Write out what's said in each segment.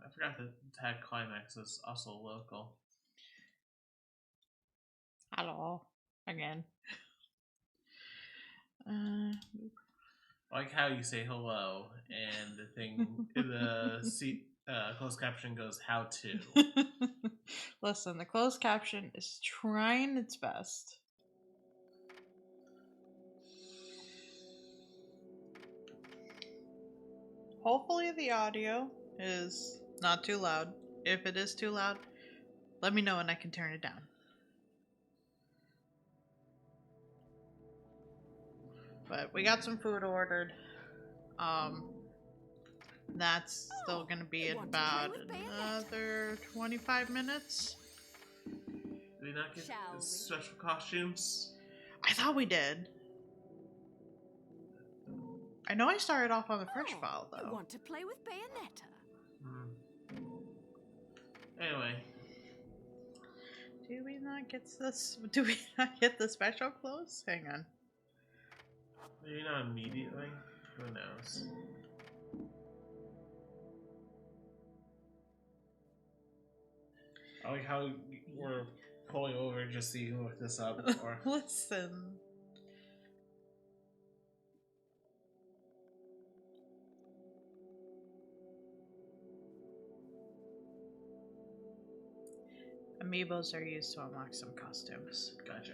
I forgot that Tag Climax is also local. Hello. Again. I like how you say hello, and the thing, the closed caption goes, how to. Listen, the closed caption is trying its best. Hopefully the audio is not too loud. If it is too loud, let me know and I can turn it down. But we got some food ordered. That's still gonna be in about another 25 minutes. Did we not get special costumes? I thought we did. I know I started off on the first file though. You want to play with Bayonetta? Anyway. Do we not get this? Do we not get the special clothes? Hang on. Maybe not immediately. Who knows? I like how we're pulling over just so you can look this up. Or... Listen. Amiibos are used to unlock some costumes. Gotcha.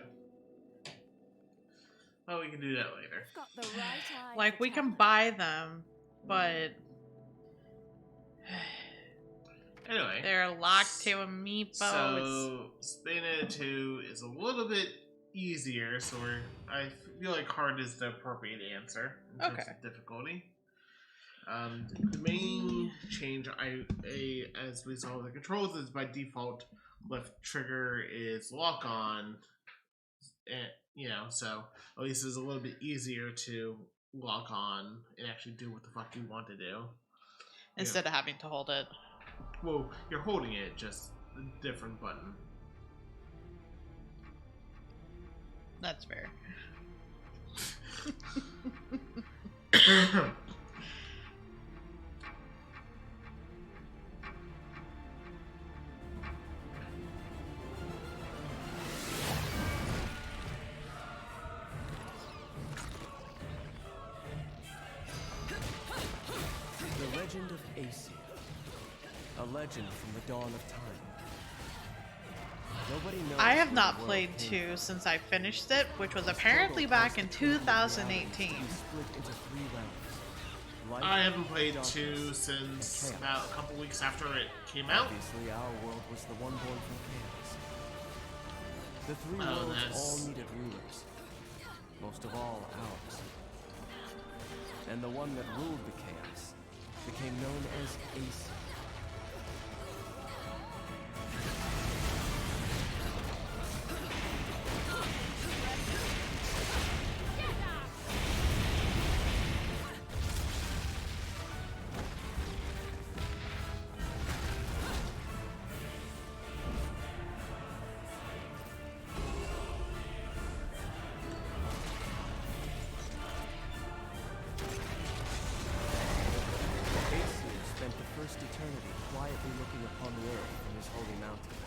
Oh, we can do that later. Got the right eye like, we can buy them, but... Anyway. They're locked to Amiibo. So, Bayonetta 2 is a little bit easier, so I feel like hard is the appropriate answer in terms of difficulty. The main change, as we saw with the controls, is by default left trigger is lock on, and so at least it's a little bit easier to lock on and actually do what the fuck you want to do instead of having to hold it. Well, you're holding it, just a different button. That's fair. The Legend of Aesir. A legend from the dawn of time. Nobody knows. I have not played 2 since I finished it, which was apparently back in 2018. I haven't played 2 since about a couple weeks after it came out. Obviously, our world was the one born from chaos. The three worlds all needed rulers. Most of all, ours. And the one that ruled the chaos became known as Aesir. Eternity quietly looking upon the earth from his holy mountain,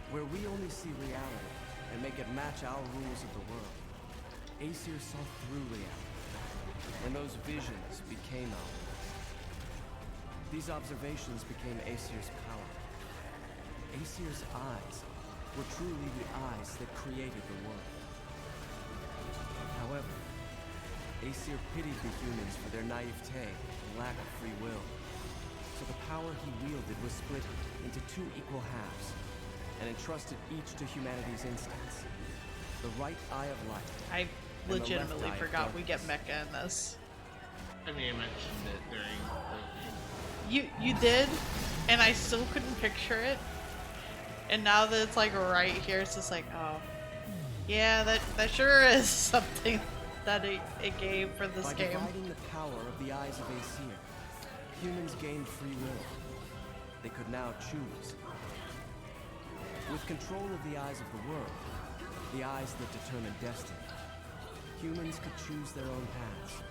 where we only see reality and make it match our rules of the world. Aesir saw through reality, and those visions became ours. These observations became Aesir's power. Aesir's eyes were truly the eyes that created the world. However, Aesir pitied the humans for their naivete and lack of free will. So the power he wielded was split into 2 equal halves, and entrusted each to humanity's instincts. The right eye of light. I legitimately forgot we get mecha in this. I mean, I mentioned it during the... You did, and I still couldn't picture it. And now that it's like right here, it's just like, oh, yeah, that sure is something that it gave for this game. By dividing the power of the eyes of Aesir, humans gained free will. They could now choose. With control of the eyes of the world, the eyes that determine destiny, humans could choose their own paths.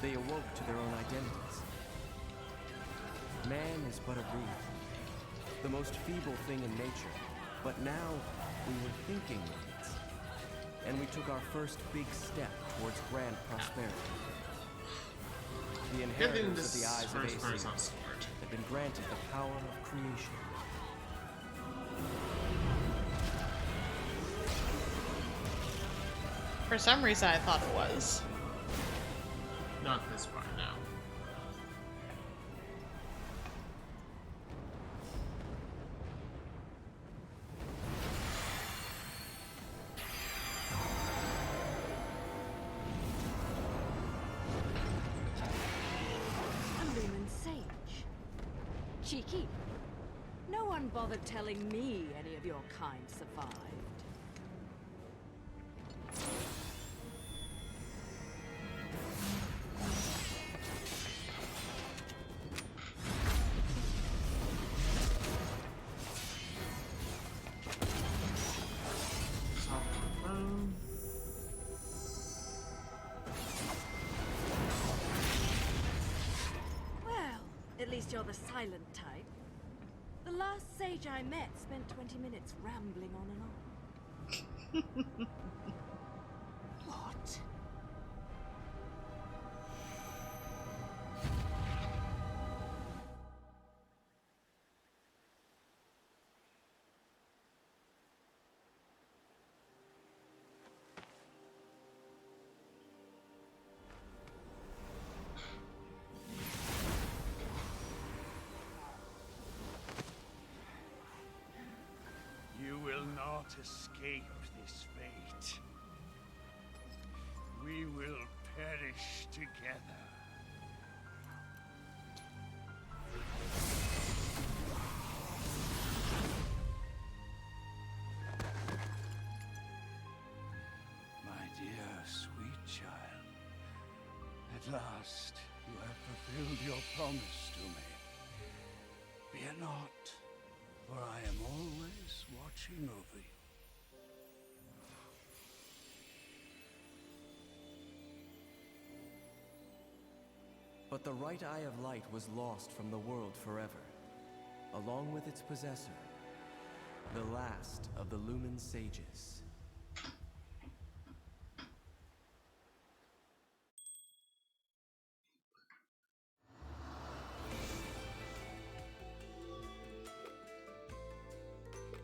They awoke to their own identities. Man is but a reed, the most feeble thing in nature. But now we were thinking reeds, and we took our first big step towards grand prosperity. The inheritors of the eyes of Aesir had been granted the power of creation. For some reason, I thought it was. Not this part, no. A Lumen Sage. Cheeky. No one bothered telling me any of your kind survived. At least you're the silent type. The last sage I met spent 20 minutes rambling on and on. What? You will not escape this fate. We will perish together. My dear, sweet child, at last you have fulfilled your promise to me. Fear not, for I am always watching over you. But the right Eye of Light was lost from the world forever, along with its possessor, the last of the Lumen Sages.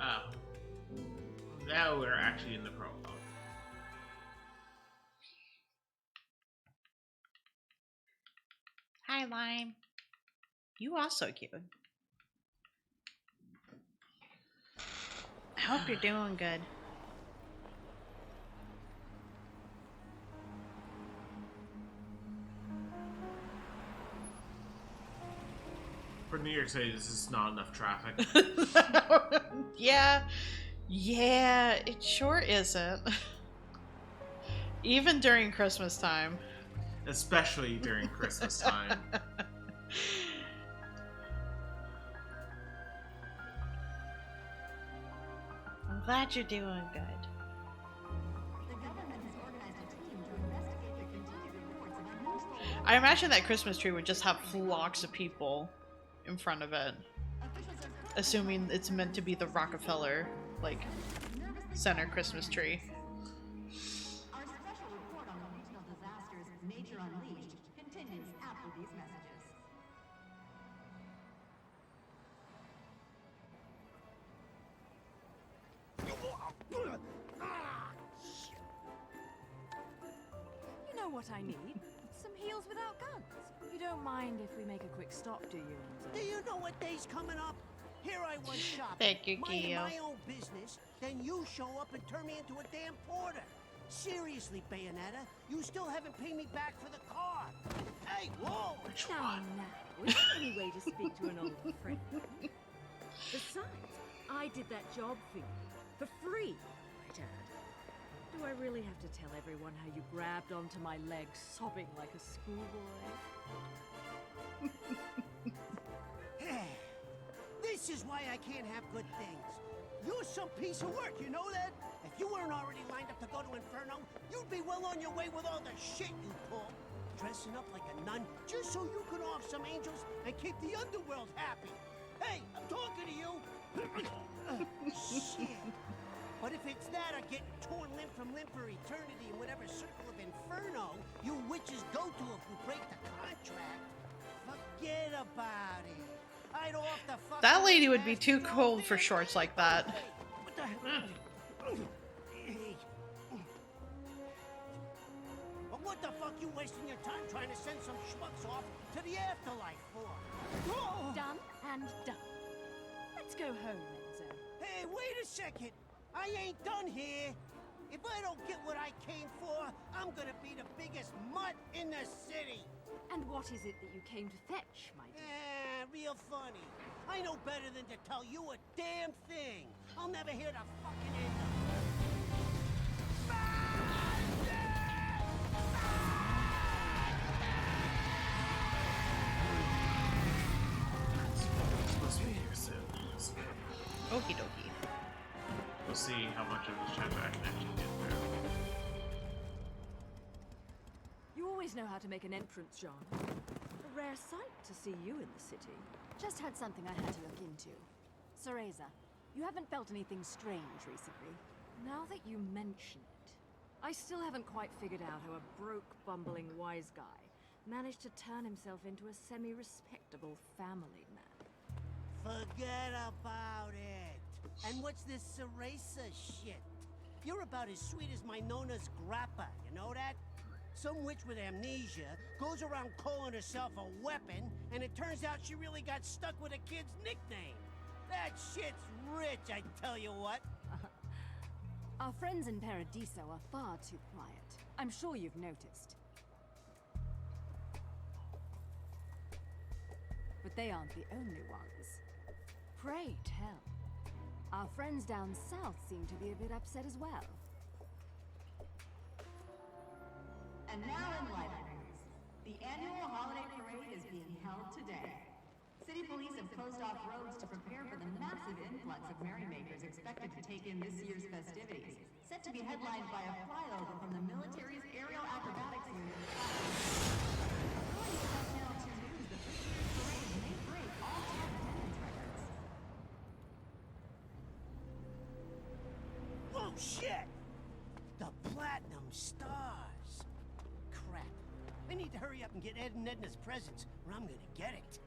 Oh. Now we're actually in the prologue. Hi, Lime. You also cute. I hope you're doing good. For New York City, this is not enough traffic. Yeah, it sure isn't. Even during Christmas time. Especially during Christmas time. I'm glad you're doing good. I imagine that Christmas tree would just have flocks of people in front of it. Assuming it's meant to be the Rockefeller, like, center Christmas tree. Our special report on the regional disasters Nature Unleashed continues after these messages. You know what I need? Some heels without guns. You don't mind if we make a quick stop, do you? Do you know what day's coming up? Here I was shopping, Thank you, minding Gio. my own business, then you show up and turn me into a damn porter. Seriously, Bayonetta, you still haven't paid me back for the car. Hey, whoa! Now, is there any way to speak to an old friend? Besides, I did that job for you. For free, might add. Do I really have to tell everyone how you grabbed onto my leg sobbing like a schoolboy? This is why I can't have good things. You're some piece of work, you know that? If you weren't already lined up to go to Inferno, you'd be well on your way with all the shit you pull. dressing up like a nun just so you can off some angels and keep the underworld happy. Hey, I'm talking to you. Shit. But if it's that or getting torn limb from limb for eternity in whatever circle of inferno you witches go to if you break the contract, forget about it. I'd off the fucking That lady would be too cold for shorts like that. Hey, what the hell? Hey. But what the fuck you wasting your time trying to send some schmucks off to the afterlife for? Oh. Done and done. Let's go home, Enzo. Hey, wait a second. I ain't done here. If I don't get what I came for, I'm gonna be the biggest mutt in the city. And what is it that you came to fetch, my dear? Real funny. I know better than to tell you a damn thing. I'll never hear the fucking end of It's supposed to be here soon. So Okie dokie. we'll see how much of this chapter I can actually get through. You always know how to make an entrance, John. A rare sight to see you in the city. Just had something I had to look into. Cereza, you haven't felt anything strange recently? Now that you mention it, I still haven't quite figured out how a broke, bumbling wise guy managed to turn himself into a semi-respectable family man. Forget about it. And what's this Cereza shit? You're about as sweet as my Nona's grappa, you know that? Some witch with amnesia goes around calling herself a weapon, and it turns out she really got stuck with a kid's nickname. That shit's rich, I tell you what. Our friends in Paradiso are far too quiet. I'm sure you've noticed. But they aren't the only ones. Pray tell. Our friends down south seem to be a bit upset as well. And now in life news, the annual holiday parade is being held today. City police have closed off roads to prepare for the massive influx of merrymakers expected to take in this year's festivities, set to be headlined by a flyover from the military's aerial acrobatics unit. According to Channel 2 News, the 50th parade may break all time attendance records. Whoa, shit! The Platinum Stars. Crap. I need to hurry up and get Ed and Edna's presents, or I'm gonna get it.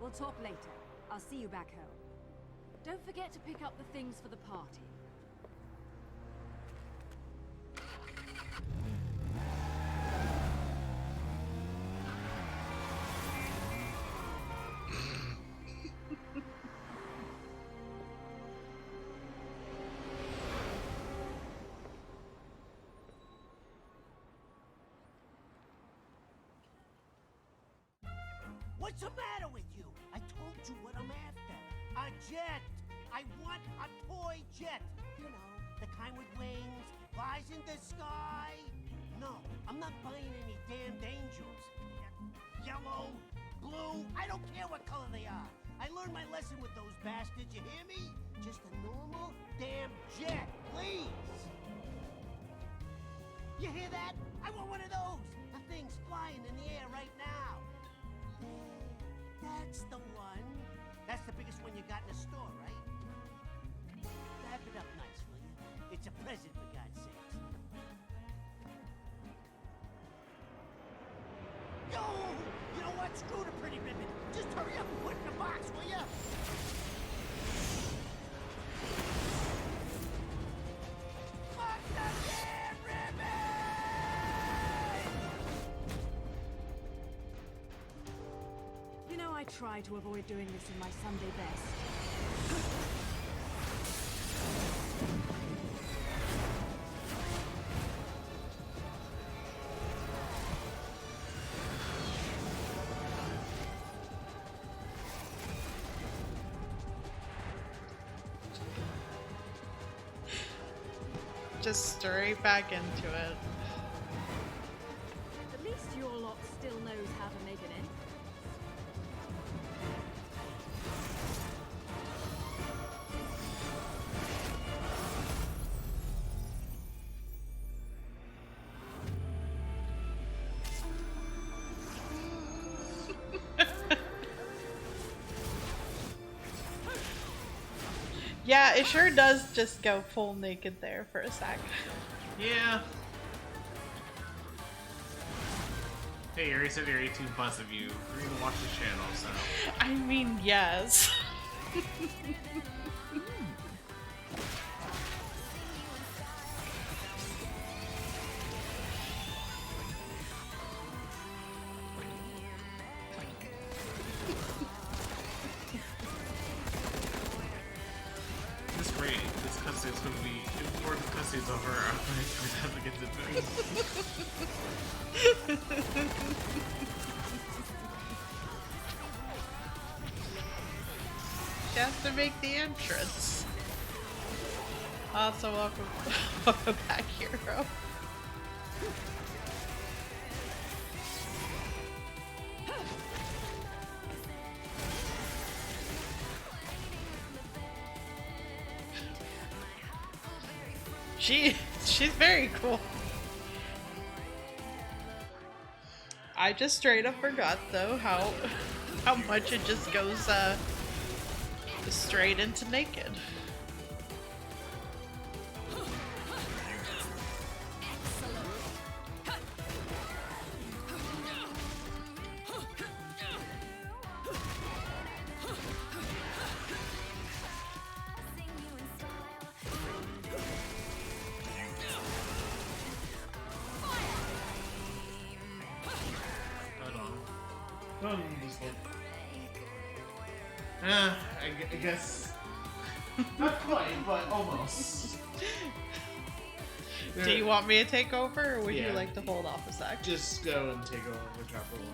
We'll talk later. I'll see you back home. Don't forget to pick up the things for the party. What's the matter with you? I told you what I'm after. A jet! I want a toy jet! You know, the kind with wings, flies in the sky. No, I'm not buying any damned angels. Yellow, blue, I don't care what color they are. I learned my lesson with those bastards, you hear me? Just a normal damn jet, please! You hear that? I want one of those! The thing's flying in the air right now. That's the one. That's the biggest one you got in the store, right? Wrap it up nice, will you? It's a present, for God's sakes. Yo! You know what? Screw the pretty ribbon. Just hurry up and put it in the box, will ya? Fuck the damn ribbon! You know, I try to avoid doing this in my Sunday best. Just straight back into it. At least your lot still knows how to make an entrance. Yeah, it sure does just go full naked there for a sec. Yeah. Hey, you said you're 18 plus of you. We're gonna watch the channel, so. I mean, yes. This great. This cutscene's gonna be important. Cutscene's over. I'm gonna have to get to Just to make the entrance. Also, welcome, welcome back, hero. She's very cool. I just straight up forgot though how much it just goes straight into naked. I guess not quite, but almost. Do you want me to take over, or would you like to hold off a sec? Just go and take over chapter 1.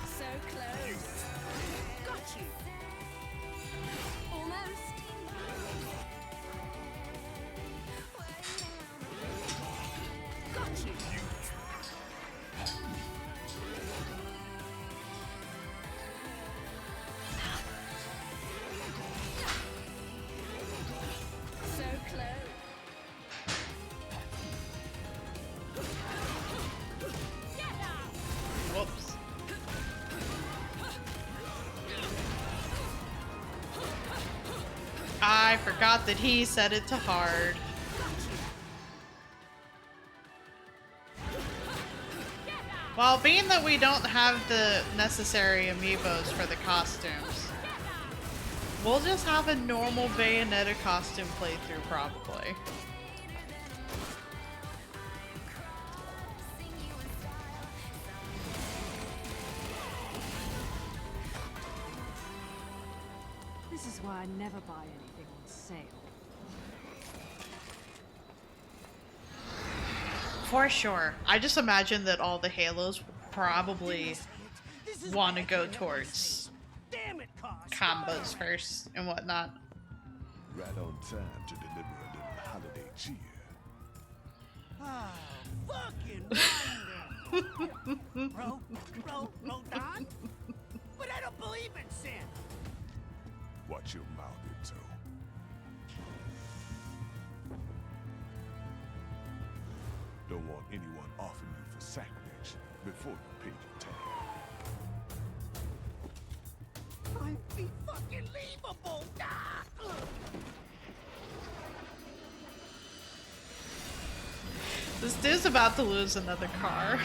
So close. Got you. Almost. Got you. So close. Whoops. I forgot that he set it to hard. Well, being that we don't have the necessary amiibos for the costumes, we'll just have a normal Bayonetta costume playthrough, probably. This is why I never buy anything on sale. For sure. I just imagine that all the Halos probably want to go towards Damn it, Cos. combos first and whatnot. Right on time to deliver a little holiday cheer. Oh, fucking wonder. Rodon? But I don't believe in Santa. Watch your mouth, Itzo. Don't want anyone offering you for sacrilege before you pay your tab. I'm be fucking leavable. Ah! This dude's about to lose another car.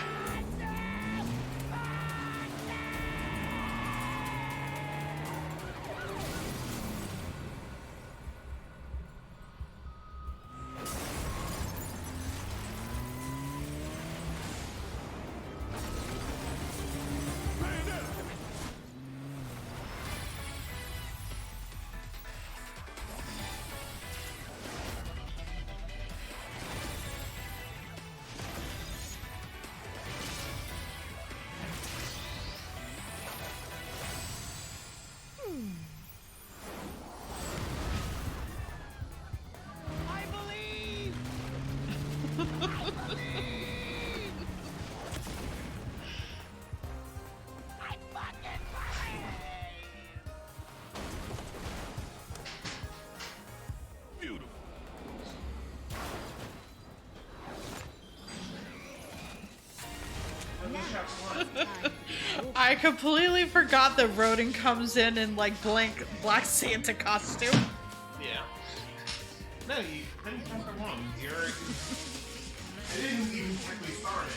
I completely forgot that Rodin comes in like Black Santa costume. Yeah. No, you didn't come for long. You're. I didn't even quickly start it.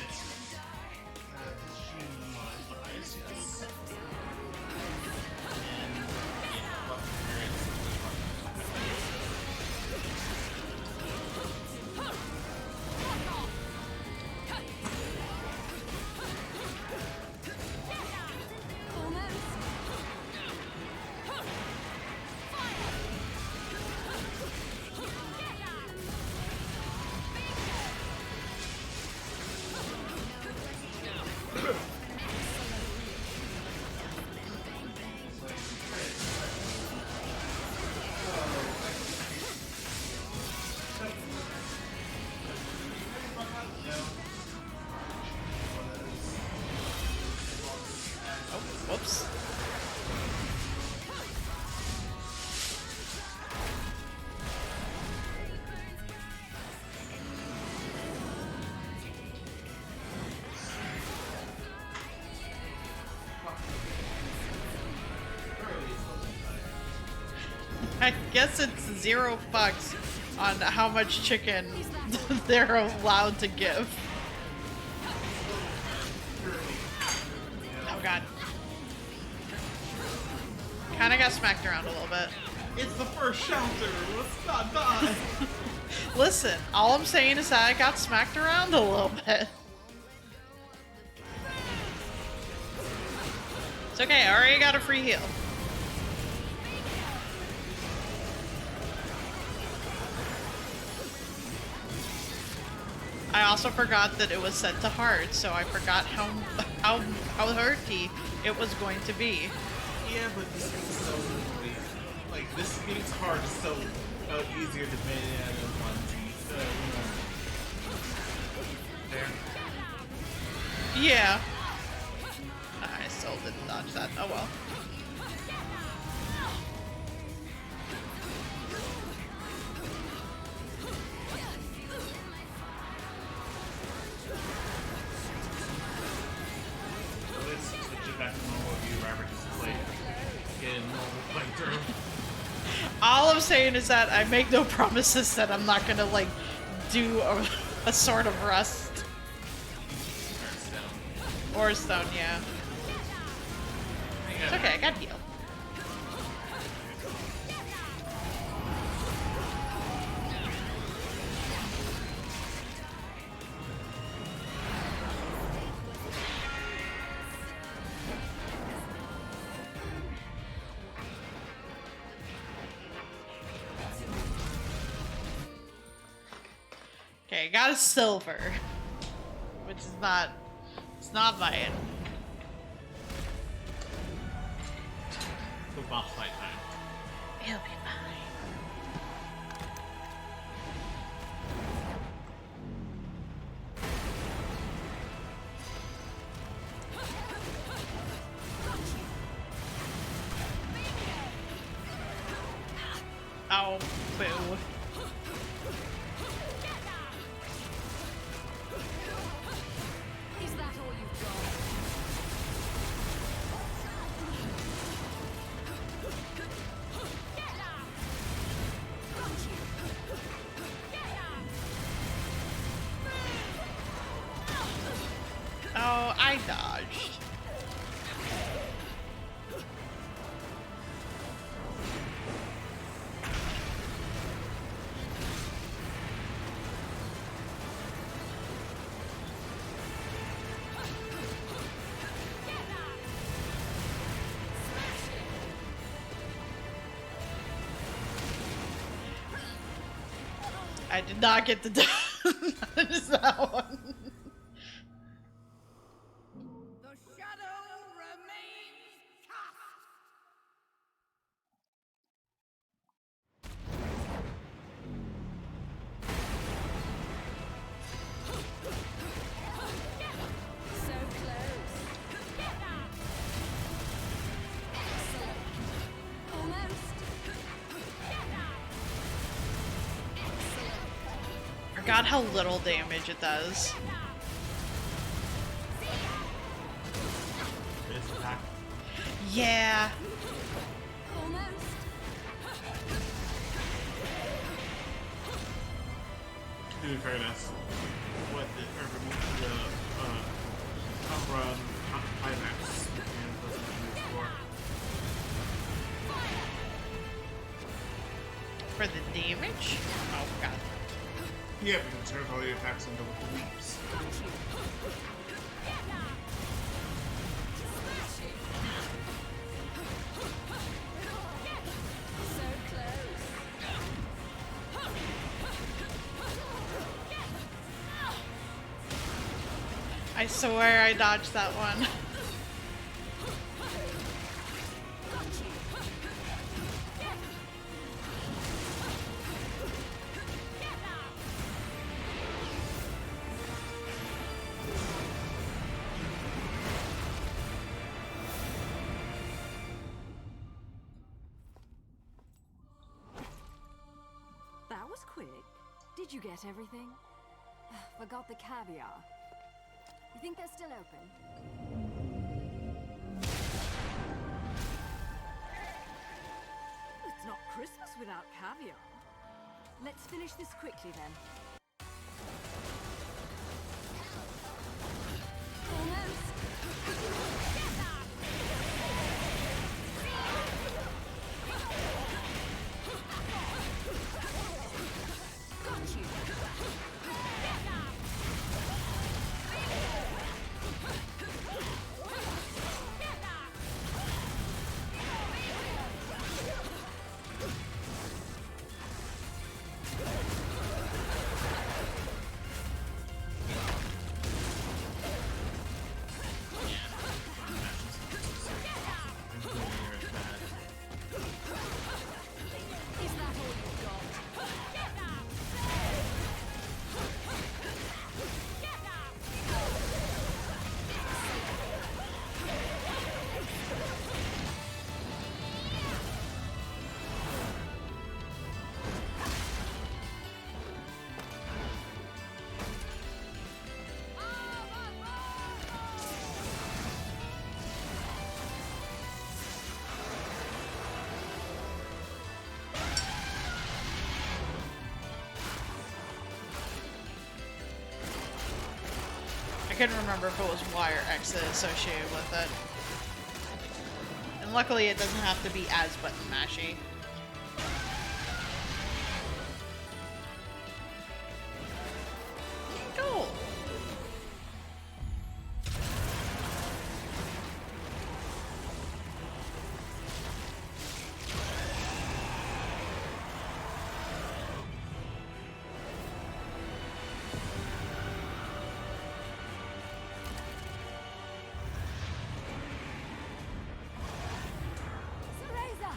Yes. Whoops. I guess it's $0 on how much chicken they're allowed to give. Oh god. Kinda got smacked around a little bit. It's the first shelter. Let's not die. Listen, all I'm saying is that I got smacked around a little bit. It's okay, I already got a free heal. I also forgot that it was set to hard, so I forgot how hurty it was going to be. Yeah, but this is so like this game's hard is so easier to manage than onesie. There. Yeah. I still didn't dodge that. Oh well. Let's switch it back to normal view, Robert just play get a normal playthrough. All I'm saying is that I make no promises that I'm not gonna like do a sort of rust. Or stone, yeah. It's okay, I got heal. Okay, I got a silver. Which is not... It's not bad. The boss fight time. It'll be fine. Oh, boo. Is that all you've got? Oh, I dodged. I did not get to dodge that one. The shadow remains cast. So close. Excellent. Almost. Forgot how little damage it does. Yeah. Almost. To be fairness, what the Umbra Climax and was used For the damage? Oh god. Yeah, because turns all your attacks into leaps. So close. I swear I dodged that one. That was quick. Did you get everything? Forgot the caviar. You think they're still open? It's not Christmas without caviar. Let's finish this quickly then. Almost. Got you. Is that all you've got? I couldn't remember if it was Y or X associated with it. And luckily it doesn't have to be as button mashy. Cool. Cereza!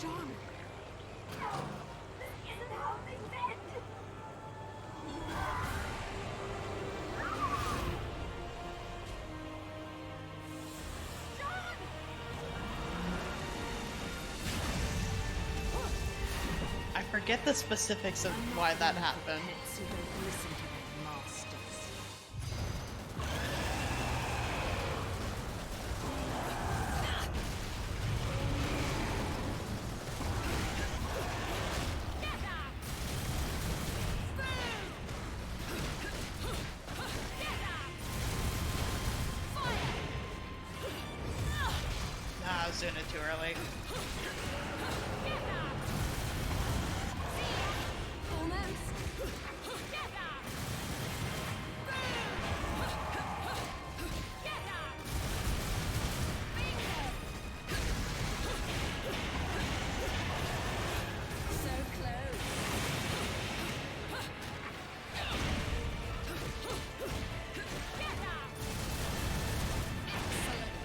John! This isn't how things end! I forget the specifics of why that happened. Pets who don't listen to their masters. Nah, I was doing it too early. Almost. So close. Excellent.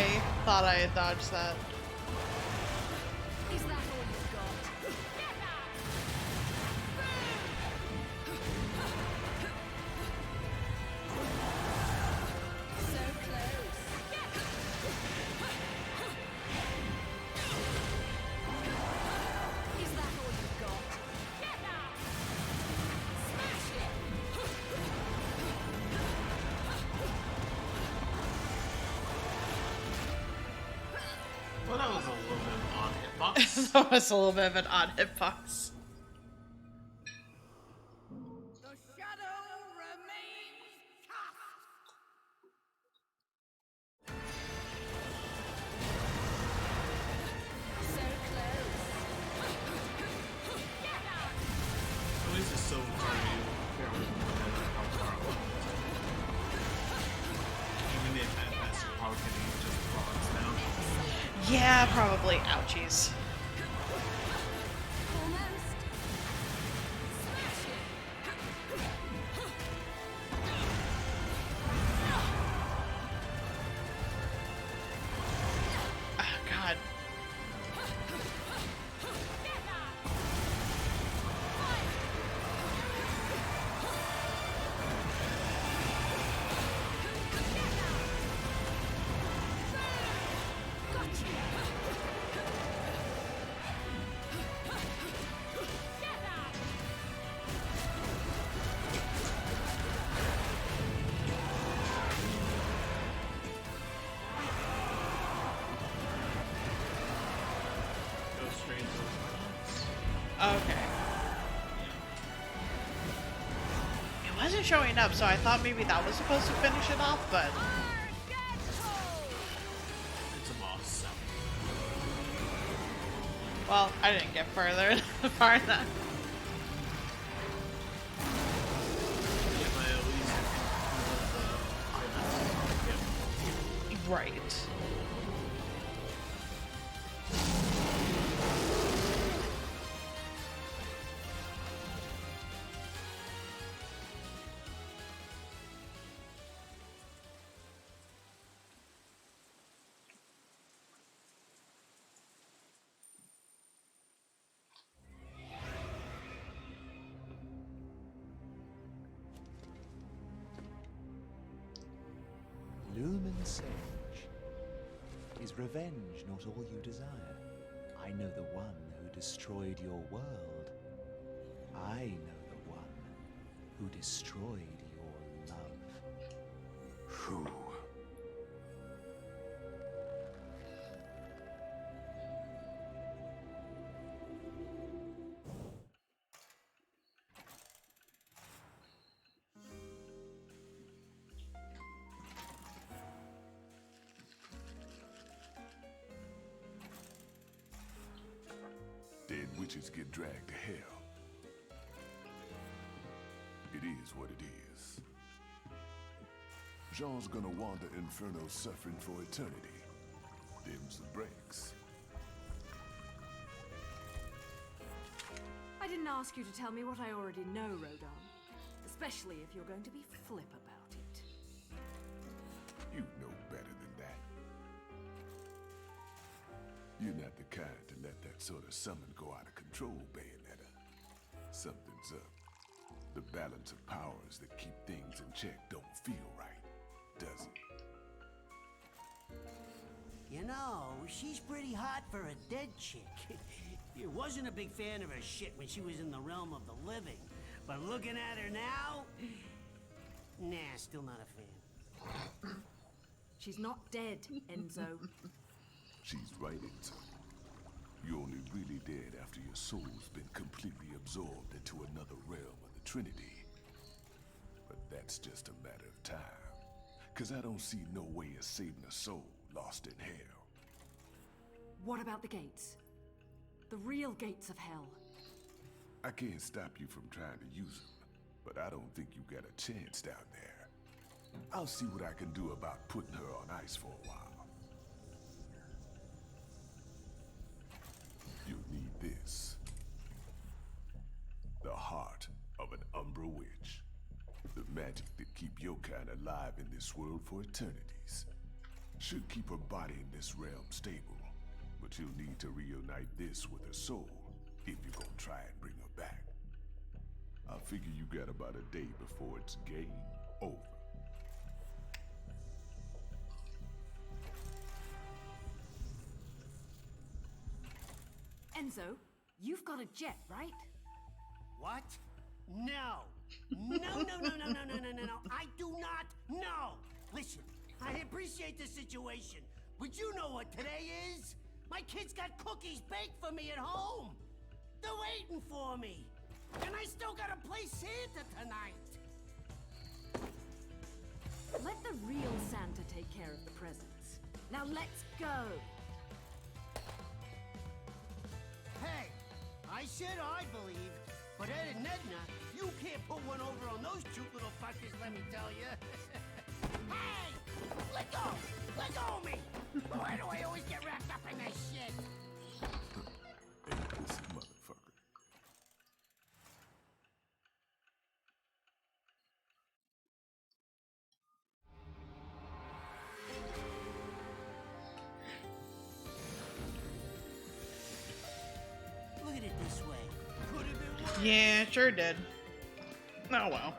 I thought I had dodged that. Is that all you've got? So close. Is that all you've got? Smash it! Well, that was a little bit of an odd hitbox. That was a little bit of an odd hitbox. The shadow remains cast. So close. At least it's so far how far it was. Even if at best you're probably getting just bronze now. Yeah, probably. Ouchies. Almost. Smash it! Oh, God. Go straight to the bronze. Okay. It wasn't showing up, so I thought maybe that was supposed to finish it off, but... It's a boss. Well, I didn't get far enough. Yeah, but at least the Right. Lumen Sage. Is revenge not all you desire? I know the one who destroyed your world. I know the one who destroyed your love. Who? Dead witches get dragged to hell. It is what it is. Jean's gonna wander Inferno suffering for eternity. Them's the breaks. I didn't ask you to tell me what I already know, Rodin. Especially if you're going to be flip about it. You know better than that. You're not the kind to let that sort of summon go out of control, Bayonetta. Something's up. The balance of powers that keep things in check don't feel right, does it? You know, she's pretty hot for a dead chick. Wasn't a big fan of her shit when she was in the realm of the living. But looking at her now... Nah, still not a fan. She's not dead, Enzo. She's right, Enzo. You're only really dead after your soul's been completely absorbed into another realm of the Trinity. But that's just a matter of time. 'Cause I don't see no way of saving a soul lost in hell. What about the gates? The real gates of hell. I can't stop you from trying to use them, but I don't think you got a chance down there. I'll see what I can do about putting her on ice for a while. You'll need this. The heart of an Umbra Witch. The magic that keep your kind alive in this world for eternities. should keep her body in this realm stable, but you'll need to reunite this with her soul if you're gonna try and bring her back. I figure you got about a day before it's game over. Enzo, you've got a jet, right? What? No. No. I do not know. Listen, I appreciate the situation, but you know what today is? My kids got cookies baked for me at home. They're waiting for me. And I still gotta play Santa tonight. Let the real Santa take care of the presents. Now let's go. Hey, I said I believe, but Ed and Edna, you can't put one over on those cute little fuckers, let me tell you. Hey! Let go! Let go of me! Why do I always get wrapped up in this shit? This motherfucker. Look at it this way. Could have been worse. Yeah, sure did. Oh well.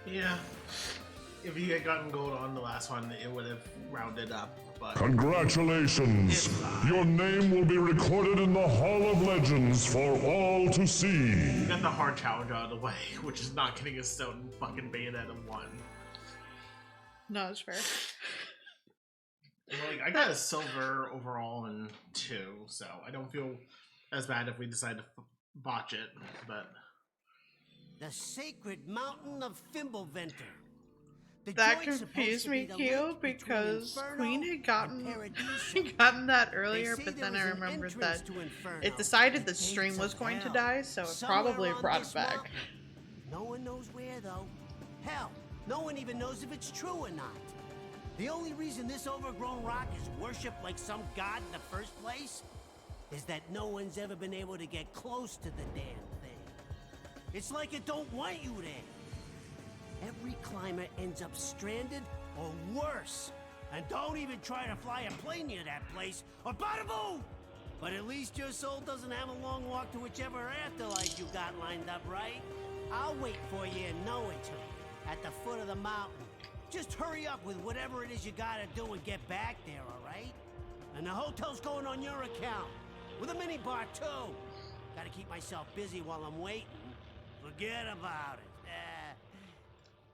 Yeah. If you had gotten gold on the last one, it would have rounded up, but... Congratulations! Your name will be recorded in the Hall of Legends for all to see. You got the hard challenge out of the way, which is not getting a stone fucking Bayonetta 1. No, it's fair. Like, I got a silver overall in 2, so I don't feel as bad if we decide to botch it, but... The sacred mountain of Thimbleventer. The That joint's confused supposed to me, be the Keo, link between because Inferno Queen had and gotten Paradiso. gotten that They earlier, say but there then was I an remembered entrance that to Inferno, it decided the the stream gates was of going to hell, die, so it somewhere probably on brought this it back. mountain. No one knows where, though. Hell, no one even knows if it's true or not. The only reason this overgrown rock is worshipped like some god in the first place is that no one's ever been able to get close to the damn thing. It's like it don't want you there. Every climber ends up stranded or worse. And don't even try to fly a plane near that place, or bada boom! But at least your soul doesn't have a long walk to whichever afterlife you got lined up, right? I'll wait for you in Noaton, at the foot of the mountain. Just hurry up with whatever it is you gotta do and get back there, alright? And the hotel's going on your account, with a minibar too. Gotta keep myself busy while I'm waiting. Forget about it.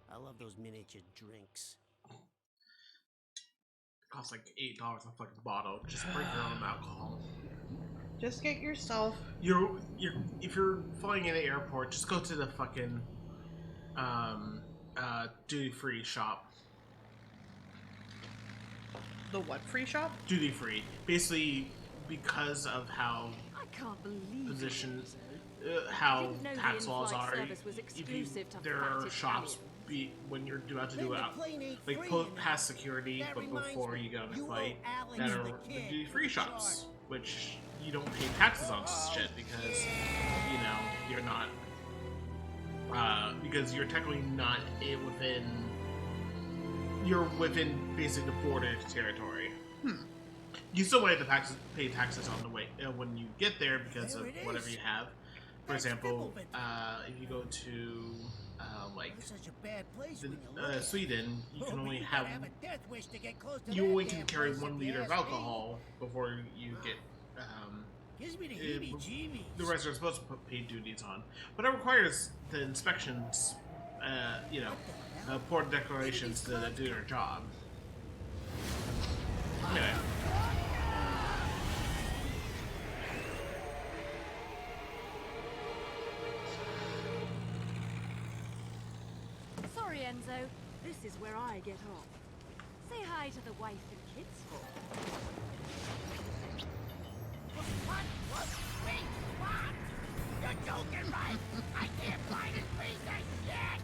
I love those miniature drinks. It costs like $8 a fucking bottle. Just bring your own alcohol. Just get yourself. If you're flying in the airport, just go to the fucking duty free shop. The what free shop? Duty free. Basically, because of how I can't believe position, I how didn't know the tax laws in-flight are. service was If exclusive to there are fat shops Italians. when you're about to do it, Then the plane ain't like free, past security, that but reminds before me, you go on a you owe flight, Alex that are the the kid duty free a shops, charge. which you don't pay taxes on shit because you know you're not. Because you're technically not within. You're within basically the border territory. You still might have to pay taxes on the way when you get there because There of it whatever is. you have. For That's example, Thimbleventer. if you go to like It's such a bad place when you look at it. Sweden, you can Oh, only you have gotta a death wish to get close to you that only damn can carry place, 1 if you liter of ask me. alcohol before you get. Gives me the it- heebie-jeebies. The rest are supposed to put paid duties on, but it requires the inspections. Port declarations to do their job. Anyway. Sorry, Enzo. This is where I get off. Say hi to the wife and kids for me. What? Wait, what? You're joking, right? I can't find his piece of shit!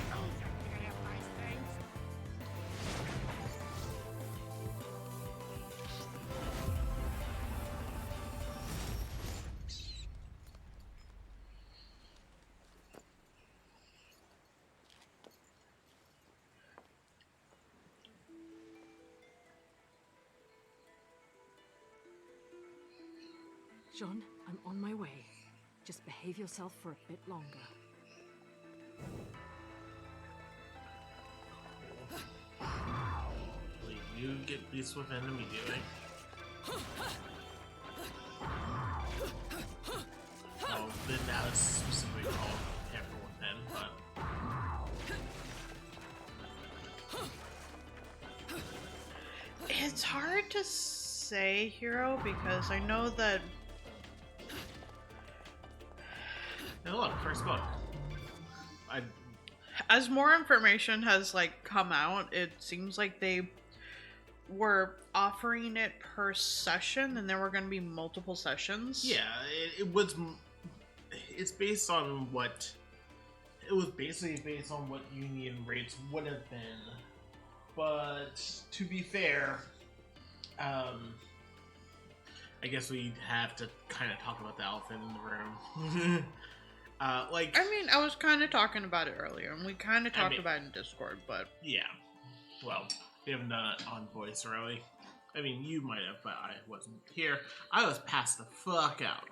Those are damn nice things. John, I'm on my way. Just behave yourself for a bit longer. You get beast within immediately. Well, then now it's specifically called Tamper Within, but... It's hard to say, Hero, because I know that... Hey, look, first book. As more information has, like, come out, it seems like they were offering it per session, and there were going to be multiple sessions. Yeah, it was... It's based on what... It was basically based on what union rates would have been. But, to be fair, I guess we'd have to kind of talk about the elephant in the room. Like... I mean, I was kind of talking about it earlier, and we kind of talked about it in Discord, but... Yeah. Well, we haven't done it on voice, really. I mean, you might have, but I wasn't here. I was passed the fuck out.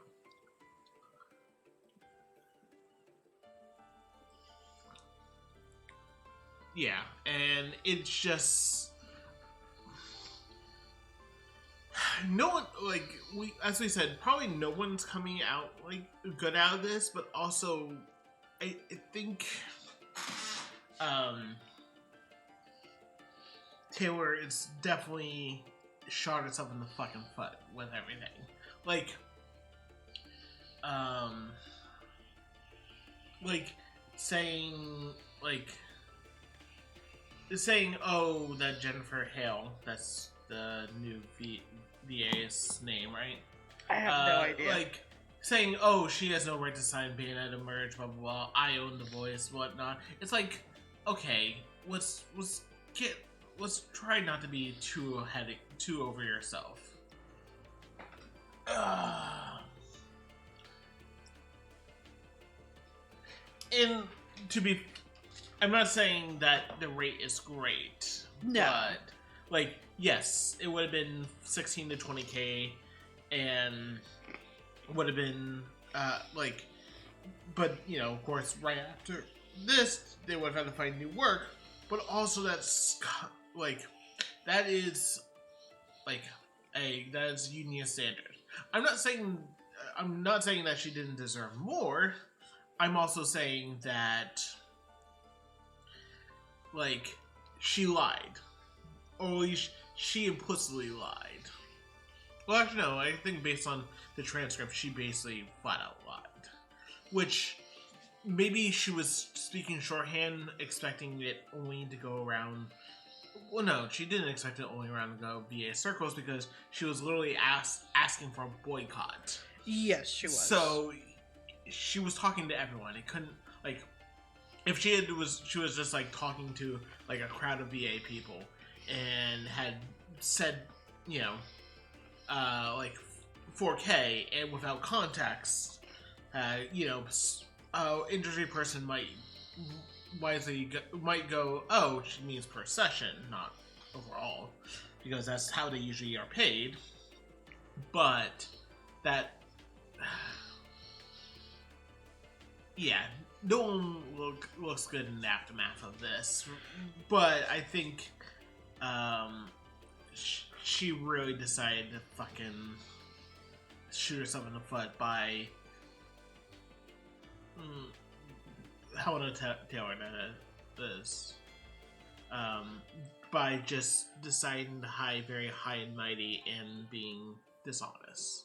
Yeah, and it's just... No one, like, as we said, probably no one's coming out, like, good out of this, but also, I think, Taylor is definitely shot herself in the fucking foot with everything. Like, saying, oh, that Jennifer Hale, that's the new VA's name, right? I have no idea. Like, saying, oh, she has no right to sign Bayonetta merge, blah, blah, blah, I own the voice, whatnot. It's okay, let's try not to be too over yourself. And I'm not saying that the rate is great. No. But, yes, it would have been 16 to 20k, and would have been, but, of course, right after this, they would have had to find new work, but also that is union standard. I'm not saying that she didn't deserve more. I'm also saying that, she lied. Or at least she implicitly lied. Well, actually, no, I think based on the transcript, she basically flat out lied. Which, maybe she was speaking shorthand, expecting it only to go around... Well, no, she didn't expect it only around to go VA circles, because she was literally asking for a boycott. Yes, she was. So, she was talking to everyone. It couldn't, if she was just, talking to, a crowd of VA people, and had said, 4K, and without context, industry person might go, oh, she means per session, not overall, because that's how they usually are paid. But that, yeah, no one looks good in the aftermath of this. But I think she really decided to fucking shoot herself in the foot by how would I tell her this? By just deciding to very high and mighty and being dishonest.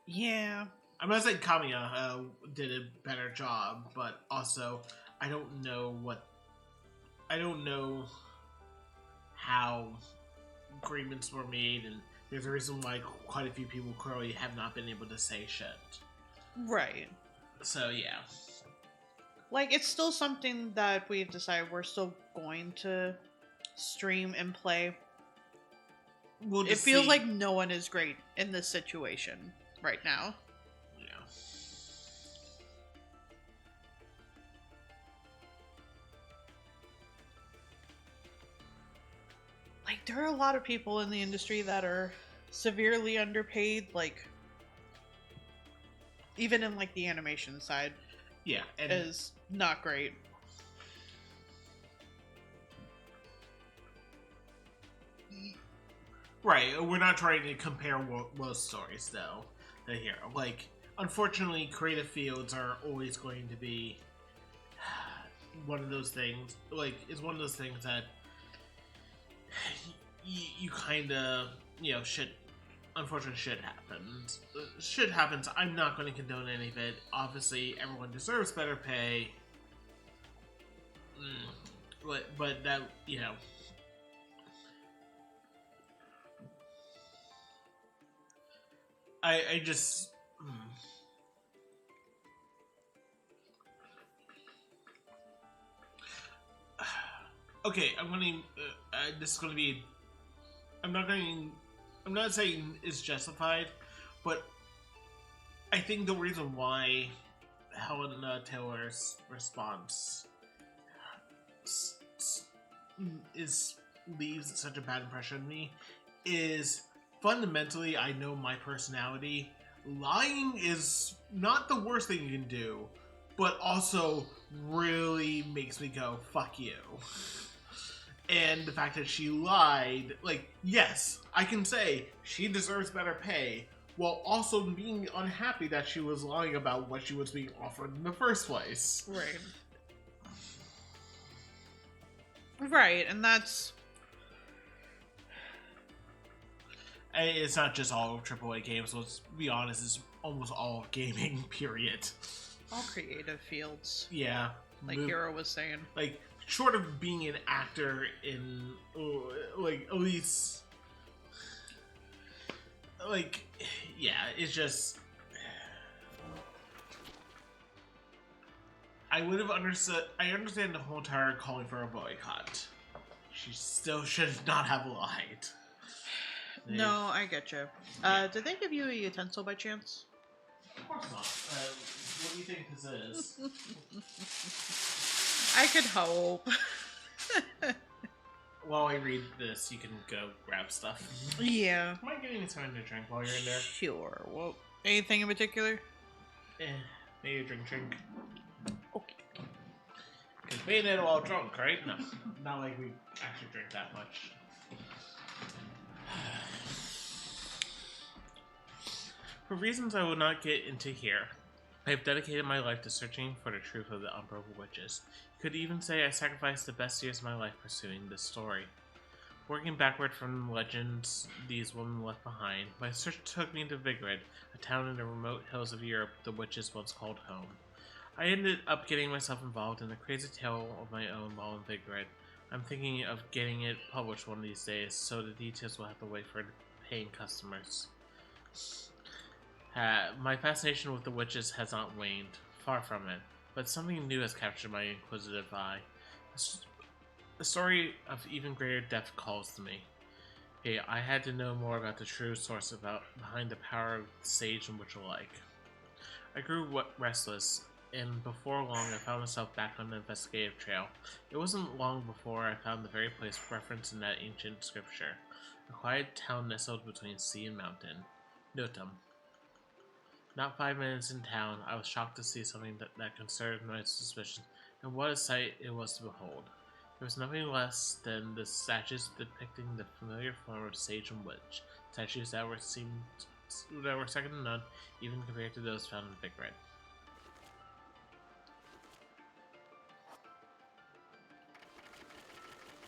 Yeah. I'm not saying Kamiya did a better job, but also I don't know how agreements were made, and there's a reason why quite a few people clearly have not been able to say shit. Right. So yeah. It's still something that we've decided we're still going to stream and play. It feels like no one is great in this situation right now. Yeah. There are a lot of people in the industry that are severely underpaid. even in like the animation side, Yeah, and is not great. right, we're not trying to compare most stories though. Here, like, unfortunately, creative fields are always going to be one of those things. Like, it's one of those things that you kind of, shit. Unfortunate shit happens. Shit happens. I'm not going to condone any of it. Obviously, everyone deserves better pay. But that, I just. Okay, I'm going to. This is going to be. I'm not saying it's justified, but I think the reason why Helena Taylor's response leaves such a bad impression on me is fundamentally, I know my personality. Lying is not the worst thing you can do, but also really makes me go, fuck you. And the fact that she lied, like, yes, I can say she deserves better pay, while also being unhappy that she was lying about what she was being offered in the first place. Right. Right, and that's... It's not just all AAA games, let's be honest, it's almost all gaming, period. All creative fields. Yeah. Like Hero was saying. Like, short of being an actor in, like, at least, like, yeah, it's just, I would have understood, I understand the whole entire calling for a boycott. She still should not have lied. No, I get you. Did they give you a utensil by chance? Of course not. What do you think this is? I could hope. While I read this, you can go grab stuff. Yeah. Am I getting something to drink while you're in there? Sure. Well, anything in particular? Maybe a drink. Okay. Because Bayonetta all drunk, right? No. Not like we actually drink that much. For reasons I will not get into here, I have dedicated my life to searching for the truth of the Unbroken Witches. You could even say I sacrificed the best years of my life pursuing this story. Working backward from the legends these women left behind, my search took me to Vigrid, a town in the remote hills of Europe the witches once called home. I ended up getting myself involved in a crazy tale of my own while in Vigrid. I'm thinking of getting it published one of these days, so the details will have to wait for paying customers. My fascination with the witches has not waned, far from it, but something new has captured my inquisitive eye. A story of even greater depth calls to me. Hey, I had to know more about the true source behind the power of sage and witch alike. I grew restless, and before long I found myself back on the investigative trail. It wasn't long before I found the very place referenced in that ancient scripture, a quiet town nestled between sea and mountain, Notum. Not 5 minutes in town, I was shocked to see something that conserved my suspicions, and what a sight it was to behold. There was nothing less than the statues depicting the familiar form of sage and witch, statues that were second to none, even compared to those found in Vigrid.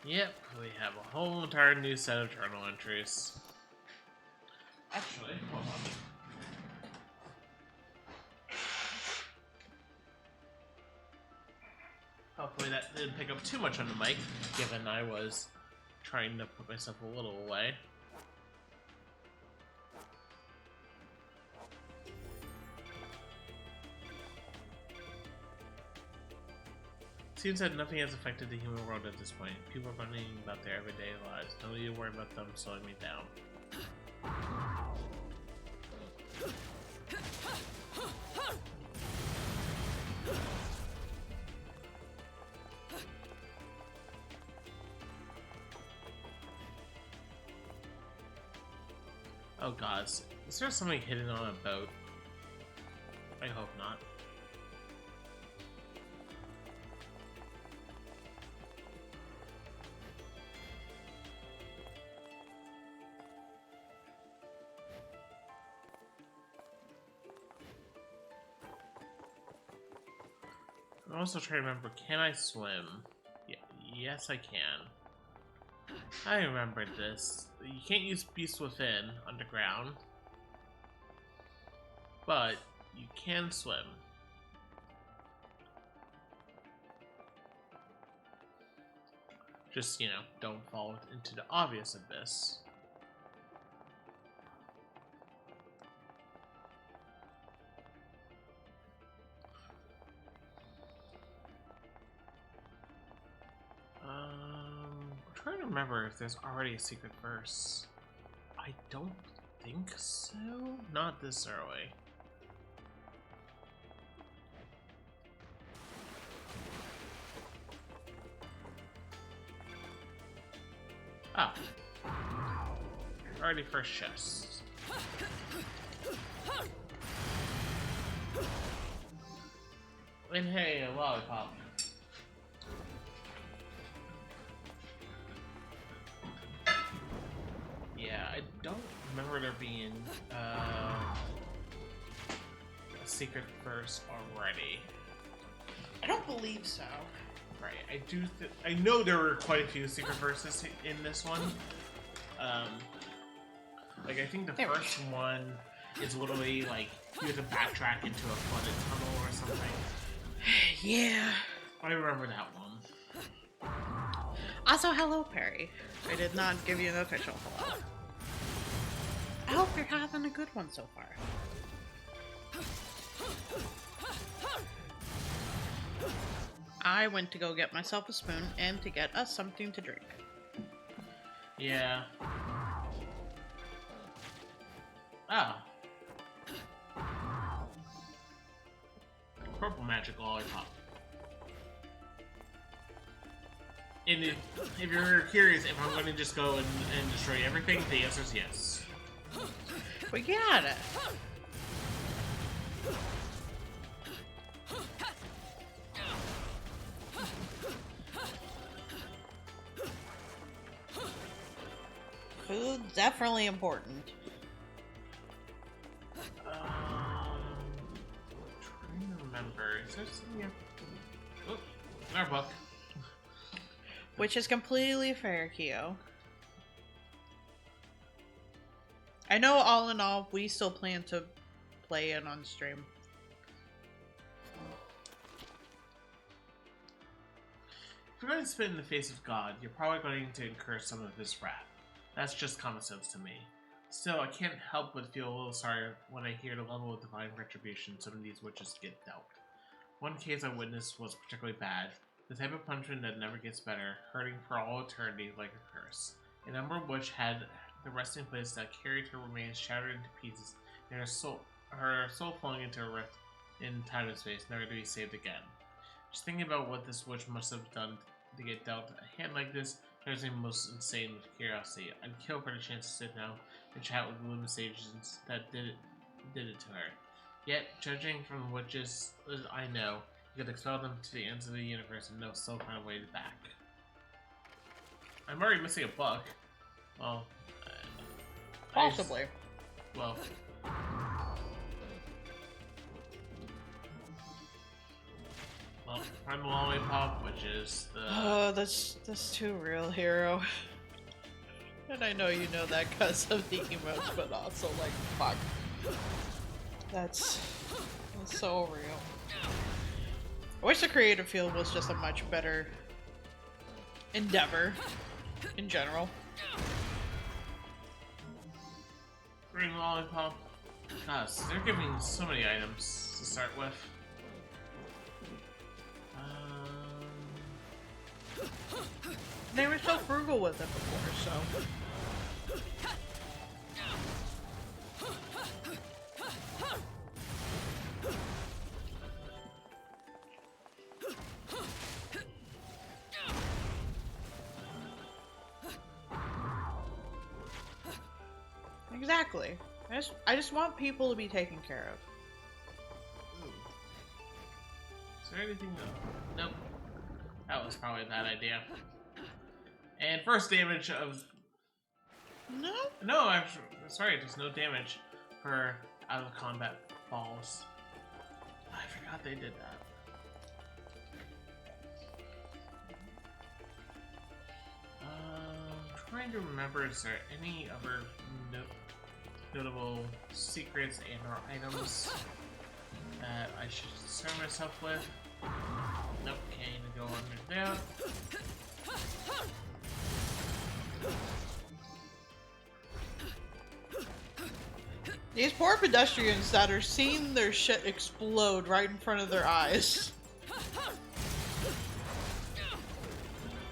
Yep, we have a whole entire new set of journal entries. Actually, hold on. Hopefully that didn't pick up too much on the mic, given I was trying to put myself a little away. Seems that nothing has affected the human world at this point. People are running about their everyday lives. No need to worry about them slowing me down. Oh god, is there something hidden on a boat? I hope not. I'm also trying to remember, can I swim? Yeah, yes, I can. I remembered this. You can't use Beast Within underground, but you can swim. Just, you know, don't fall into the obvious abyss. I'm trying to remember if there's already a secret verse. I don't think so. Not this early. Ah. Already first chest. And hey, a lollipop. Yeah, I don't remember there being a secret verse already. I don't believe so. Right, I know there were quite a few secret verses in this one. Like I think the first one is literally like you have to backtrack into a flooded tunnel or something. Yeah. I remember that one. Also, hello, Perry. I did not give you an official hello. I hope you're having a good one so far. I went to go get myself a spoon and to get us something to drink. Yeah. Ah. Purple magic lollipop. And if you're curious if I'm going to just go and destroy everything, the answer is yes. We got it. Food's definitely important. Trying to remember. Is there something here? Oh, our book. Which is completely fair, Kyo. I know all in all, we still plan to play it on stream. If you're going to spit in the face of God, you're probably going to incur some of his wrath. That's just common sense to me. Still, I can't help but feel a little sorry when I hear the level of divine retribution some of these witches get dealt. One case I witnessed was particularly bad. The type of punishment that never gets better, hurting for all eternity like a curse. An Ember Witch had the resting place that carried her remains shattered into pieces, and her soul flung into a rift in time and space, never to be saved again. Just thinking about what this witch must have done to get dealt a hand like this drives me most insane with curiosity. I'd kill for the chance to sit down and chat with the living sages that did it to her. Yet, judging from the witches I know, you could expel them to the ends of the universe and they'll still find a way back. I'm already missing a buck. Well, possibly. Well, find the lollipop, which is the... Oh, that's too real, hero. And I know you know that because of the emotes, but also, like, fuck. That's so real. I wish the creative field was just a much better endeavor in general. Green lollipop. Gosh, they're giving so many items to start with. They were so frugal with it before, so... Exactly. I just want people to be taken care of. there anything? Nope. That was probably a bad idea. And first damage of... No? No, actually, sorry, there's no damage for out of combat balls. I forgot they did that. Trying to remember, is there any other notable secrets and or items that I should concern myself with? Nope, can't even go under down. These poor pedestrians that are seeing their shit explode right in front of their eyes.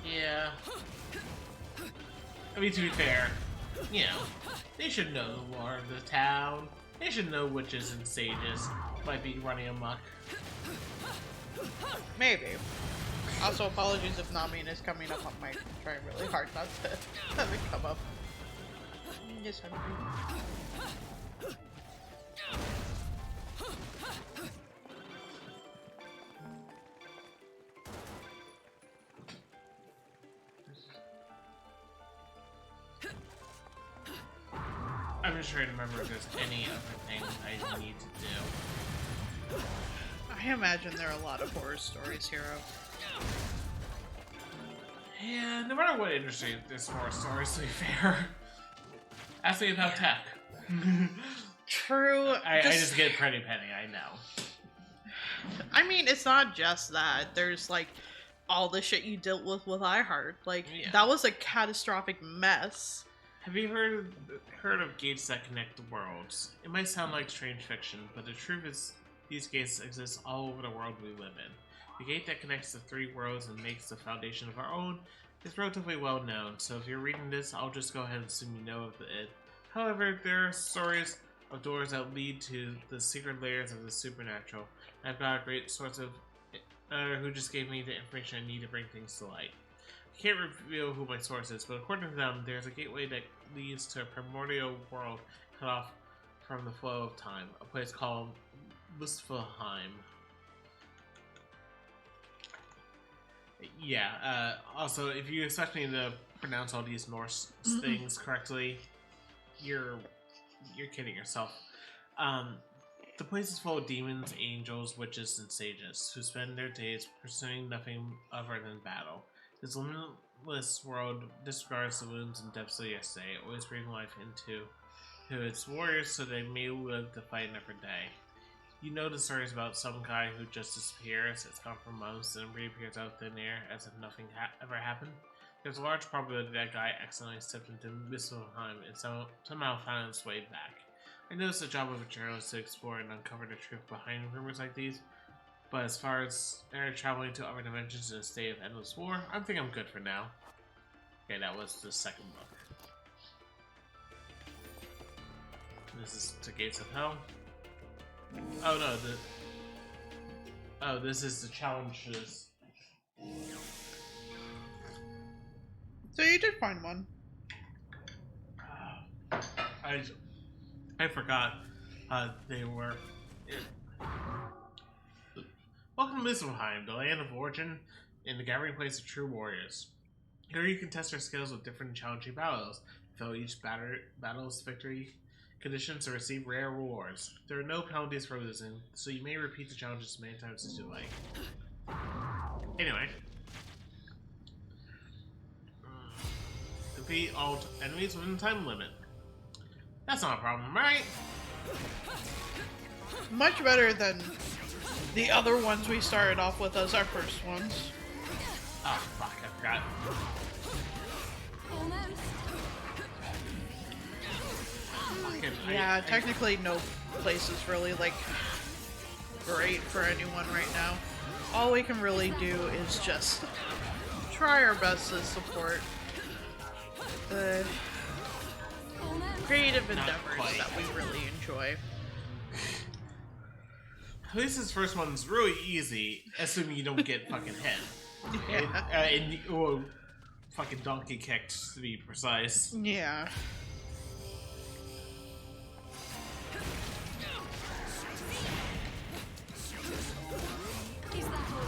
Yeah. I mean, to be fair, you know, they should know the lore of the town. They should know witches and sages might be running amok. Maybe. Also, apologies if Namin is coming up on mic. I'm trying really hard not to have it come up. Yes, I'm I'm just trying to remember if there's any other thing I need to do. I imagine there are a lot of horror stories, Hero. Yeah, no matter what industry, there's horror stories, to be fair. Ask me about tech. True. I just get pretty penny, I know. I mean, it's not just that. There's, like, all the shit you dealt with iHeart. Like, that was a catastrophic mess. Have you heard of gates that connect the worlds? It might sound like strange fiction, but the truth is these gates exist all over the world we live in. The gate that connects the three worlds and makes the foundation of our own is relatively well known, so if you're reading this, I'll just go ahead and assume you know of it. However, there are stories of doors that lead to the secret layers of the supernatural, and I've got a great source of who just gave me the information I need to bring things to light. I can't reveal who my source is, but according to them, there's a gateway that leads to a primordial world cut off from the flow of time, a place called Muspelheim. Yeah, also, if you expect me to pronounce all these Norse things correctly, you're kidding yourself. The place is full of demons, angels, witches, and sages, who spend their days pursuing nothing other than battle. This limitless world disregards the wounds and depths of yesterday, always breathing life into its warriors so they may live to fight another day. You know the stories about some guy who just disappears, it's gone for months, and reappears out of thin air as if nothing ever happened? There's a large probability that guy accidentally stepped into Muspelheim and somehow found his way back. I know it's the job of a journalist to explore and uncover the truth behind rumors like these, but as far as traveling to other dimensions in a state of endless war, I think I'm good for now. Okay, that was the second book. This is the Gates of Hell. Oh no, this is the challenges. So you did find one. I forgot they were. Welcome to Muspelheim, the land of origin and the gathering place of true warriors. Here you can test your skills with different challenging battles. Fill each battle's victory conditions to receive rare rewards. There are no penalties for losing, so you may repeat the challenges as many times as you like. Anyway. Defeat all enemies within the time limit. That's not a problem, right? Much better than the other ones we started off with as our first ones. Oh, fuck, I forgot. Yeah, technically no place is really, like, great for anyone right now. All we can really do is just try our best to support the creative endeavors that we really enjoy. At least this first one's really easy, assuming you don't get fucking hit. Yeah. Or fucking donkey kicked, to be precise. Yeah. Is that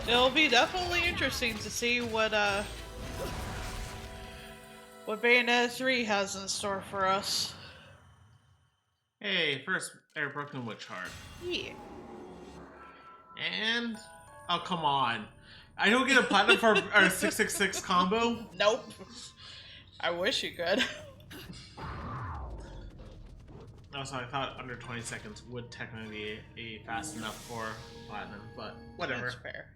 It'll be definitely interesting to see what Bayonetta 3 has in store for us. Hey, first Air Broken Witch Heart. Yeah. And oh come on. I don't get a platinum for our 666 combo? Nope. I wish you could. Also, I thought under 20 seconds would technically be fast enough for platinum, but whatever. That's fair.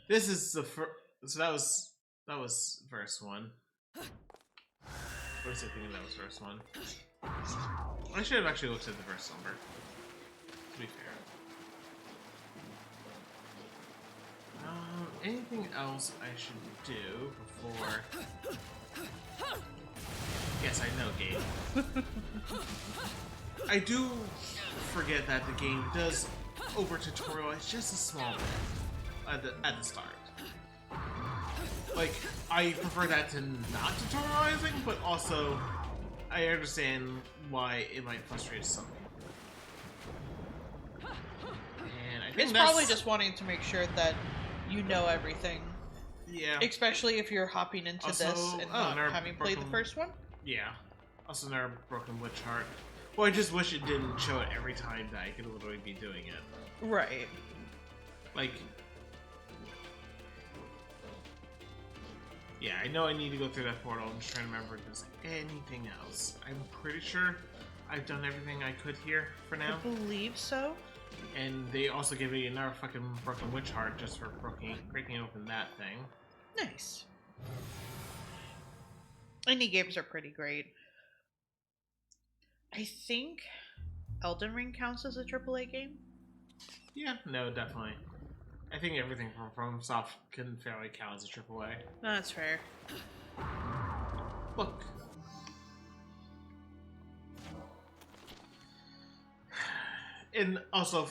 This is the first. So that was first one. What was I thinking that was first one? I should have actually looked at the first number. To be fair. Anything else I should do before? Yes, I know, game. I do forget that the game does over-tutorialize just a small bit at the start. Like, I prefer that to not tutorializing, but also I understand why it might frustrate some people. And I think it's probably just wanting to make sure that you know everything. Yeah. Especially if you're hopping into also, this and not having played the first one. Yeah. Also, never Broken Witch Heart. Well, I just wish it didn't show it every time that I could literally be doing it. Right. Like, yeah, I know I need to go through that portal. I'm just trying to remember if there's anything else. I'm pretty sure I've done everything I could here for now. I believe so. And they also gave me another fucking Broken Witch Heart just for breaking open that thing. Nice. Indie games are pretty great. I think Elden Ring counts as a AAA game. Yeah, no, definitely. I think everything from FromSoft can fairly count as a AAA. No, that's fair. Look. And also,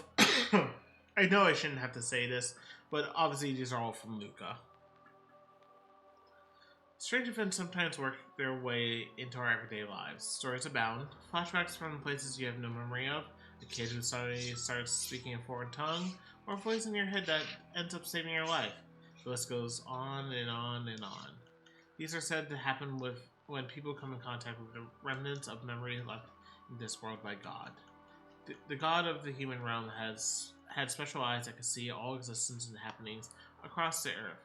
I know I shouldn't have to say this, but obviously these are all from Luca. Strange events sometimes work their way into our everyday lives. Stories abound, flashbacks from places you have no memory of, a kid who suddenly starts speaking a foreign tongue, or a voice in your head that ends up saving your life. The list goes on and on and on. These are said to happen when people come in contact with the remnants of memory left in this world by God. The God of the human realm has had special eyes that could see all existence and happenings across the earth.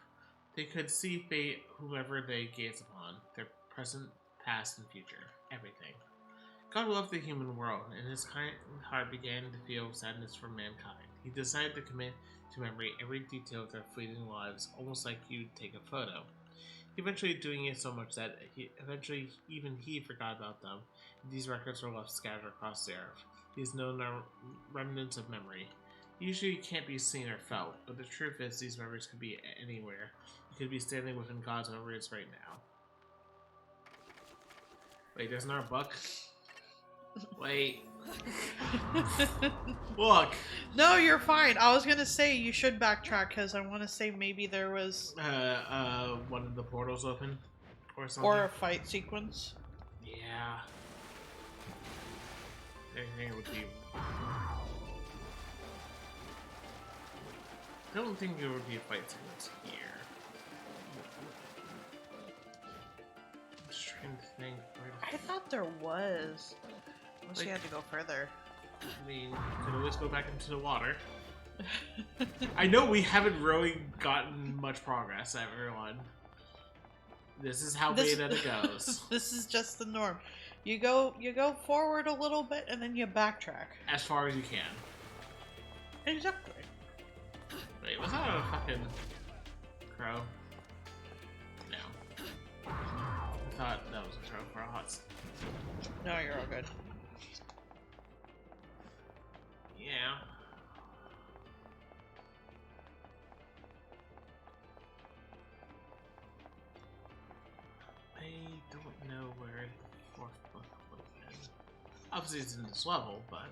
They could see fate whomever they gaze upon, their present, past, and future, everything. God loved the human world, and his kind heart began to feel sadness for mankind. He decided to commit to memory every detail of their fleeting lives, almost like you'd take a photo. Eventually doing it so much that even he forgot about them. These records were left scattered across the earth. These known are remnants of memory. Usually can't be seen or felt, but the truth is these memories could be anywhere. You could be standing within God's memories right now. Wait, there's another book? Wait. Look! No, you're fine. I was gonna say you should backtrack because I want to say maybe there was one of the portals open or something. Or a fight sequence. Yeah. I think it would be. I don't think there would be a fight sequence here. I'm just trying to think. I thought there was. Unless you had to go further. I mean, you could always go back into the water. I know we haven't really gotten much progress, everyone. This is how Bayonetta goes. This is just the norm. You go forward a little bit and then you backtrack. As far as you can. Exactly. Wait, was that a fucking crow? No. I thought that was a crow for a hot second. No, you're all good. Yeah. I don't know where the fourth book would have been. Obviously it's in this level, but...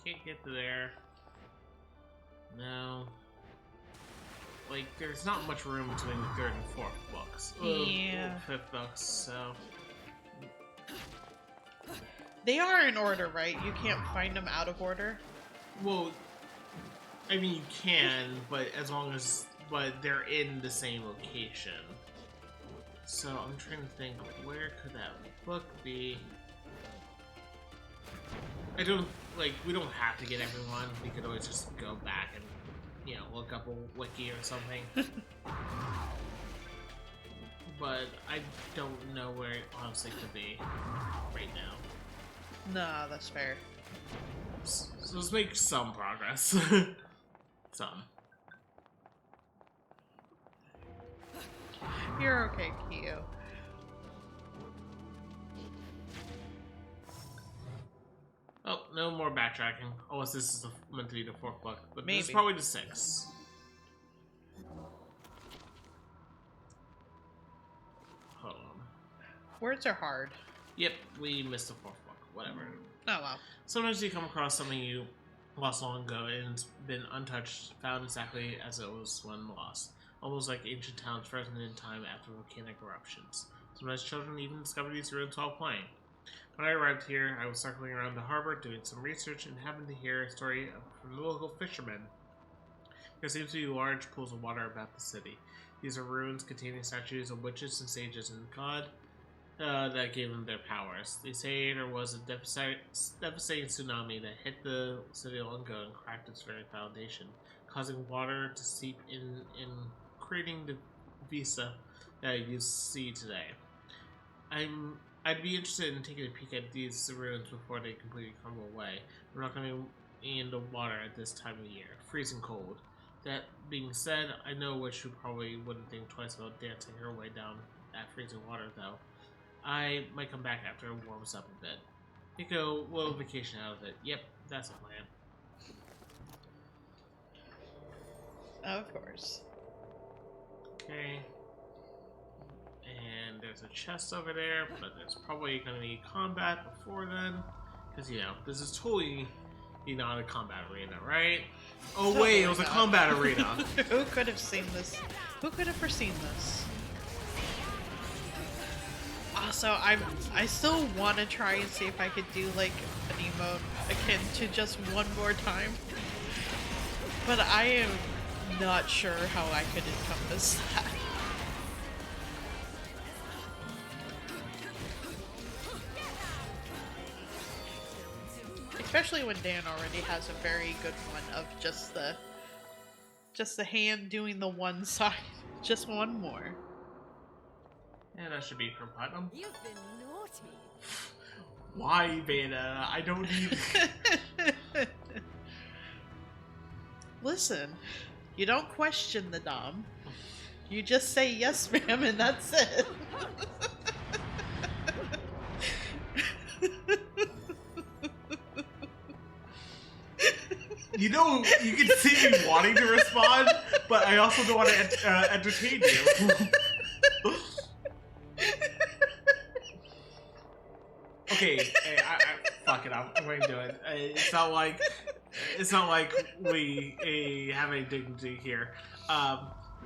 can't get to there. No. Like, there's not much room between the third and fourth books. Yeah. Fifth books, so... They are in order, right? You can't find them out of order? Well, I mean, you can, but as long as... But they're in the same location. So, I'm trying to think, where could that book be? I don't... Like, we don't have to get everyone. We could always just go back and, you know, look up a wiki or something. But I don't know where it honestly could be right now. No, that's fair. So let's make some progress. Some. You're okay, Kyo. Oh, no more backtracking. Unless this is meant to be the fourth book. But Maybe. This is probably the sixth. Hold on. Words are hard. Yep, we missed the fourth book. Whatever. Oh, well. Sometimes you come across something you lost long ago and it's been untouched, found exactly as it was when lost. Almost like ancient towns frozen in time after volcanic eruptions. Sometimes children even discover these ruins while playing. When I arrived here, I was circling around the harbor doing some research and happened to hear a story from the local fishermen. There seems to be large pools of water about the city. These are ruins containing statues of witches and sages and god that gave them their powers. They say there was a devastating tsunami that hit the city long ago and cracked its very foundation, causing water to seep in and creating the vista that you see today. I'd be interested in taking a peek at these ruins before they completely crumble away. We're not going to be in the water at this time of year, freezing cold. That being said, I know a witch who probably wouldn't think twice about dancing her way down that freezing water, though. I might come back after it warms up a bit. Take a little vacation out of it. Yep, that's a plan. Of course. Okay. And there's a chest over there, but there's probably going to be combat before then. Because, you know, this is totally not a combat arena, right? Oh, totally wait, it was a combat arena. Who could have seen this? Who could have foreseen this? Also, I still want to try and see if I could do, like, an emote akin to just one more time. But I am not sure how I could encompass that. Especially when Dan already has a very good one of just the hand doing the one side. Just one more. Yeah, that should be for platinum. You've been naughty. Why, Bayonetta? I don't need... Listen, you don't question the Dom. You just say yes, ma'am, and that's it. You know, you can see me wanting to respond, but I also don't want to entertain you. Okay, fuck it, I'm going to do it. It's not like we have any dignity here.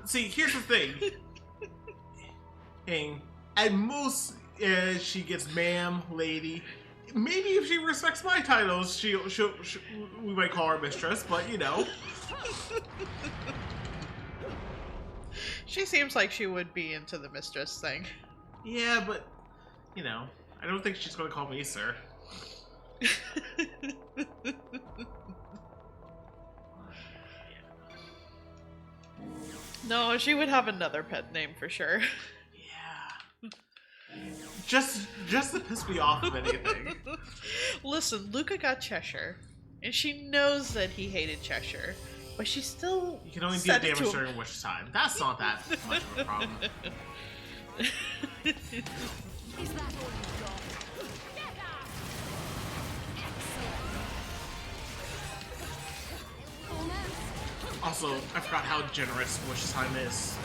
See, here's the thing. At most, she gets ma'am, lady. Maybe if she respects my titles, we might call her mistress, but you know. She seems like she would be into the mistress thing. Yeah, but, you know, I don't think she's going to call me sir. No, she would have another pet name for sure. Yeah. Just to piss me off of anything. Listen, Luca got Cheshire, and she knows that he hated Cheshire, but she still. You can only deal damage during which time. That's not that much of a problem. Is that all you've got? Excellent. Also, I forgot how generous wish time is.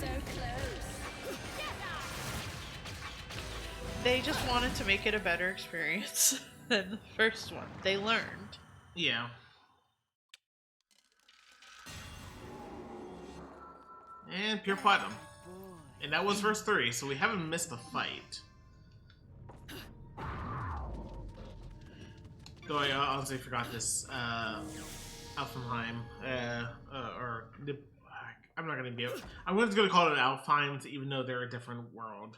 So close. They just wanted to make it a better experience than the first one. They learned. Yeah. And pure platinum. And that was verse 3, so we haven't missed a fight. Though I honestly forgot this, Alfheim, or I'm not gonna be able. I'm just gonna call it Alfheims, even though they're a different world,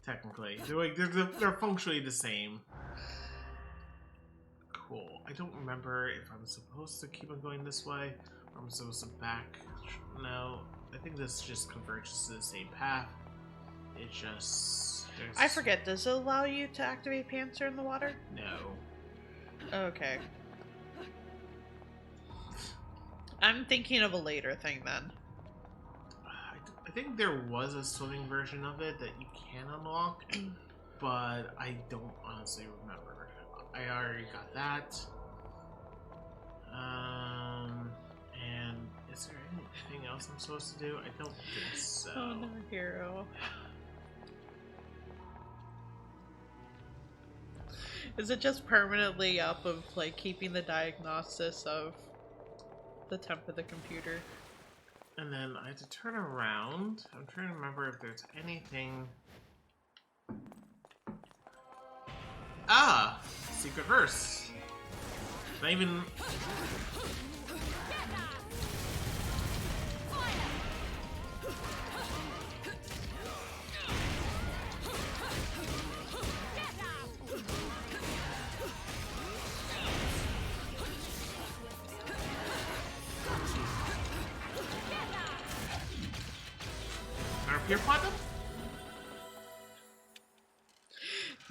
technically. They're functionally the same. Cool. I don't remember if I'm supposed to keep on going this way, or I'm supposed to back. No, I think this just converges to the same path. It just. I forget. Does it allow you to activate Panzer in the water? No. Okay. I'm thinking of a later thing then. I think there was a swimming version of it that you can unlock, but I don't honestly remember. I already got that. And is there anything else I'm supposed to do? I don't think so. Oh no, hero. Is it just permanently up of like keeping the diagnosis of the temp of the computer? And then I have to turn around. I'm trying to remember if there's anything. Ah! Secret verse. Not even. Pure platinum?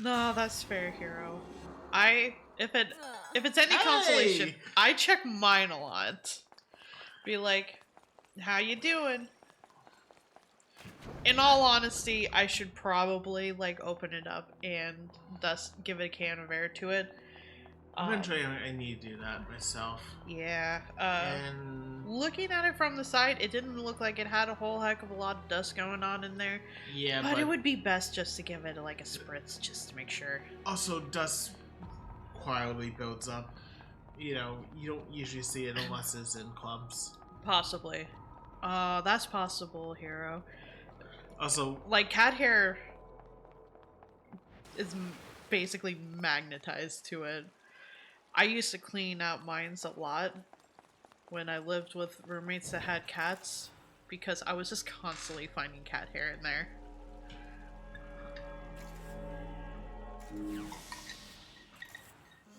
No, that's fair, hero. If it's any consolation, I check mine a lot. Be like, how you doing? In all honesty, I should probably like open it up and thus give a can of air to it. Eventually, I need to do that myself. Yeah. And looking at it from the side, it didn't look like it had a whole heck of a lot of dust going on in there. Yeah, but it would be best just to give it like a spritz, just to make sure. Also, dust quietly builds up. You know, you don't usually see it unless it's in clubs. Possibly. That's possible, hero. Also, like cat hair is basically magnetized to it. I used to clean out mines a lot when I lived with roommates that had cats because I was just constantly finding cat hair in there.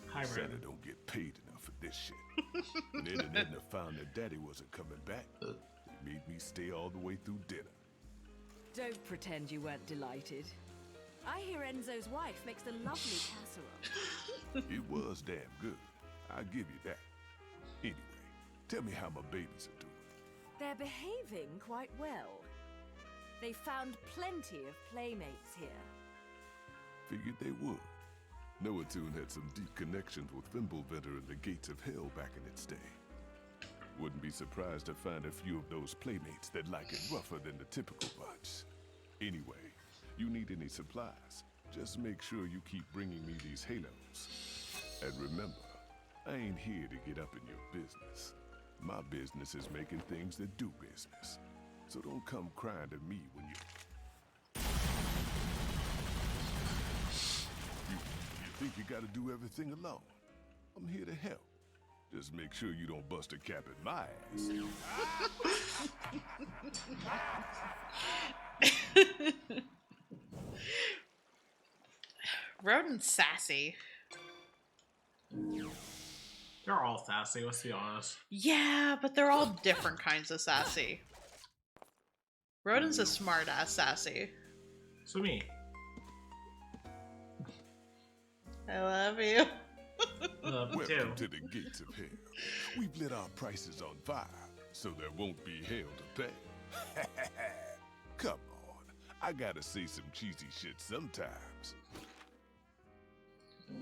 Hi, Santa don't get paid enough for this shit. When Ed and Edna found that Daddy wasn't coming back, they made me stay all the way through dinner. Don't pretend you weren't delighted. I hear Enzo's wife makes a lovely casserole. It was damn good. I'll give you that. Anyway, tell me how my babies are doing. They're behaving quite well. They found plenty of playmates here. Figured they would. Noatune had some deep connections with Fimbulventer and the Gates of Hell back in its day. Wouldn't be surprised to find a few of those playmates that like it rougher than the typical bunch. Anyway, you need any supplies, just make sure you keep bringing me these halos. And remember, I ain't here to get up in your business. My business is making things that do business. So don't come crying to me when you think you gotta do everything alone. I'm here to help. Just make sure you don't bust a cap in my ass. Rodin's sassy. they're all sassy, let's be honest. Yeah, but they're all different kinds of sassy. Rodin's a smart-ass sassy. So me. I love you. Welcome to the Gates of Hell. We've lit our prices on fire, so there won't be hell to pay. Come on, I gotta say some cheesy shit sometimes.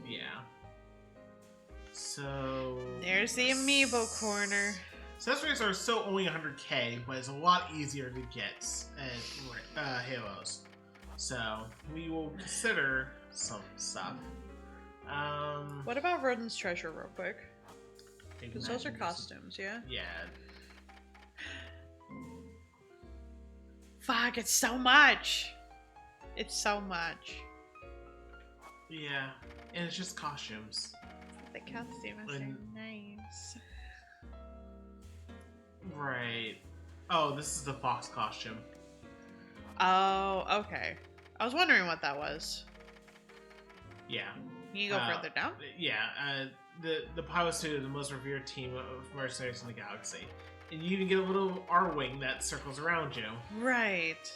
Yeah. So... There's the amiibo corner. Accessories are still only 100k, but it's a lot easier to get at Halos. So we will consider some stuff. What about Rodent's treasure, real quick? Because those are Imagine this- costumes, yeah? Yeah. Fuck, it's so much! It's so much. Yeah. And it's just costumes. The costume is so And- nice. Right. Oh, this is the fox costume. Oh, okay. I was wondering what that was. Yeah. Can you go further down? Yeah. The pilot suit is the most revered team of mercenaries in the galaxy. And you even get a little R-wing that circles around you. Right.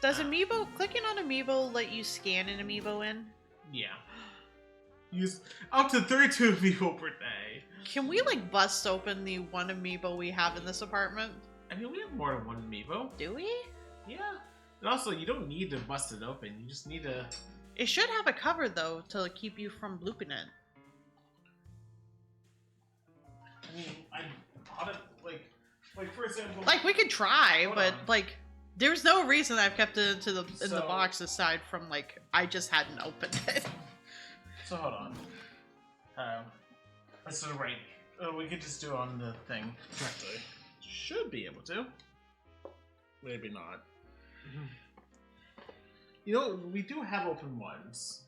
Does Amiibo, clicking on Amiibo, let you scan an Amiibo in? Yeah. Use up to 32 Amiibo per day. Can we, like, bust open the one Amiibo we have in this apartment? I mean, we have more than one Amiibo. Do we? Yeah. And also, you don't need to bust it open. You just need to... It should have a cover, though, to keep you from blooping it. I mean, I bought it, like for example... Like, we could try, Hold but, on. like, there's no reason I've kept it in the So- box aside from, like, I just hadn't opened it. So hold on. So right, we could just do it on the thing directly. Should be able to. Maybe not. You know, we do have open ones.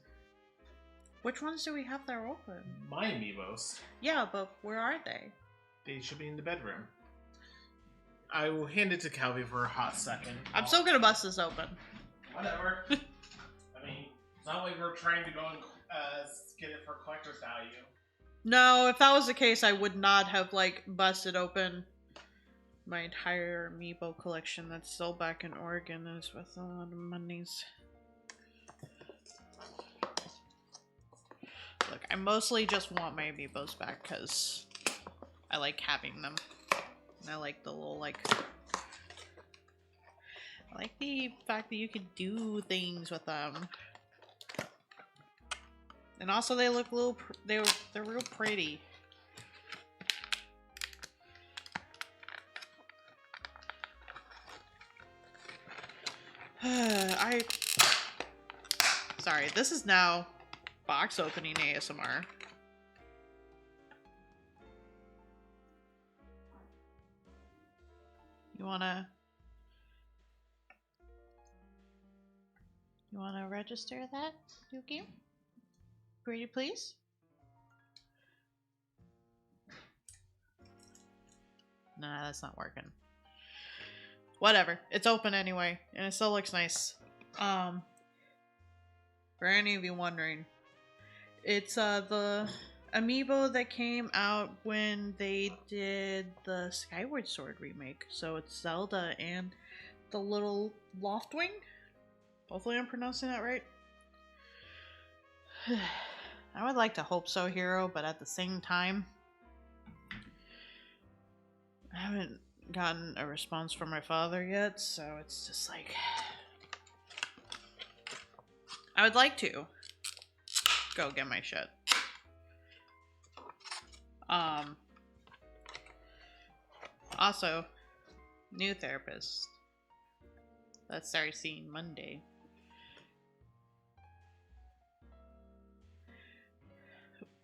Which ones do we have that are open? My amiibos. Yeah, but where are they? They should be in the bedroom. I will hand it to Calvi for a hot second. I'm still gonna bust this open. Whatever. I mean, it's not like we're trying to go and get it for collector's value. No, if that was the case, I would not have, like, busted open my entire Amiibo collection that's still back in Oregon. Is worth a lot of monies. Look, I mostly just want my Amiibos back because I like having them. And I like the little, like... I like the fact that you can do things with them. And also they look a little... They're real pretty. Sorry, this is now box opening ASMR. You wanna register that, Yuki? Pretty please? Nah, that's not working. Whatever. It's open anyway, and it still looks nice. For any of you wondering, it's the Amiibo that came out when they did the Skyward Sword remake. So it's Zelda and the little Loftwing. Hopefully I'm pronouncing that right. I would like to hope so, Hero, but at the same time, I haven't gotten a response from my father yet, so it's just like... I would like to go get my shit. Also, new therapist that starts seeing Monday.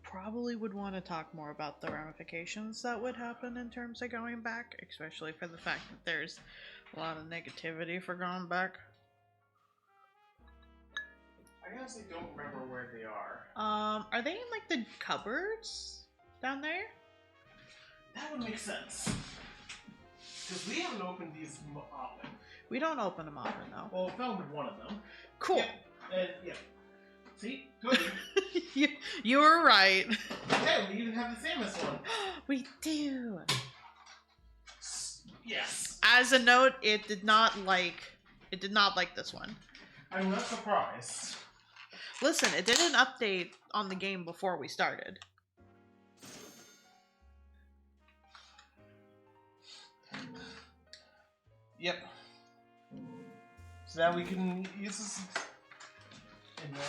Probably would want to talk more about the ramifications that would happen in terms of going back, especially for the fact that there's a lot of negativity for going back. I honestly don't remember where they are. Are they in like the cupboards down there? That would make sense. Because we haven't opened these often. We don't open them often though. Well, we found one of them. Cool. Yeah. See? Good. you were right. Yeah, we even have the Samus one. We do. Yes. As a note, it did not like this one. I'm not surprised. Listen, it did an update on the game before we started. Yep. So now we can use this. And then,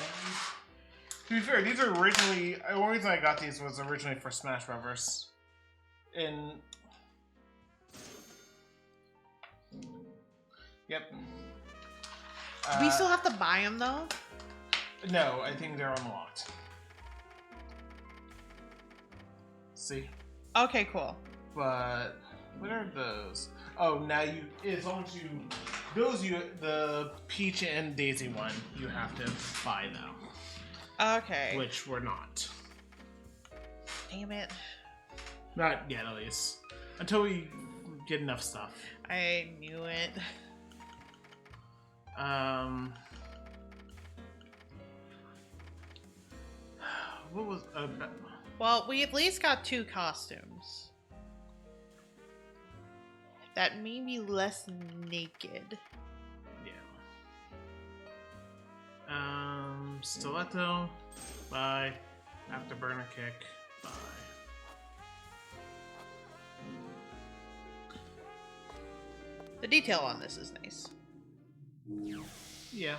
to be fair, these are originally. The only reason I got these was originally for Smash Brothers. And. Yep. We still have to buy them though? No, I think they're unlocked. See? Okay, cool. But what are those? Oh, now as long as the Peach and Daisy one, you have to buy them. Okay. Which we're not. Damn it. Not yet, at least. Until we get enough stuff. I knew it. What was... Well, we at least got 2 costumes. That made me less naked. Yeah. Stiletto. Bye. Afterburner kick. Bye. The detail on this is nice. Yeah.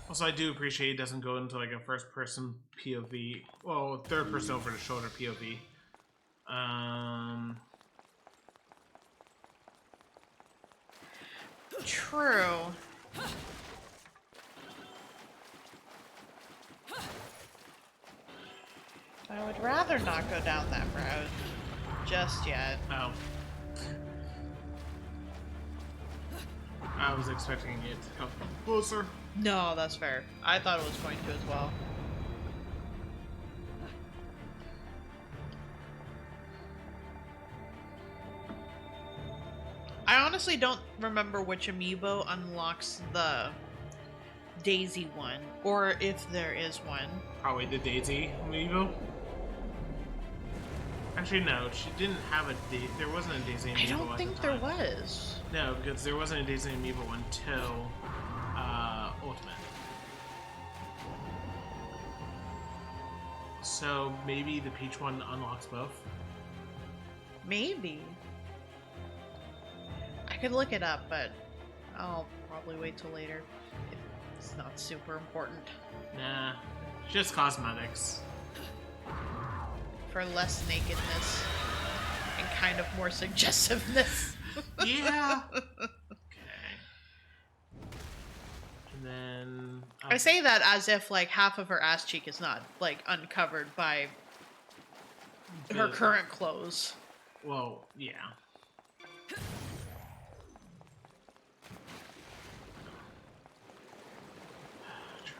Also, I do appreciate it doesn't go into like a first-person POV. Well, third-person over-the-shoulder POV. True. I would rather not go down that road just yet. Oh. I was expecting it to come closer. No, that's fair. I thought it was going to as well. I honestly don't remember which amiibo unlocks the Daisy one, or if there is one. Probably the Daisy amiibo. Actually, no, she didn't have a there wasn't a Daisy amiibo. I don't think there was. No, because there wasn't a Daisy amiibo until Ultimate. So maybe the Peach one unlocks both? Maybe. I could look it up, but I'll probably wait till later. It's not super important. Nah, just cosmetics. For less nakedness and kind of more suggestiveness. Yeah. Okay. And then I say that as if like half of her ass cheek is not like uncovered by her current clothes. Well, yeah.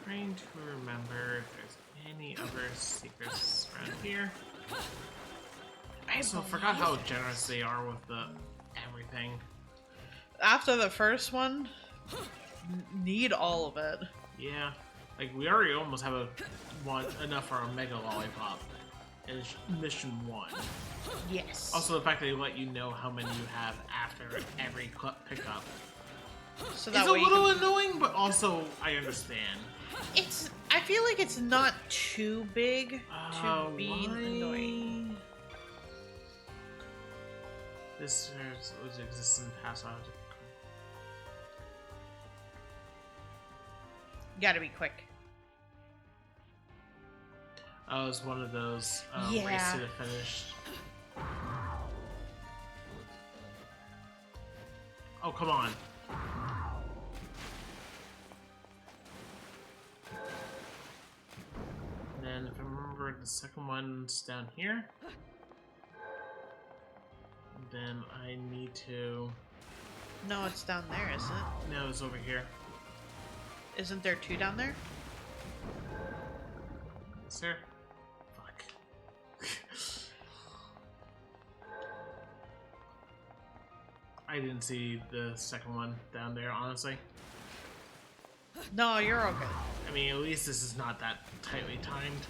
Trying to remember if there's any other secrets around here. I also forgot how generous they are with the everything. After the first one, need all of it. Yeah, like we already almost have enough for a Mega Lollipop in mission 1. Yes. Also, the fact that they let you know how many you have after every pickup. So that it's a little annoying, but also I understand. I feel like it's not too big to be annoying. This was existing past. Gotta be quick. Oh, it's one of those race to the finish. Oh, come on. And then, if I remember, the second one's down here. And then I need to... No, it's down there, isn't it? No, it's over here. Isn't there 2 down there? Is there? Fuck. I didn't see the second one down there, honestly. No, you're okay. I mean, at least this is not that tightly timed.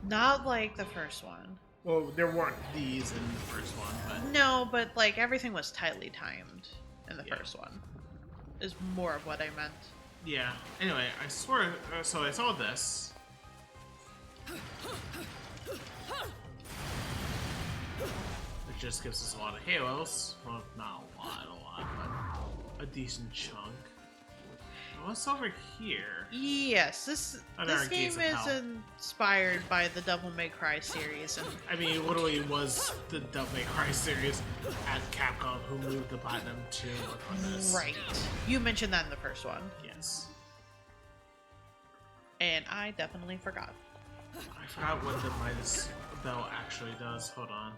Not like the first one. Well, there weren't these in the first one, but... No, but like everything was tightly timed in the first one. Is more of what I meant. Yeah. Anyway, I swear... so I saw this. It just gives us a lot of halos. Well, not a lot, but a decent chunk. what's over here? Yes, this game is inspired by the Devil May Cry series. And I mean, it literally was the Devil May Cry series at Capcom who moved the platinum to work on this. Right. You mentioned that in the first one. Yes. And I definitely forgot. I forgot what the Midas belt actually does. Hold on.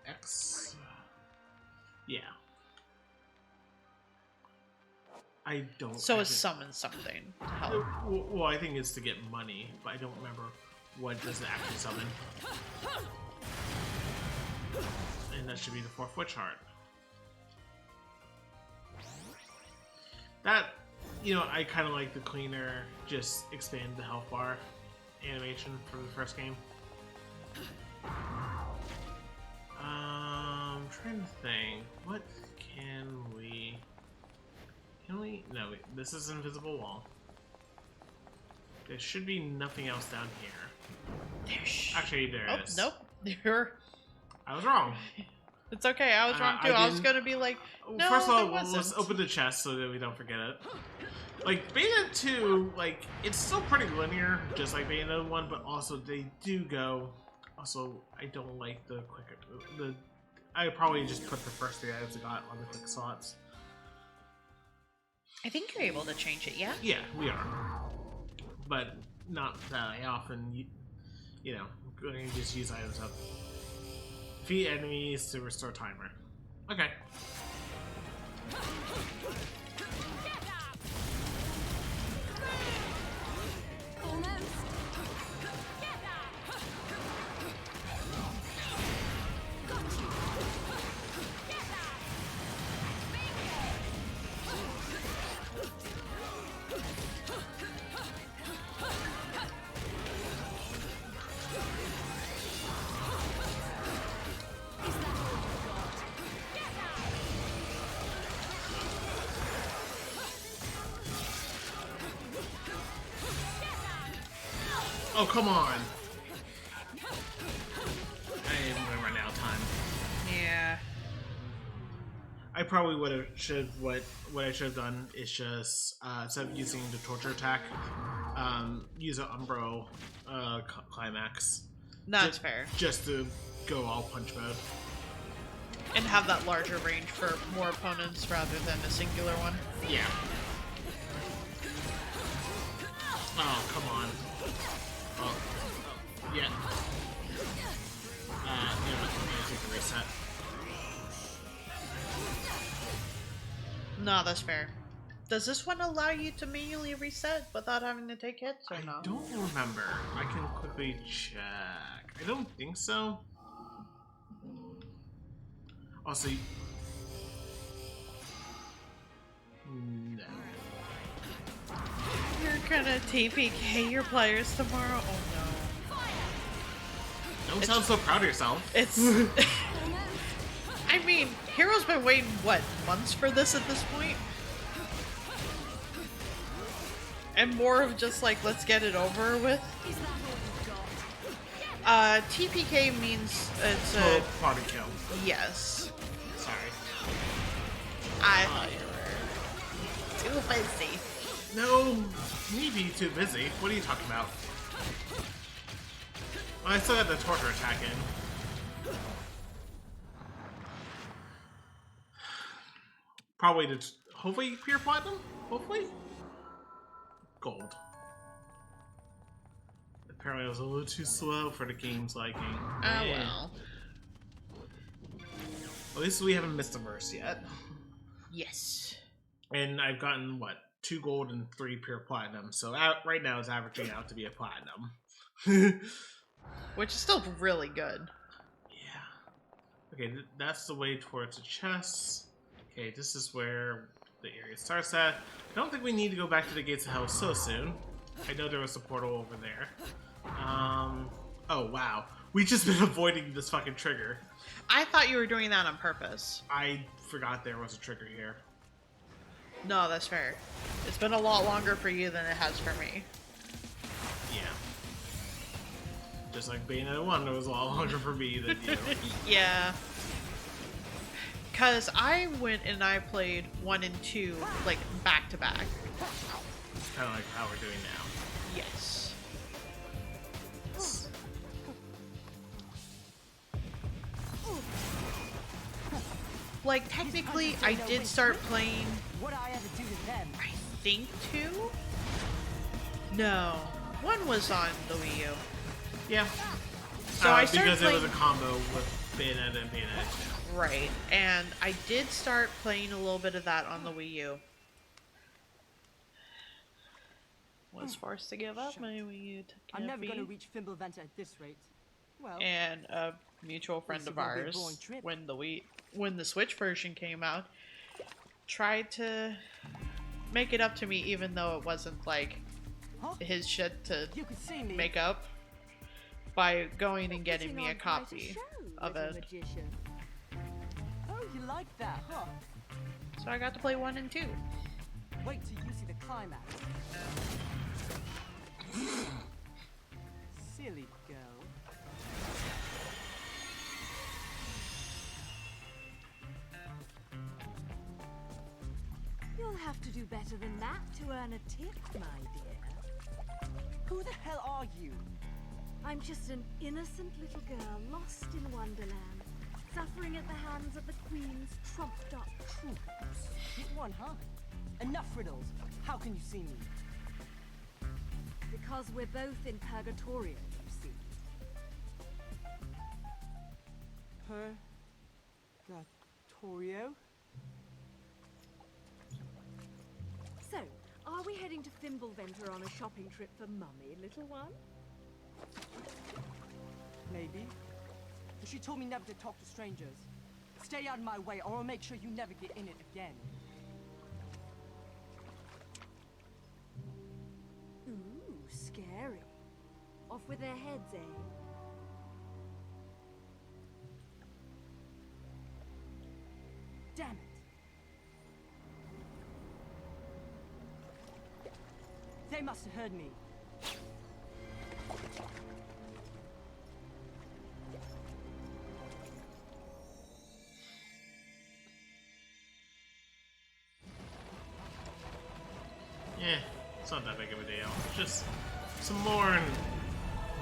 X. Yeah. I don't. So it summons something to help. Well, I think it's to get money, but I don't remember what does it actually summon. And that should be the 4th Witch Heart. That, you know, I kind of like the cleaner, just expand the health bar animation from the first game. I'm trying to think, what can we... No, wait, this is invisible wall. There should be nothing else down here. Actually, there is. Nope. I was wrong. It's okay, I was wrong too. I was gonna be like, no, first of all, there wasn't. let's open the chest so that we don't forget it. Like, Bayonetta 2, like, it's still pretty linear, just like Bayonetta 1, but also they do go... Also, I don't like the quicker... I probably just put the first 3 items I got on the quick slots. I think you're able to change it, yeah? Yeah, we are. But not that often, you know, going to just use items up. Defeat enemies to restore timer. Okay. Oh, come on! I am gonna run out of time. Yeah. I probably what I should have done is just instead of using the torture attack, use an Umbro climax. That's fair. Just to go all punch mode. And have that larger range for more opponents rather than a singular one. Yeah. Oh, come on. Oh, yeah. I'm gonna take a reset. No, that's fair. Does this one allow you to manually reset without having to take hits or not? I don't remember. I can quickly check. I don't think so. Also, no. You're gonna TPK your players tomorrow? Oh no. Don't sound so proud of yourself. It's... I mean, Hero's been waiting, what, months for this at this point? And more of just like, let's get it over with. TPK means it's a... party kill. Yes. Sorry. I thought you were too busy. No, me be too busy. What are you talking about? Well, I still got the torture attack in. Probably to hopefully pure platinum? Hopefully? Gold. Apparently I was a little too slow for the game's liking. Oh well. At least we haven't missed a verse yet. Yes. And I've gotten, what, 2 gold and 3 pure platinum. So right now it's averaging out to be a platinum. Which is still really good. Yeah. Okay, that's the way towards the chest. Okay, this is where the area starts at. I don't think we need to go back to the Gates of Hell so soon. I know there was a portal over there. Oh wow. We've just been avoiding this fucking trigger. I thought you were doing that on purpose. I forgot there was a trigger here. No, that's fair. It's been a lot longer for you than it has for me. Yeah. Just like Bayonetta 1, it was a lot longer for me than you. Yeah. Because I went and I played 1 and 2 like back to back. It's kind of like how we're doing now. Yes. Like technically, I did start playing. What I ever do to them? I think 2. No, 1 was on the Wii U. Yeah. So I started because playing... it was a combo with Bayonetta and Bayonetta 2. Right, and I did start playing a little bit of that on the Wii U. Was forced to give up my Wii U to I'm never going to reach Fimbleventer at this rate. Well, and a mutual friend of ours, when the Switch version came out, tried to make it up to me, even though it wasn't like his shit to make up, by going and getting me a copy of it. Oh, you like that, huh? So I got to play 1 and 2. Wait till you see the climax. Silly girl. You'll have to do better than that to earn a tip, my dear. Who the hell are you? I'm just an innocent little girl lost in Wonderland, suffering at the hands of the Queen's trumped-up troops. Hit one, huh? Enough riddles. How can you see me? Because we're both in Purgatorio, you see. Purgatorio? So, are we heading to Fimbleventer on a shopping trip for Mummy, little one? Maybe. But she told me never to talk to strangers. Stay out of my way, or I'll make sure you never get in it again. Ooh, scary. Off with their heads, eh? Damn it! They must have heard me. Yeah, it's not that big of a deal. Just some more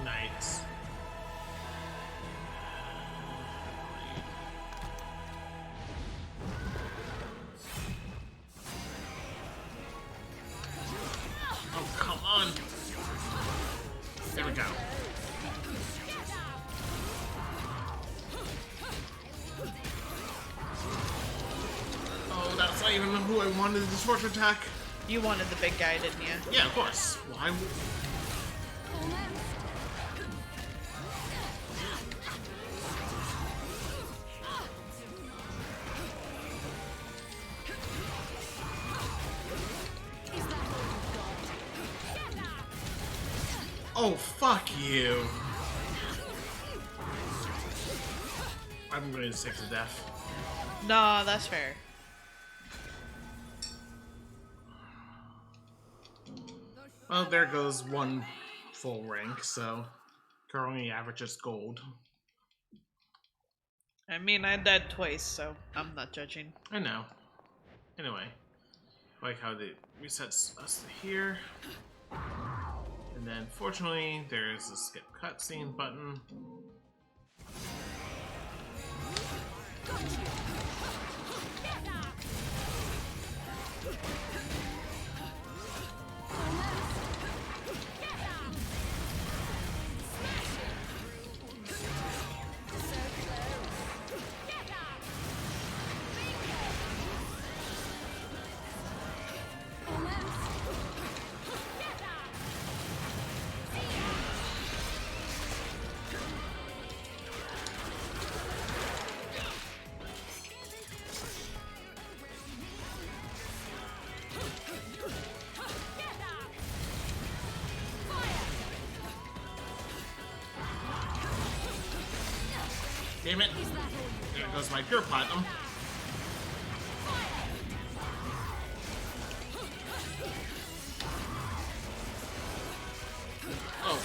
nights. Oh, come on! There we go. Oh, that's not even who I wanted the torture attack. You wanted the big guy, didn't you? Yeah, of course. Why? Oh, fuck you. I'm going to stick to death. No, that's fair. Well, there goes one full rank, so currently averages gold. I mean, I died twice, so I'm not judging. I know. Anyway, like how it resets us to here. And then, fortunately, there's a skip cutscene button. Damn it. There goes my pure platinum. Oh.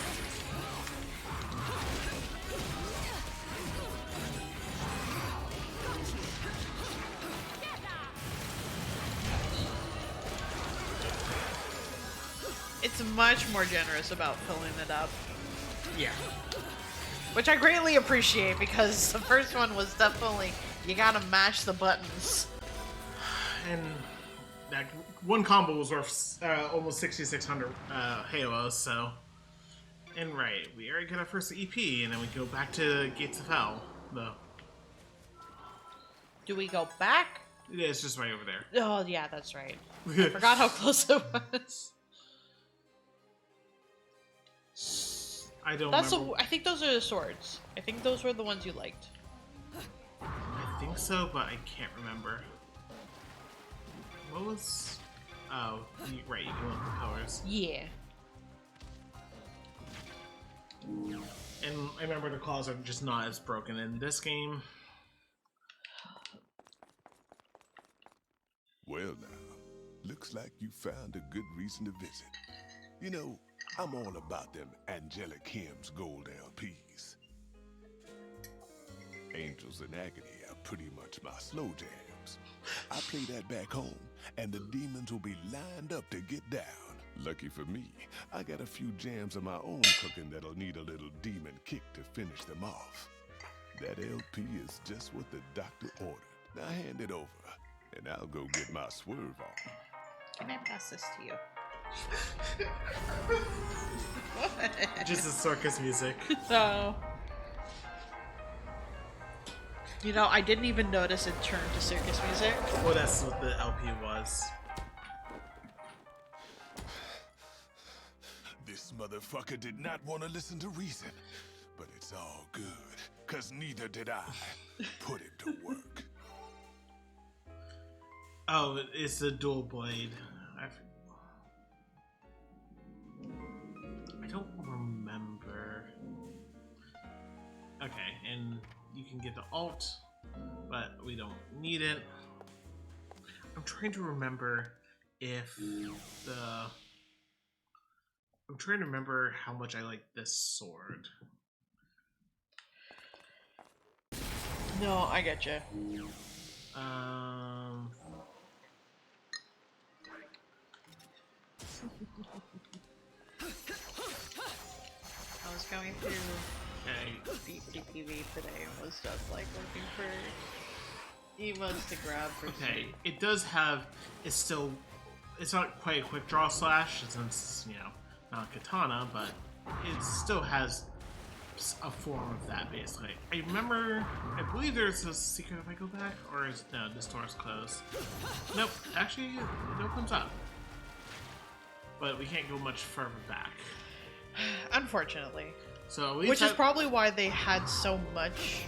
It's much more generous about filling it up. Yeah. Which I greatly appreciate because the first one was definitely, you gotta mash the buttons. And that one combo was worth almost 6,600 Halos, so. And right, we already got our first EP, and then we go back to Gates of Hell, though. Do we go back? Yeah, it's just right over there. Oh, yeah, that's right. I forgot how close it was. I don't That's remember. I think those are the swords. I think those were the ones you liked. I think so, but I can't remember. What was... Oh, right, you can look at the colors. Yeah. And I remember the claws are just not as broken in this game. Well now, looks like you found a good reason to visit. You know, I'm all about them Angelic Hymns Gold LPs. Angels in Agony are pretty much my slow jams. I play that back home, and the demons will be lined up to get down. Lucky for me, I got a few jams of my own cooking that'll need a little demon kick to finish them off. That LP is just what the doctor ordered. Now hand it over, and I'll go get my swerve on. Can I pass this to you? Just the circus music. No. You know, I didn't even notice it turned to circus music. Well, that's what the LP was. This motherfucker did not want to listen to reason, but it's all good, cause neither did I. Put him to work. Oh, it's the dual blade. I don't remember. Okay, and you can get the alt, but we don't need it. I'm trying to remember if the... I'm trying to remember how much I like this sword. No, I get you. I was going through DCTV today and was just like looking for emotes to grab for Okay, it does have, it's not quite a quick draw slash since, you know, not katana, but it still has a form of that basically. I believe there's a secret if I go back, or is, no, this door is closed. Nope, actually it opens up. But we can't go much further back. Unfortunately. So at least which is probably why they had so much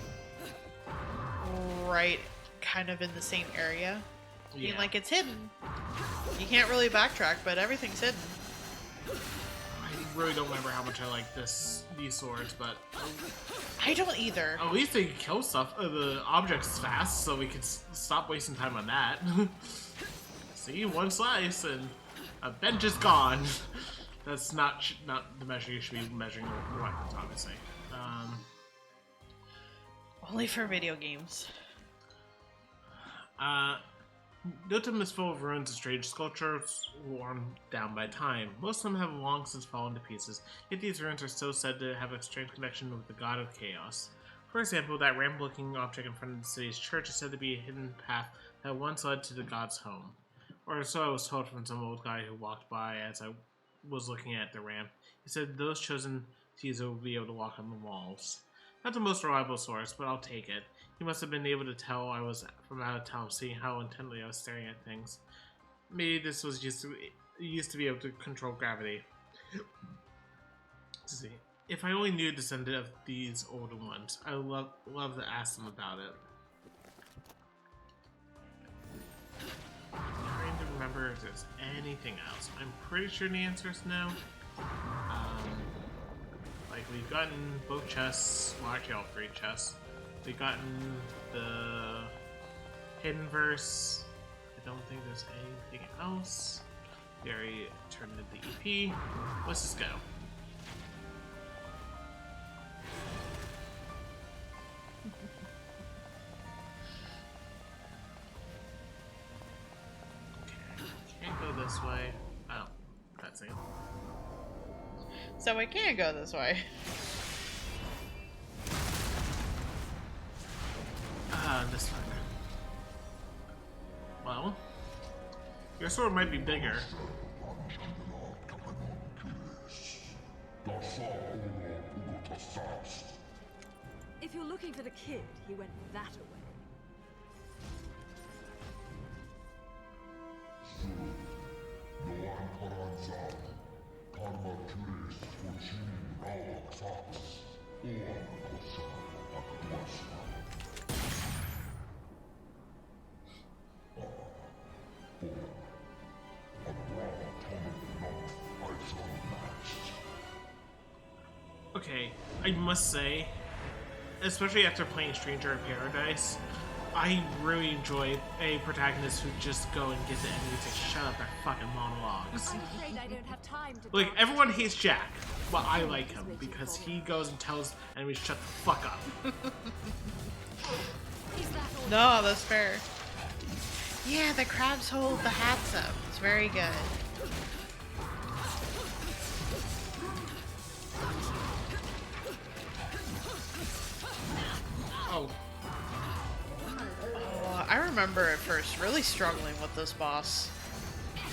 right kind of in the same area. I mean, like, it's hidden. You can't really backtrack, but everything's hidden. I really don't remember how much I like these swords, but I don't either. At least they kill stuff, the objects fast, so we can stop wasting time on that. See, one slice and a bench is gone. That's not the measure you should be measuring your weapons, obviously. Only for video games. Notum is full of ruins and strange sculptures worn down by time. Most of them have long since fallen to pieces, yet these ruins are still said to have a strange connection with the god of chaos. For example, that ramp-looking object in front of the city's church is said to be a hidden path that once led to the god's home. Or so I was told from some old guy who walked by as I was looking at the ramp. He said those chosen to use it would be able to walk on the walls. Not the most reliable source, but I'll take it. He must have been able to tell I was from out of town, seeing how intently I was staring at things. Maybe this was used to be able to control gravity. Let's see. If I only knew the descendant of these older ones, I would love to ask them about it. Trying to remember if there's anything else. I'm pretty sure the answer is no. Like, we've gotten both chests, well actually all three chests. We've gotten the hidden verse. I don't think there's anything else. We already turned in the EP. Let's just go. Okay, can't go this way. Oh, cutscene. So I can go this way. This way. Well, your sword might be bigger. If you're looking for the kid, he went that away. Okay, I must say, especially after playing Stranger in Paradise, I really enjoy a protagonist who just go and get the enemies to shut up their fucking monologues. I'm afraid I don't have time to Like, talk. everyone hates Jack, but I like him because he goes and tells enemies shut the fuck up. No, that's fair. Yeah, the crabs hold the hats up. It's very good. Oh. Oh, I remember at first really struggling with this boss.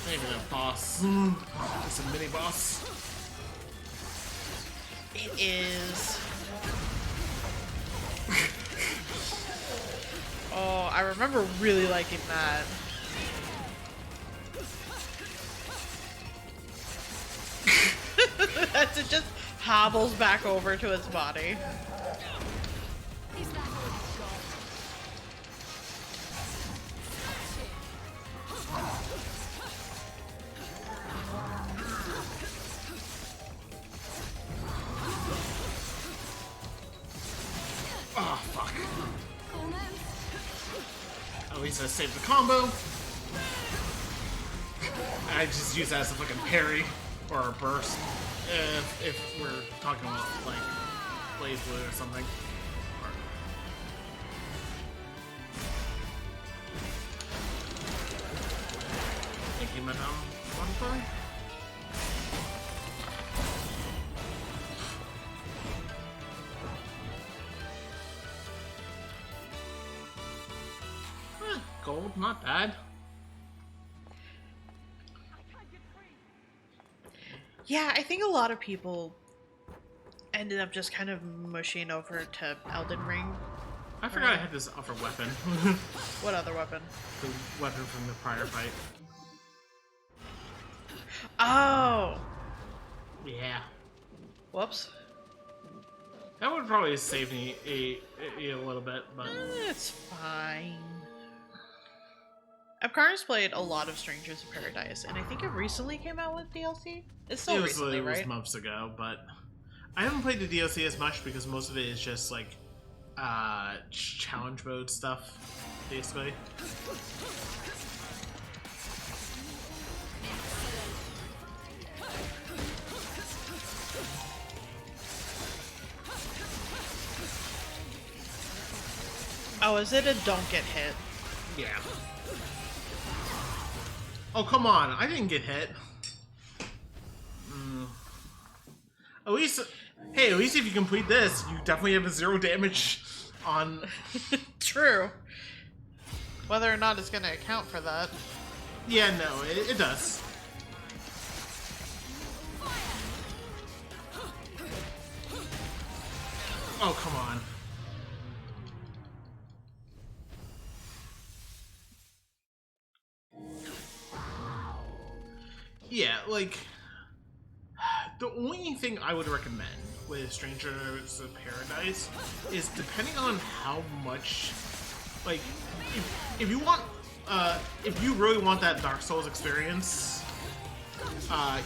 Not even a boss. It's a mini boss. It is. Oh, I remember really liking that. As it just hobbles back over to its body. Oh, fuck. At least I saved the combo. I just use that as a fucking parry or a burst. If we're talking about, like, Blaze Blue or something. Thank you, Madame Bonfire. Gold, not bad. Yeah, I think a lot of people ended up just kind of mushing over to Elden Ring. I forgot I had this other weapon. What other weapon? The weapon from the prior fight. Oh! Yeah. Whoops. That would probably save me a little bit, but... It's fine. Apcarnist played a lot of Strangers in Paradise, and I think it recently came out with DLC? It's still recently, right? It was months ago, but... I haven't played the DLC as much because most of it is just, like, challenge mode stuff, basically. Oh, is it a don't get hit? Yeah. Oh, come on. I didn't get hit. At least... Hey, at least if you complete this, you definitely have a 0 damage on... True. Whether or not it's going to account for that. Yeah, no, it does. Oh, come on. Yeah, like... The only thing I would recommend with Strangers of Paradise is depending on how much... Like, if you want... if you really want that Dark Souls experience,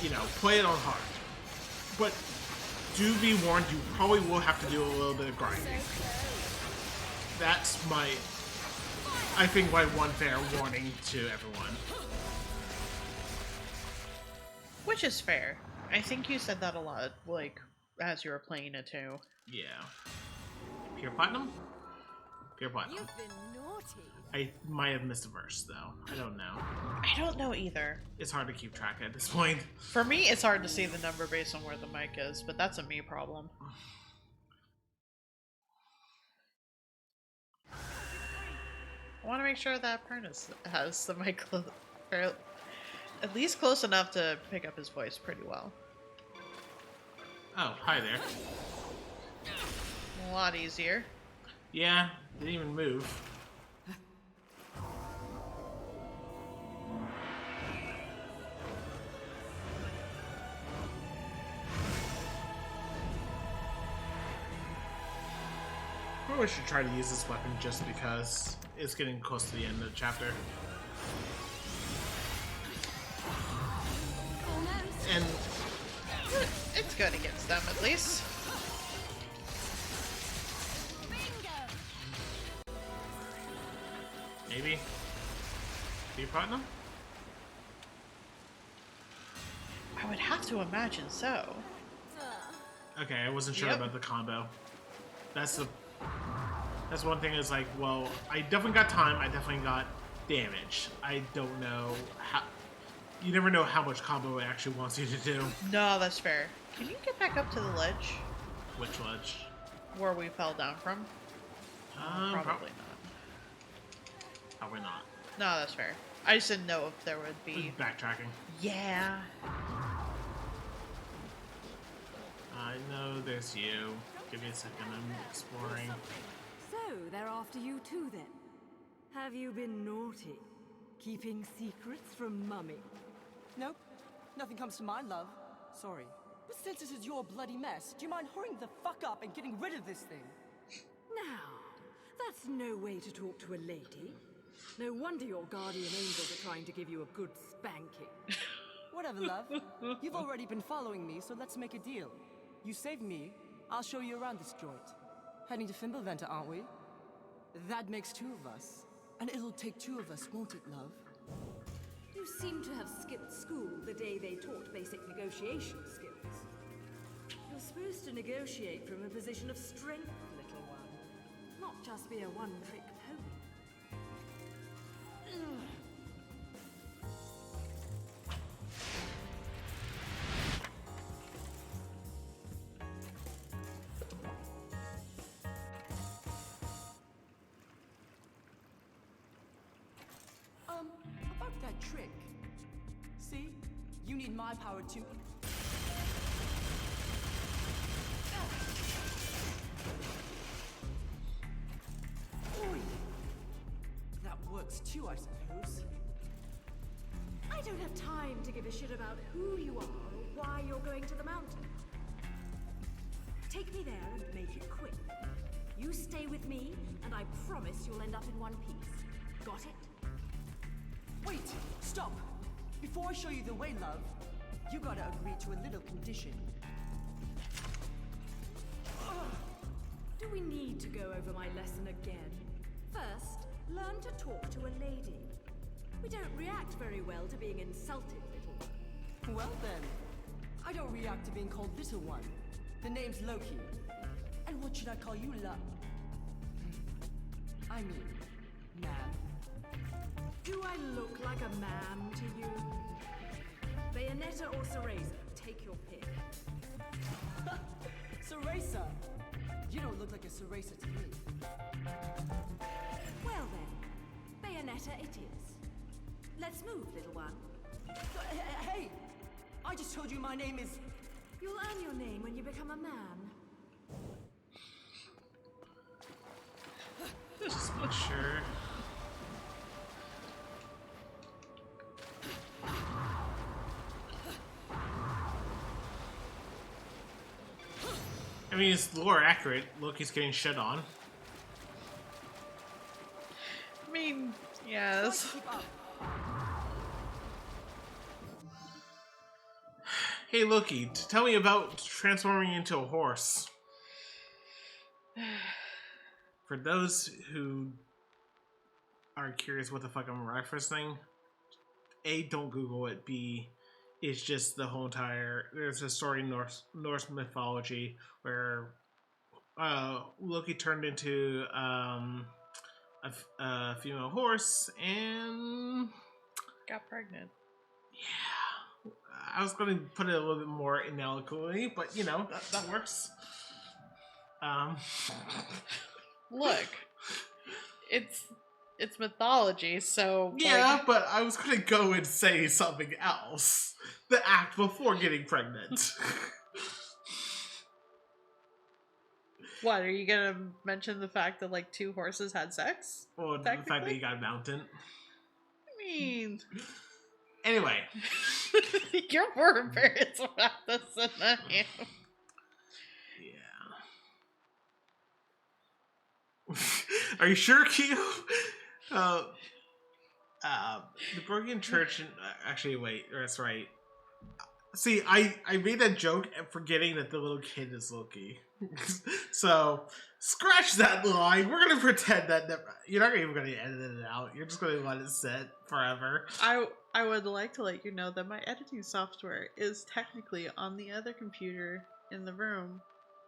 you know, play it on hard. But do be warned, you probably will have to do a little bit of grinding. That's my... I think my one fair warning to everyone. Which is fair. I think you said that a lot, like, as you were playing it too. Yeah. Pure Platinum? Pure Platinum. You've been I might have missed a verse, though. I don't know. I don't know either. It's hard to keep track at this point. For me, it's hard to see the number based on where the mic is, but that's a me problem. I want to make sure that Apcarnist has the mic at least close enough to pick up his voice pretty well. Oh, hi there. A lot easier. Yeah, didn't even move. Probably should try to use this weapon just because it's getting close to the end of the chapter. And it's good against them, at least. Maybe. Do you partner? I would have to imagine so. Okay, I wasn't sure about the combo. That's one thing is like, well, I definitely got time, I definitely got damage. I don't know how... You never know how much combo it actually wants you to do. No, that's fair. Can you get back up to the ledge? Which ledge? Where we fell down from? Probably not. Probably not. No, that's fair. I just didn't know if there would be... Backtracking. Yeah. I know there's you. Give me a second, I'm exploring. So, they're after you too then? Have you been naughty? Keeping secrets from Mummy? Nope. Nothing comes to mind, love. Sorry. But since this is your bloody mess, do you mind hurrying the fuck up and getting rid of this thing? Now, that's no way to talk to a lady. No wonder your guardian angels are trying to give you a good spanking. Whatever, love. You've already been following me, so let's make a deal. You save me, I'll show you around this joint. Heading to Fimbulventa, aren't we? That makes two of us. And it'll take two of us, won't it, love? You seem to have skipped school the day they taught basic negotiation skills. You're supposed to negotiate from a position of strength, little one. Not just be a one-trick pony. About that trick. See? You need my power to... Oi! That works too, I suppose. I don't have time to give a shit about who you are or why you're going to the mountain. Take me there and make it quick. You stay with me, and I promise you'll end up in one piece. Got it? Wait! Stop! Before I show you the way, love, you gotta agree to a little condition. Do we need to go over my lesson again? First, learn to talk to a lady. We don't react very well to being insulted, little one. Well then, I don't react to being called little one. The name's Loki. And what should I call you, love? I mean, ma'am. Do I look like a ma'am to you? Bayonetta or Cereza? Take your pick. Cereza? You don't look like a Cereza to me. Well then, Bayonetta it is. Let's move, little one. Hey! I just told you my name is... You'll earn your name when you become a man. Just make sure. I mean, it's lore accurate. Loki's getting shit on. I mean, yes. Hey Loki, tell me about transforming into a horse. For those who are curious what the fuck I'm referencing, A, don't Google it. B, it's just the whole entire... There's a story in Norse mythology where Loki turned into a female horse, and got pregnant. yeah, I was going to put it a little bit more ineloquently, but you know that works. Look, it's mythology, so yeah, like, but I was going to go and say something else. The act before getting pregnant. what are you gonna mention the fact that like 2 horses had sex? Or the fact that you got a mountain. I mean, anyway, you're more embarrassed about this than I am. Yeah. Are you sure, Q? The broken church. Actually, wait. That's right. See, I made that joke forgetting that the little kid is Loki. So scratch that line. We're gonna pretend that you're not even gonna edit it out. You're just gonna let it sit forever. I would like to let you know that my editing software is technically on the other computer in the room,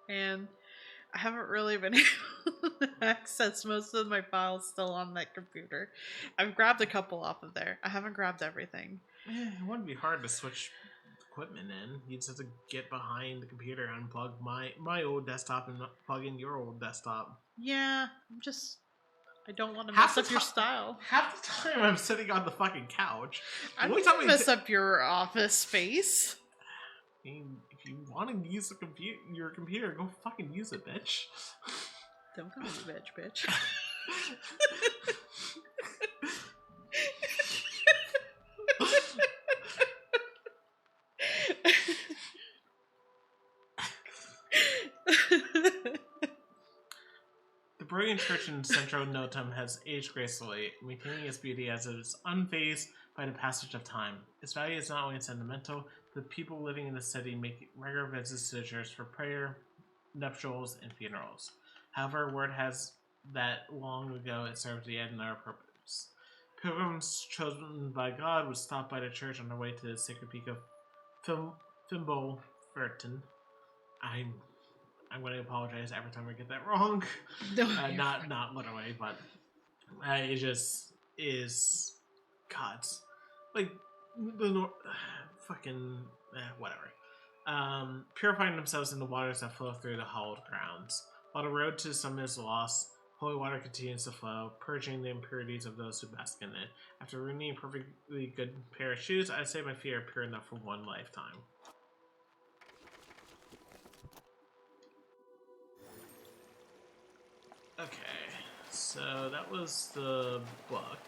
and I haven't really been able to access most of my files still on that computer. I've grabbed a couple off of there. I haven't grabbed everything. It wouldn't be hard to switch equipment in. You just have to get behind the computer and unplug my old desktop and plug in your old desktop. Yeah, I don't want to mess up your style. Half the time I'm sitting on the fucking couch. I don't want to mess up your office space. I mean, if you want to use your computer, go fucking use it, bitch. Don't call me bitch. The brilliant church in Centro Notum has aged gracefully, maintaining its beauty as it is unfazed by the passage of time. Its value is not only sentimental, the people living in the city make regular visits to the church for prayer, nuptials, and funerals. However, word has that long ago it served yet another purpose. Pilgrims chosen by God would stop by the church on their way to the sacred peak of Fimbulfurten. I'm going to apologize every time I get that wrong. No, not literally, but it just is God's like the fucking whatever. Purifying themselves in the waters that flow through the hallowed grounds. While the road to the summit is lost, holy water continues to flow, purging the impurities of those who bask in it. After ruining a perfectly good pair of shoes, I'd say my feet are pure enough for one lifetime. Okay, so that was the book.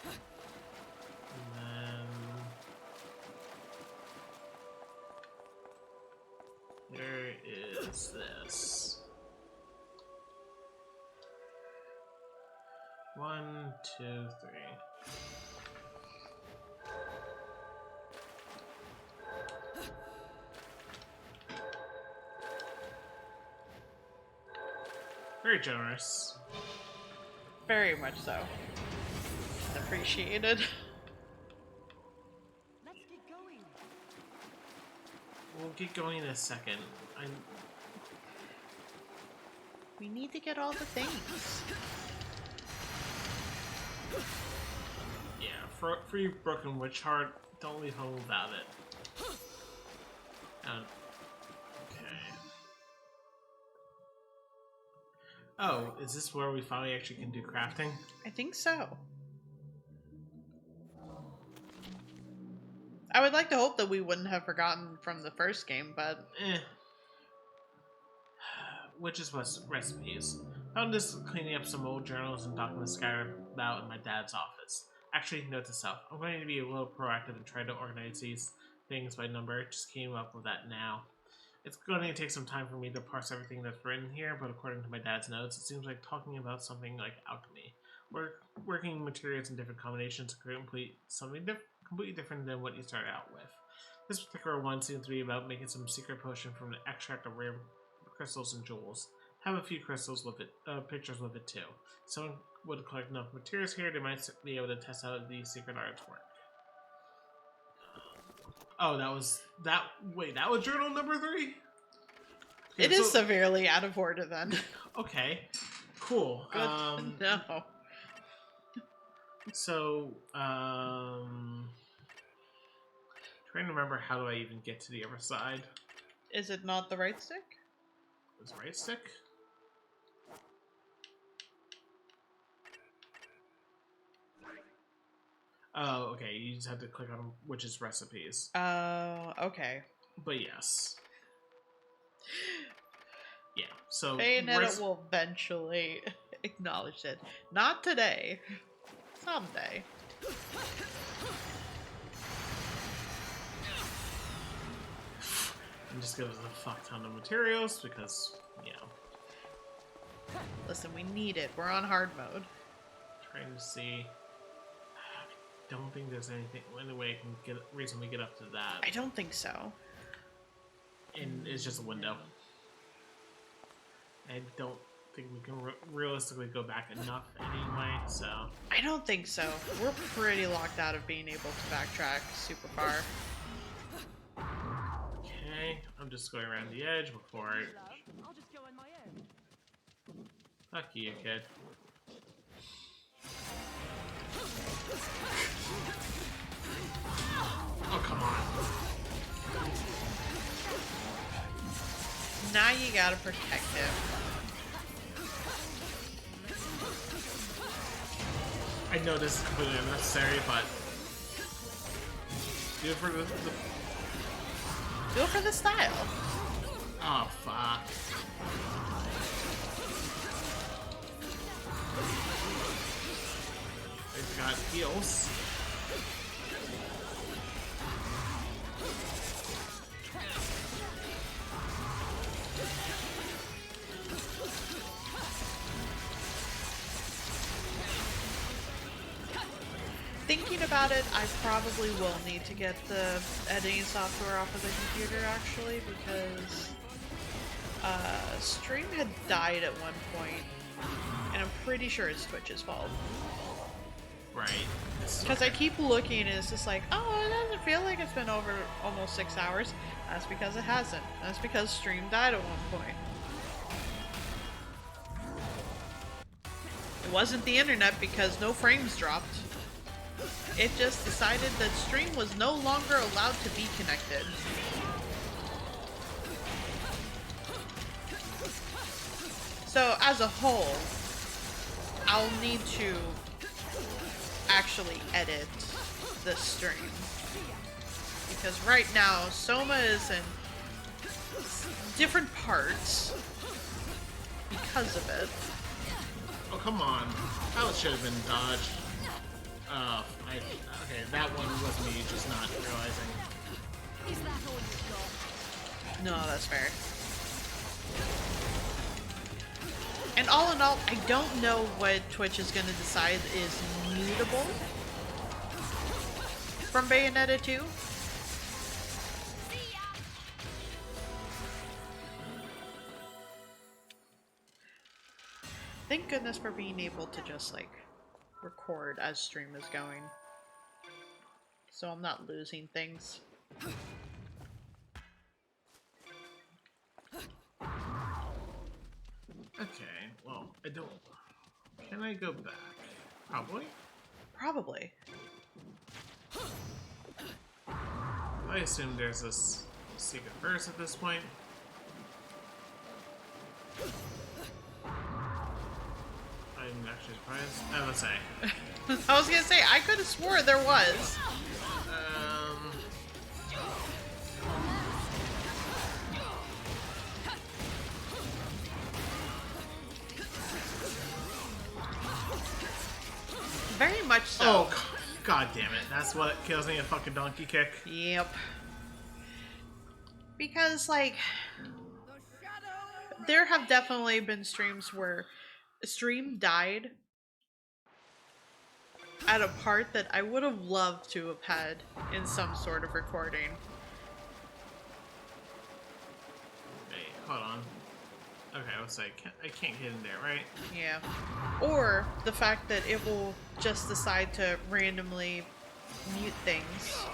And then there is this. 1, 2, 3. Very generous. Very much so. Appreciated. Let's get going. We'll get going in a second. We need to get all the things. Yeah, free broken witch heart. Don't leave home without it. Okay. Oh, is this where we finally actually can do crafting? I think so. I would like to hope that we wouldn't have forgotten from the first game, but... Witches recipes. Found this cleaning up some old journals and documents scattered about in my dad's office. Actually, note to self, I'm going to be a little proactive and try to organize these things by number. Just came up with that now. It's going to take some time for me to parse everything that's written here, but according to my dad's notes, it seems like talking about something like alchemy. Working materials in different combinations to complete something completely different than what you started out with. This particular one seems to be about making some secret potion from the extract of rare crystals and jewels. Have a few crystals with it, pictures with it too. Someone would collect enough materials here, they might be able to test out the secret artwork. Oh, wait, that was journal number 3? Okay, it is severely out of order then. Okay, cool. Good to know. So, trying to remember how do I even get to the other side? Is it not the right stick? Was the right stick? Oh, okay. You just have to click on Witch's recipes. Oh, okay. But yes. Yeah, so... Bayonetta will eventually acknowledge it. Not today. Someday. I'm just gonna a fuck ton of materials because, you know. Listen, we need it. We're on hard mode. Trying to see... I don't think there's anything, any way I can reasonably get up to that. I don't think so. And it's just a window. I don't think we can realistically go back enough anyway, so... I don't think so. We're pretty locked out of being able to backtrack super far. Okay, I'm just going around the edge before I... I'll just go on my own. Fuck you, kid. Oh, come on. Now you gotta protect him. I know this is completely unnecessary, but... Do it for the... Do it for the style. Oh, fuck. They've got heals. Thinking about it, I probably will need to get the editing software off of the computer actually, because Stream had died at one point, and I'm pretty sure it's Twitch's fault. Right. Because I keep looking and it's just like, oh, it doesn't feel like it's been over almost 6 hours. That's because it hasn't. That's because Stream died at one point. It wasn't the internet because no frames dropped. It just decided that Stream was no longer allowed to be connected. So as a whole, I'll need to actually edit the stream. Because right now, Soma is in different parts because of it. Oh, come on. That should have been dodged. Okay, that one was me just not realizing. Is that all you've got? No, that's fair. And all in all, I don't know what Twitch is going to decide is mutable from Bayonetta 2. Thank goodness for being able to just like record as stream is going, so I'm not losing things. Okay, well, I don't... Can I go back? Probably? Probably. I assume there's this secret verse at this point. I'm actually surprised. Let's say. I was gonna say, I could have swore there was. Very much so. Oh, god damn it. That's what kills me, a fucking donkey kick. Yep. Because, like, there have definitely been streams where a stream died at a part that I would have loved to have had in some sort of recording. Wait, hold on. Okay, let's say I can't get in there, right? Yeah. Or the fact that it will just decide to randomly mute things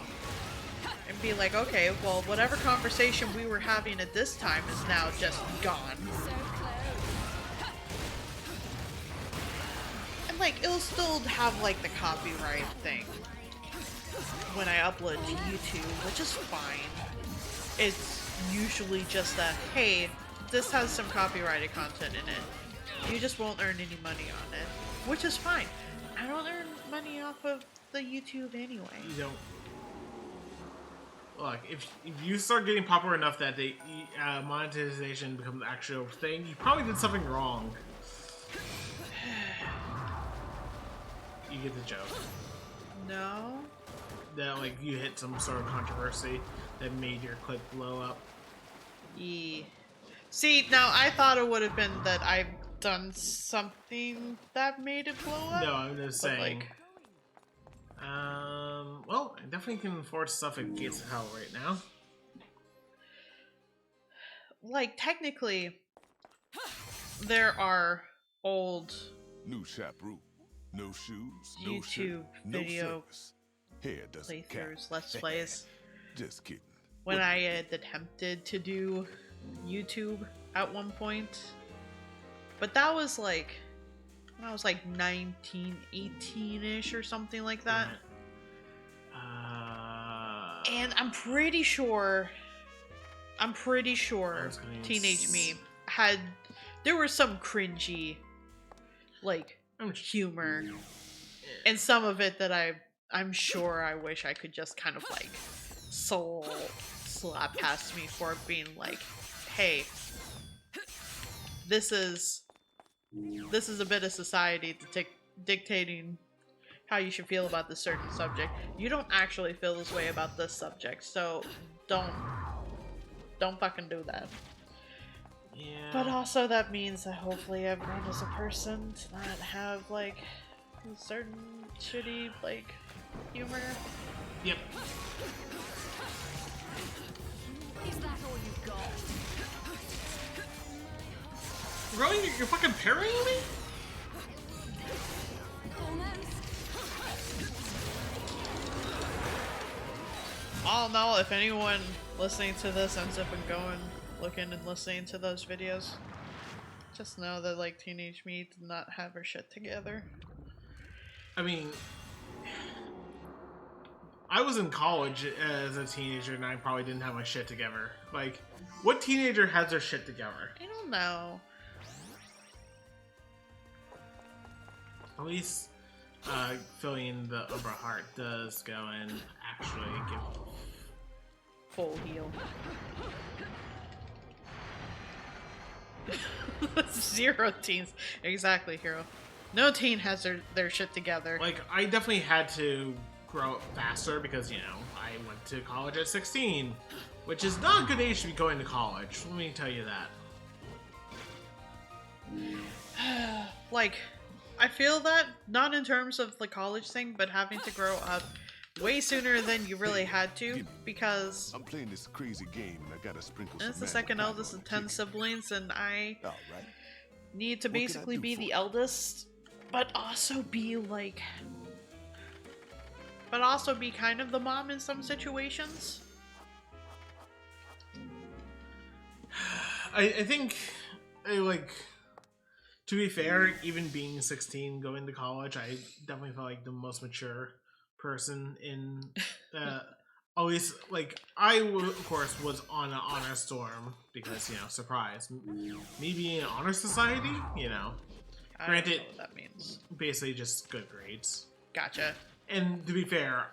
and be like, okay, well, whatever conversation we were having at this time is now just gone. And like, it'll still have, like, the copyright thing when I upload to YouTube, which is fine. It's usually just that, hey, this has some copyrighted content in it. You just won't earn any money on it, which is fine. I don't earn money off of the YouTube anyway. You don't. Look, if you start getting popular enough that the monetization becomes an actual thing, you probably did something wrong. You get the joke. No. That, like, you hit some sort of controversy that made your clip blow up. Yeah. See, now I thought it would have been that I've done something that made it blow up. No, I'm just saying. Like, well, I definitely can afford stuff at Gates of Hell right now. Like, technically, there are old New chaperone, no shoes, no YouTube shirt, no video service. Hair doesn't count. playthroughs, Let's Plays. Just kidding. When I had attempted to do YouTube at one point. But that was like, when I was like 19, 18-ish or something like that. And I'm pretty sure Teenage Me had, there was some cringy, like, humor. And some of it that I'm sure I wish I could just kind of like soul slap past me for being like, hey, this is a bit of society dictating how you should feel about this certain subject. You don't actually feel this way about this subject, so don't fucking do that. Yeah. But also that means that hopefully I've grown as a person to not have like a certain shitty like humor. Yep. Is that all you got? Really? You're fucking parrying me? All in all, if anyone listening to this ends up and going, looking and listening to those videos, just know that like Teenage Me did not have her shit together. I mean, I was in college as a teenager and I probably didn't have my shit together. Like, what teenager has their shit together? I don't know. At least filling the Umbra Heart does go and actually give full heal. Zero teens. Exactly, Hero. No teen has their shit together. Like, I definitely had to grow up faster because, you know, I went to college at 16, which is not a good age to be going to college. Let me tell you that. Like, I feel that, not in terms of the college thing, but having to grow up way sooner than you really had to, because I'm playing this crazy game and I gotta sprinkle it's some the second magic eldest powder of on 10 siblings, and I All right. need to What can I basically do be for the you? eldest, but also be like, but also be kind of the mom in some situations. I think, like, to be fair, even being 16 going to college, I definitely felt like the most mature person in at least, like, of course was on an honor storm because, you know, surprise, me being in honor society, you know, granted, I don't know what that means. Basically just good grades. Gotcha. And to be fair,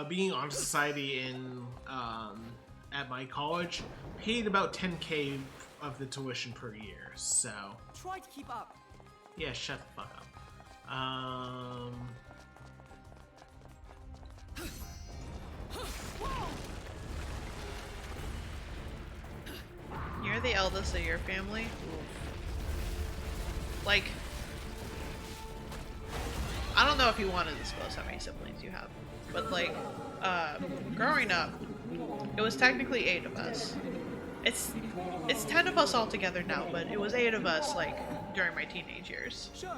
being honor society in at my college paid about 10K of the tuition per year, so Try to keep up. yeah, shut the fuck up. You're the eldest of your family? Like, I don't know if you want to disclose how many siblings you have, but like, growing up, it was technically 8 of us. It's 10 of us all together now, but it was 8 of us, like, during my teenage years. Sure.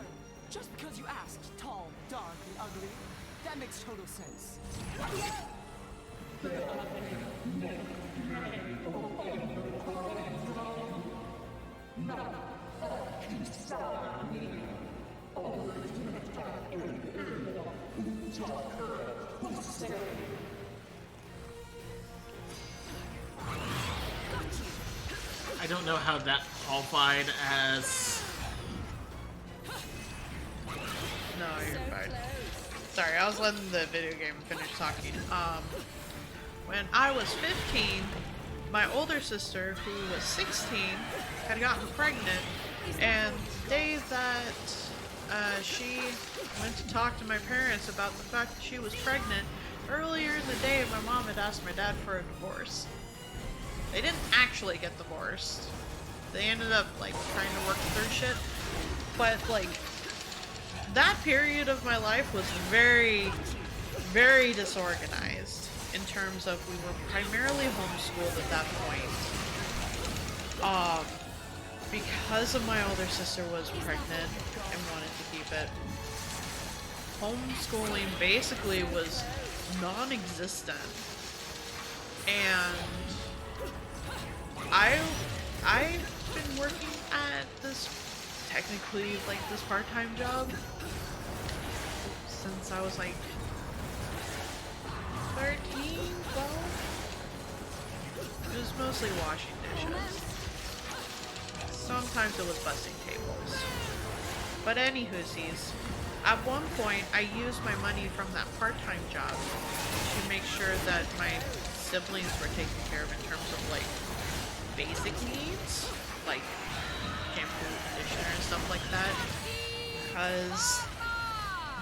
Just because you asked, tall, dark, and ugly, that makes total sense. I don't know how that qualified as... No, you're fine. Sorry, I was letting the video game finish talking. When I was 15, my older sister, who was 16, had gotten pregnant, and the day that she went to talk to my parents about the fact that she was pregnant, earlier in the day my mom had asked my dad for a divorce. They didn't actually get divorced. They ended up, like, trying to work through shit. But, like, that period of my life was very, very disorganized in terms of we were primarily homeschooled at that point. Because of my older sister was pregnant and wanted to keep it, homeschooling basically was non-existent. And I've been working at this, technically, like, this part-time job since I was, like, 13, 12? It was mostly washing dishes. Sometimes it was busting tables. But anywhoosies, at one point I used my money from that part-time job to make sure that my siblings were taken care of in terms of, like, basic needs, like shampoo, conditioner, and stuff like that, because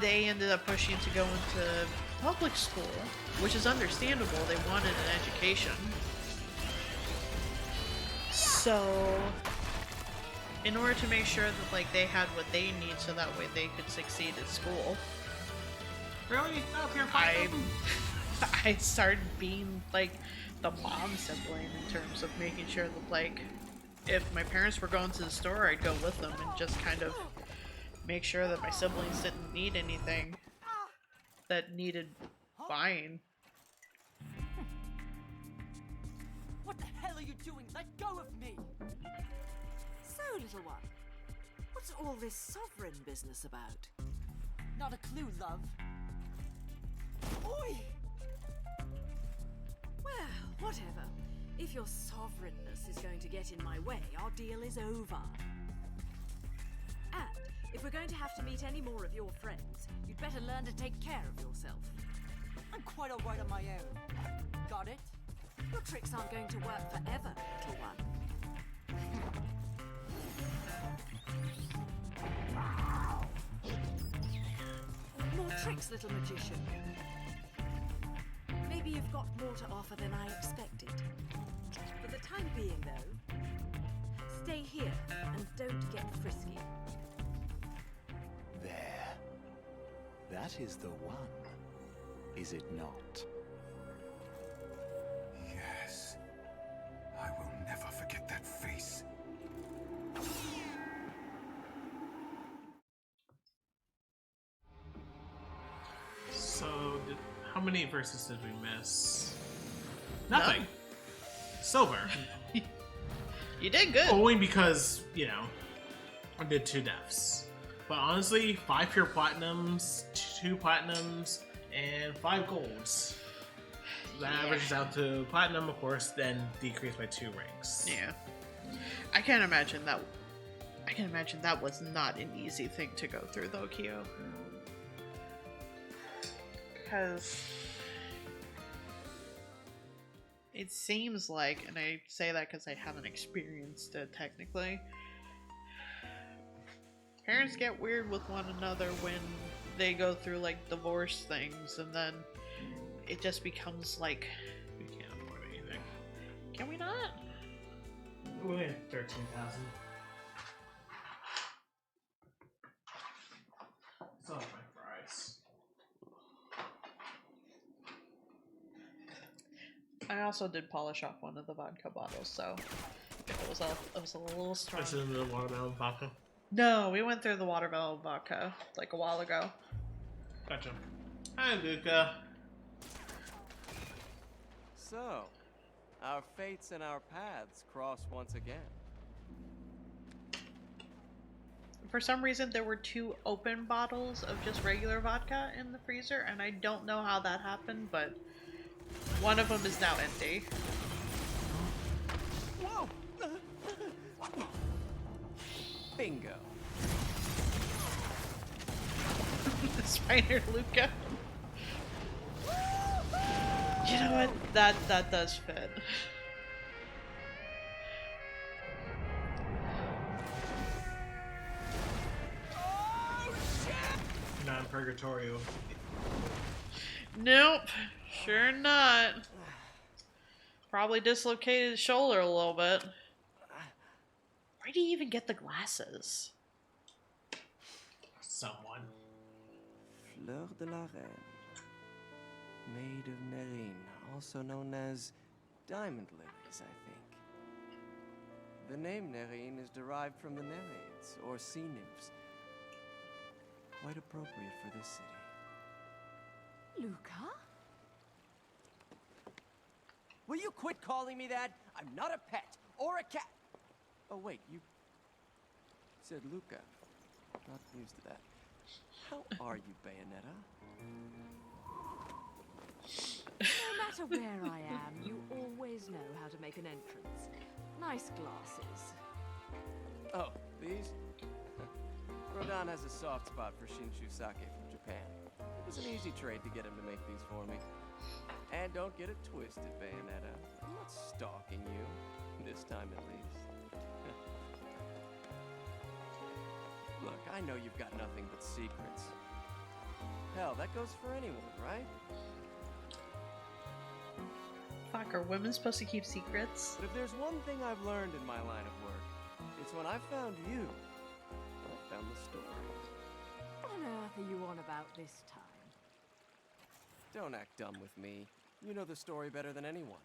they ended up pushing to go into public school, which is understandable. They wanted an education. So, in order to make sure that, like, they had what they need so that way they could succeed at school, Really? I started being, like, the mom sibling in terms of making sure that, like, if my parents were going to the store, I'd go with them and just kind of make sure that my siblings didn't need anything that needed buying. What the hell are you doing? Let go of me! So, little one, what's all this sovereign business about? Not a clue, love. Oi! Well, whatever. If your sovereignness is going to get in my way, our deal is over. And if we're going to have to meet any more of your friends, you'd better learn to take care of yourself. I'm quite alright on my own. Got it? Your tricks aren't going to work forever, little one. More tricks, little magician. Maybe you've got more to offer than I expected. For the time being, though, stay here and don't get frisky. There. That is the one, is it not? Yes. I will never forget that face. So, how many verses did we miss? Nothing. Silver. You did good. Only because, you know, I did 2 deaths. But honestly, 5 pure platinums, 2 platinums, and 5 golds. That averages out to platinum, of course, then decreased by 2 ranks. Yeah. I can imagine that was not an easy thing to go through, though, Kyo. Because it seems like, and I say that because I haven't experienced it technically, parents get weird with one another when they go through, like, divorce things, and then it just becomes like, We can't afford anything. can we not? We only have 13,000. It's all my fries. I also did polish off one of the vodka bottles, so it was a little strong. This is the watermelon vodka. No, we went through the watermelon vodka like a while ago. Gotcha. Hi, Luca. So, our fates and our paths cross once again. for some reason there were 2 open bottles of just regular vodka in the freezer, and I don't know how that happened, but one of them is now empty. Whoa! Bingo. Spider Luca. You know what? That does fit. Non-purgatorial. Nope, sure not. Probably dislocated his shoulder a little bit. Where do you even get the glasses? Someone. Fleur de la Reine. Maid of Nerine, also known as diamond lilies, I think. The name Nerine is derived from the Nereids, or sea nymphs. Quite appropriate for this city. Luca? Will you quit calling me that? I'm not a pet or a cat. Oh wait, you said Luca. Not used to that. How are you, Bayonetta? No matter where I am, you always know how to make an entrance. Nice glasses. Oh, these? Rodan has a soft spot for Shinshu sake from Japan. It was an easy trade to get him to make these for me. And don't get it twisted, Bayonetta. I'm not stalking you. This time at least. Look, I know you've got nothing but secrets. Hell, that goes for anyone, right? Fuck, are women supposed to keep secrets? But if there's one thing I've learned in my line of work, it's when I found you, I found the story. What on earth are you on about this time? Don't act dumb with me. You know the story better than anyone.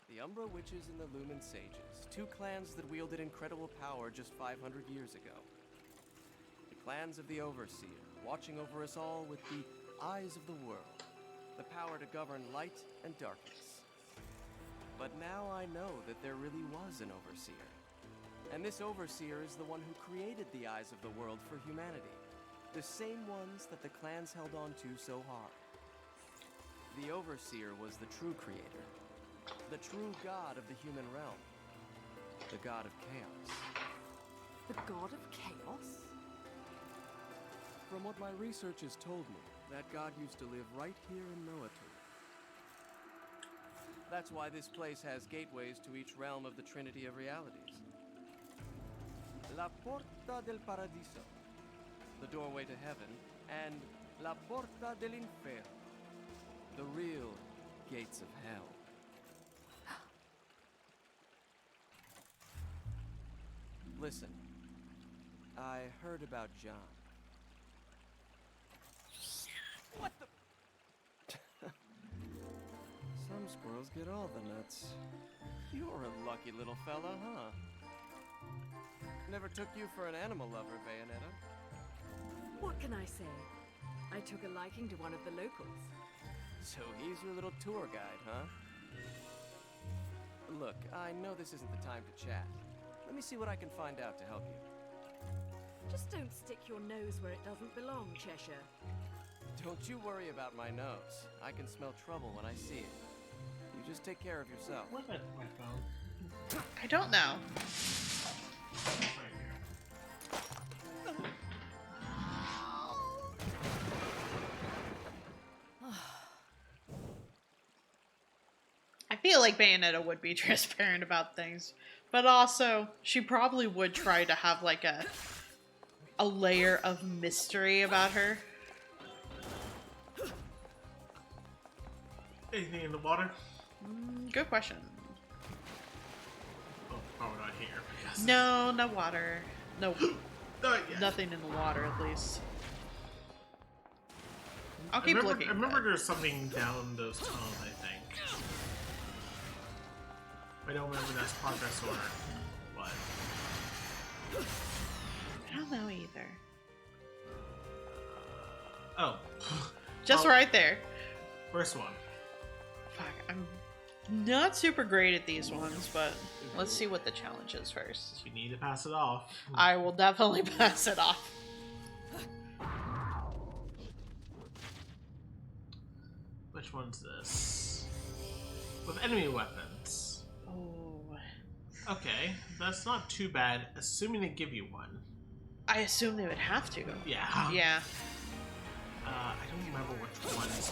The Umbra Witches and the Lumen Sages, 2 clans that wielded incredible power just 500 years ago. The clans of the Overseer, watching over us all with the eyes of the world, the power to govern light and darkness. But now I know that there really was an Overseer. And this Overseer is the one who created the eyes of the world for humanity. The same ones that the clans held on to so hard. The Overseer was the true creator. The true god of the human realm. The god of chaos. The god of chaos? From what my research has told me, that god used to live right here in Noatur. That's why this place has gateways to each realm of the Trinity of Realities. La Porta del Paradiso, the doorway to heaven, and La Porta del Inferno, the real gates of hell. Listen, I heard about John. What the? Some squirrels get all the nuts. You're a lucky little fella, huh? Never took you for an animal lover, Bayonetta. What can I say? I took a liking to one of the locals. So he's your little tour guide, huh? Look, I know this isn't the time to chat. Let me see what I can find out to help you. Just don't stick your nose where it doesn't belong, Cheshire. Don't you worry about my nose. I can smell trouble when I see it. You just take care of yourself. What about my phone? I don't know. I feel like Bayonetta would be transparent about things, but also she probably would try to have like a layer of mystery about her. Anything in the water? Good question. Oh, probably not here. I guess. No, no water. No, Not yet. nothing in the water at least. I'll keep looking. I remember there's something down those tunnels, I think. I don't remember that's progress or what. I don't know either. Oh. Just Well, right there. First one. Fuck, I'm Not super great at these ones, but let's see what the challenge is first. You need to pass it off. I will definitely pass it off. Which one's this? With enemy weapons. Oh. Okay, that's not too bad, assuming they give you one. I assume they would have to. Yeah. Yeah. I don't remember which ones.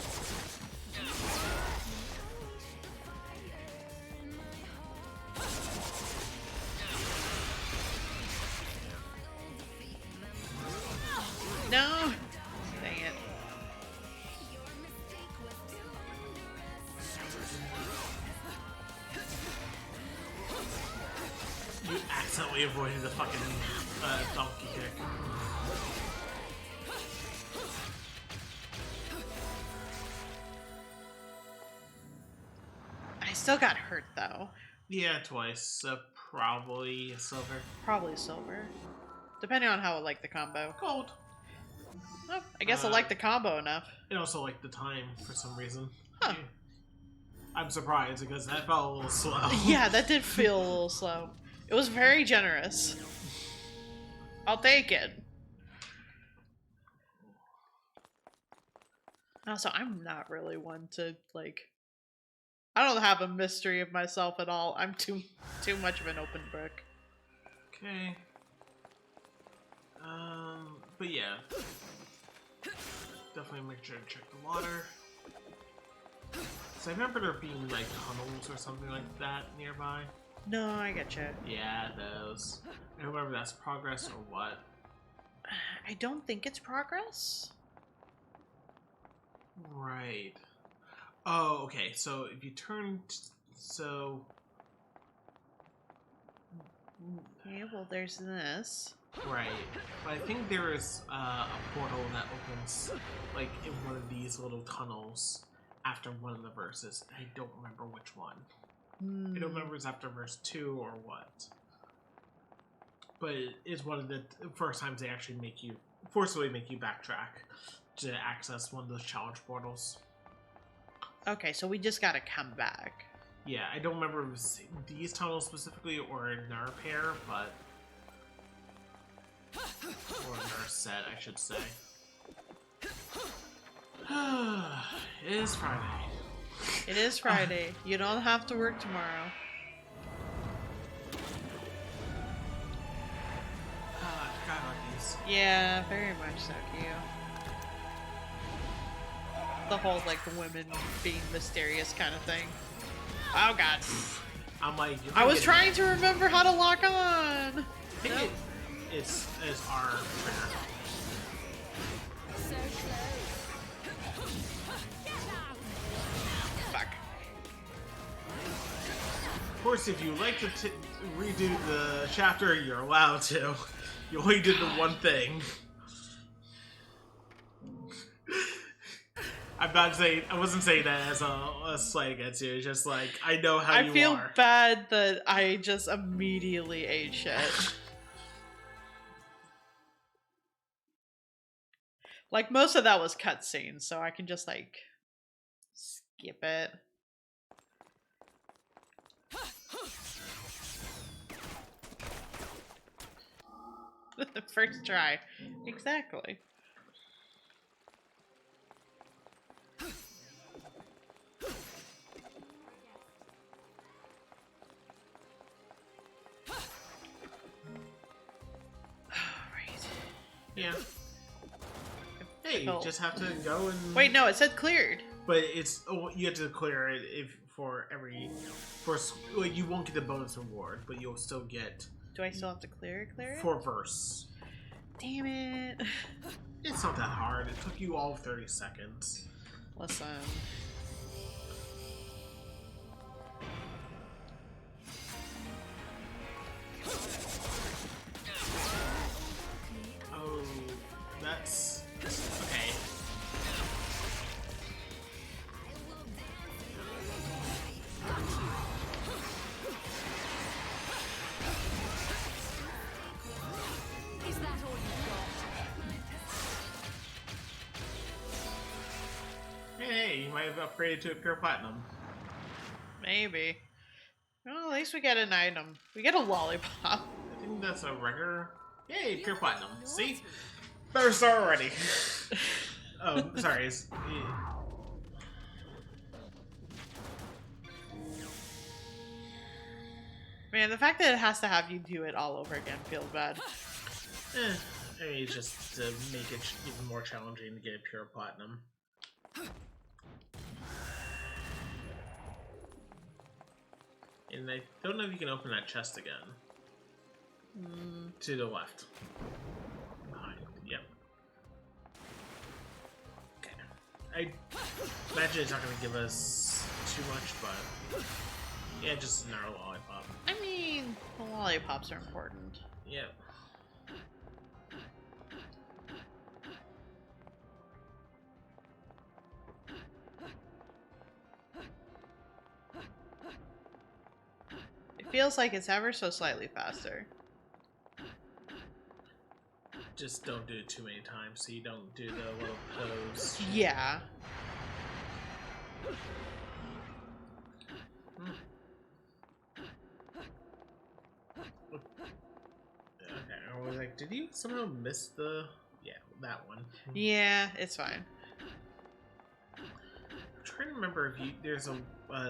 No! Dang it. You accidentally avoided the fucking donkey kick. I still got hurt though. Yeah, twice. So probably silver. Probably silver. Depending on how I like the combo. Gold. Oh, I guess I like the combo enough. And also like the time for some reason. Huh. Yeah. I'm surprised because that felt a little slow. Yeah, that did feel a little slow. It was very generous. I'll take it. Also, I'm not really one to, like... I don't have a mystery of myself at all. I'm too much of an open book. Okay. But yeah. Definitely make sure to check the water. So I remember there being like tunnels or something like that nearby. No, I getcha. Yeah, those. I don't remember if that's progress or what. I don't think it's progress. Right. Oh, okay. So if you turn, so Yeah, well, there's this. right. But I think there is a portal that opens like in one of these little tunnels after one of the verses. I don't remember which one. I don't remember if it's after verse 2 or what. But it's one of the first times they actually forcibly make you backtrack to access one of those challenge portals. Okay, so we just gotta come back. Yeah, I don't remember if it was these tunnels specifically or another pair, but... or another set, I should say. It is Friday. It is Friday. You don't have to work tomorrow. I forgot about these. Yeah, very much so, cute. The whole, like, women being mysterious kind of thing. Oh, God. I'm like... I was trying to remember how to lock on! I think it's our trigger. So close. Fuck. Of course, if you like to redo the chapter, you're allowed to. You only did the one thing. I'm not saying, I wasn't saying that as a slight against you. It's just like, I know how you are. I feel bad that I just immediately ate shit. Like, most of that was cutscenes, so I can just, like, skip it. First try. Exactly. Yeah. Hey, you just have to go and... Wait, no, it said cleared. But it's... Oh, you have to clear it like, you won't get the bonus reward, but you'll still get... Do I still have to clear it? For verse. Damn it. It's not that hard. It took you all 30 seconds. Listen. Oh, that's... Okay. Is that all you got? Hey, you might have upgraded to a pure platinum. Maybe. Well, at least we get an item. We get a lollipop. I think that's a regular. Yay, pure platinum. See? Better start already. Oh, sorry. Man, the fact that it has to have you do it all over again feels bad. I mean, just to make it even more challenging to get a pure platinum. And I don't know if you can open that chest again. To the left. Behind. Yep. Okay. I imagine it's not going to give us too much, but yeah, just another lollipop. I mean, the lollipops are important. Yep. It feels like it's ever so slightly faster. Just don't do it too many times so you don't do the little pose. Yeah. Okay, I was like, did you somehow miss the... Yeah, that one. Yeah, it's fine. I'm trying to remember if there's a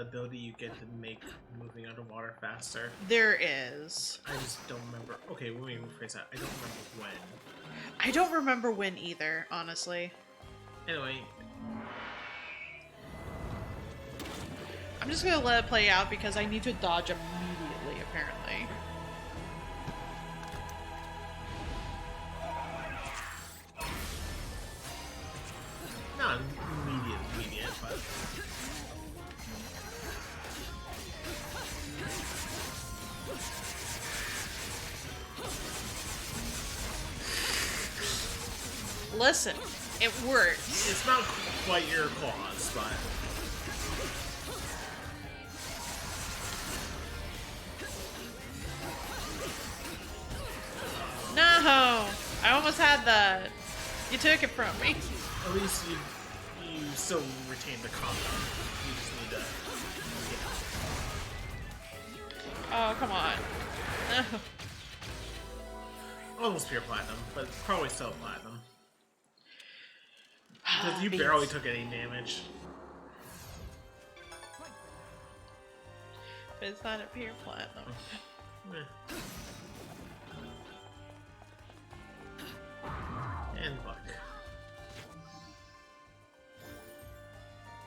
ability you get to make moving underwater faster. There is. I just don't remember. Okay, let me rephrase that. I don't remember when. I don't remember when either, honestly. Anyway. I'm just gonna let it play out because I need to dodge immediately, apparently. Not immediate, but... Listen, it works. It's not quite your claws, but... No! I almost had that. You took it from me. At least you still retain the combo. You just need to... Yeah. Oh, come on. Almost pure platinum, but probably still platinum. Because you barely took any damage. But it's not a pure platinum. And luck.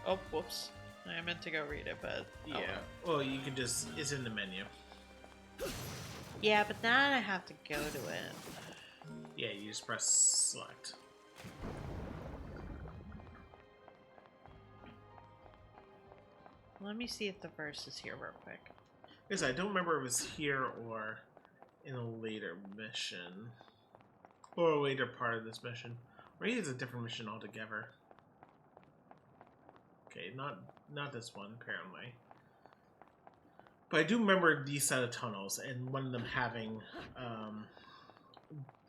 Oh, whoops. I meant to go read it, but yeah. Well, you can just... It's in the menu. Yeah, but now I have to go to it. Yeah, you just press select. Let me see if the verse is here real quick. Yes, I don't remember if it was here or in a later mission. Or a later part of this mission. Or maybe it's a different mission altogether. Okay, not this one, apparently. But I do remember these set of tunnels, and one of them having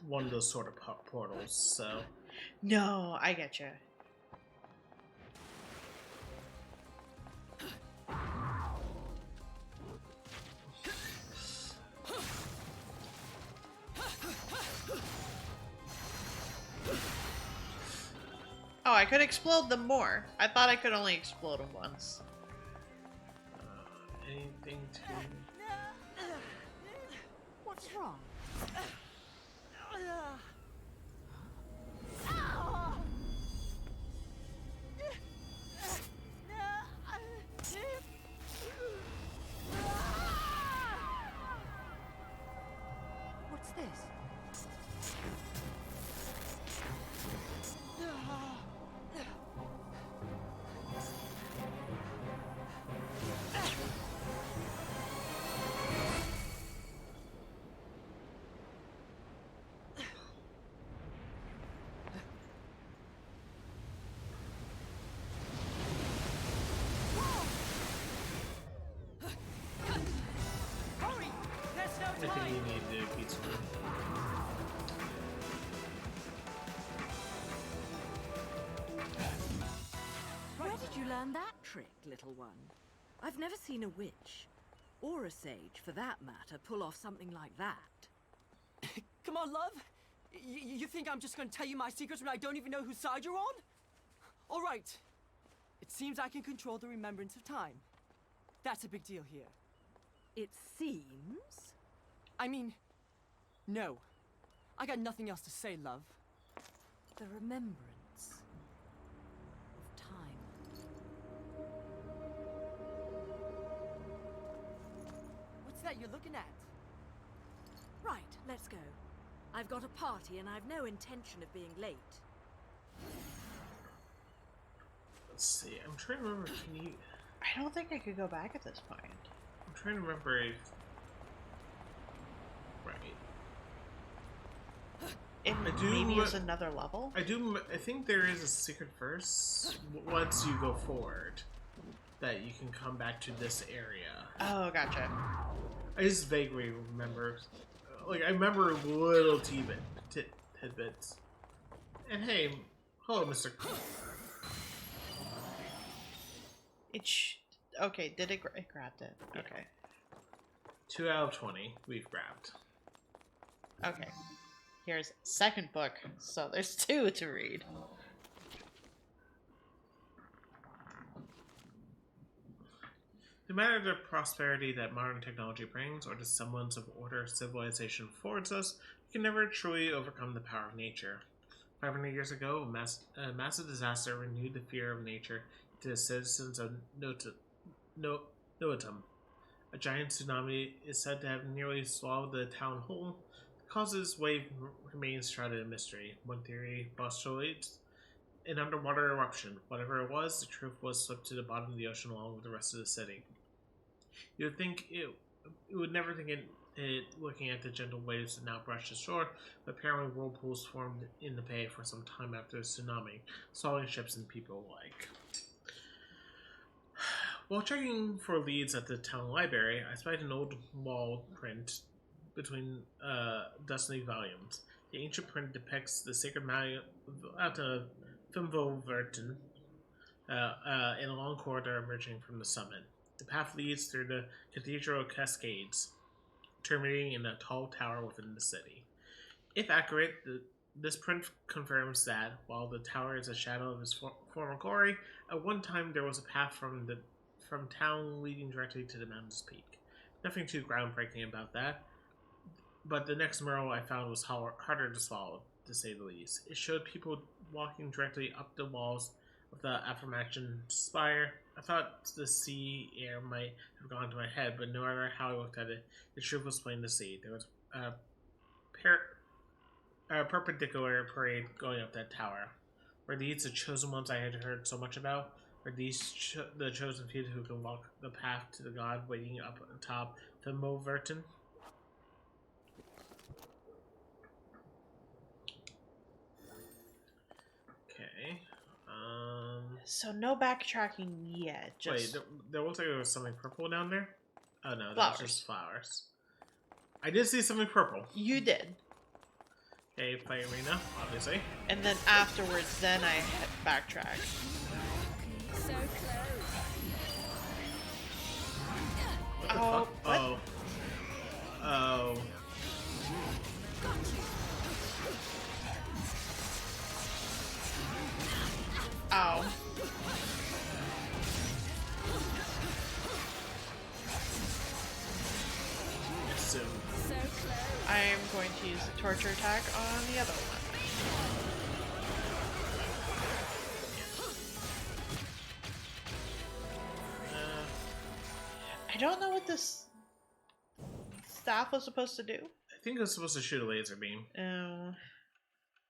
one of those sort of portals, so... No, I get you. Oh, I could explode them more. I thought I could only explode them once. Anything to... What's wrong? What's this? I think you need to do pizza. Where did you learn that trick, little one? I've never seen a witch, or a sage for that matter, pull off something like that. Come on, love. You think I'm just gonna tell you my secrets when I don't even know whose side you're on? All right. It seems I can control the remembrance of time. That's a big deal here. It seems? I mean, no. I got nothing else to say, love. The remembrance of time. What's that you're looking at? Right, let's go. I've got a party and I've no intention of being late. Let's see. I'm trying to remember. Can you? I don't think I could go back at this point. I'm trying to remember if. Right. Maybe it's another level. I think there is a secret verse once you go forward that you can come back to this area. Oh, gotcha. I just vaguely remember. Like, I remember little tidbits. And hey, hello, Mr. Okay, did it grabbed it? Yeah. Okay. 2 out of 20 we've grabbed. Okay. Here's second book, so there's 2 to read. No matter the prosperity that modern technology brings, or the semblance of order civilization affords us, we can never truly overcome the power of nature. 500 years ago, a massive disaster renewed the fear of nature to the citizens of Noatum. A giant tsunami is said to have nearly swallowed the town whole. The cause of this wave remains shrouded in mystery. One theory postulates an underwater eruption. Whatever it was, the truth was swept to the bottom of the ocean along with the rest of the city. You would think it would never think it looking at the gentle waves that now brush the shore, but apparently whirlpools formed in the bay for some time after the tsunami, swallowing ships and people alike. While checking for leads at the town library, I spied an old wall print between dusty volumes. The ancient print depicts the sacred mountain of Fimvoverton in a long corridor emerging from the summit. The path leads through the cathedral cascades, terminating in a tall tower within the city. If accurate, this print confirms that, while the tower is a shadow of its former glory, at one time there was a path from town leading directly to the mountain's peak. Nothing too groundbreaking about that, but the next mural I found was harder to swallow, to say the least. It showed people walking directly up the walls of the aforementioned spire. I thought the sea air might have gone to my head, but no matter how I looked at it, the truth was plain to see. There was a perpendicular parade going up that tower. Were these the chosen ones I had heard so much about? Were these the chosen few who can walk the path to the god waiting up atop Fimvoverton? Okay. So no backtracking yet. Just... Wait, there looks like there was something purple down there? Oh no, flowers. That's just flowers. I did see something purple. You did. Okay, play arena, obviously. And then afterwards, then I backtracked. So close. What the Oh, fuck? what? Oh. Oh. Ow. Soon. So close. I am going to use the torture attack on the other one. I don't know what this staff was supposed to do. I think it was supposed to shoot a laser beam. Oh.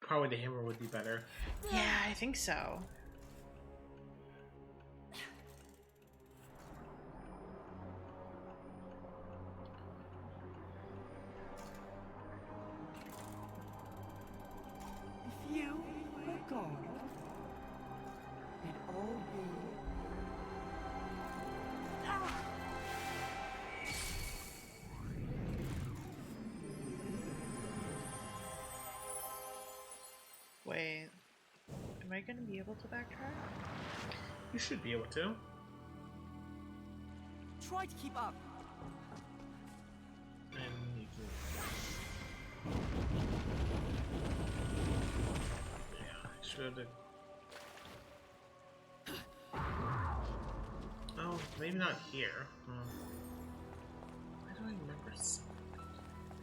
Probably the hammer would be better. Yeah, I think so. If you were gone, it'd all be... Wait. Am I going to be able to backtrack? You should be able to. try to keep up. And you can... Yeah, I should have... Oh, maybe not here. Why do I remember so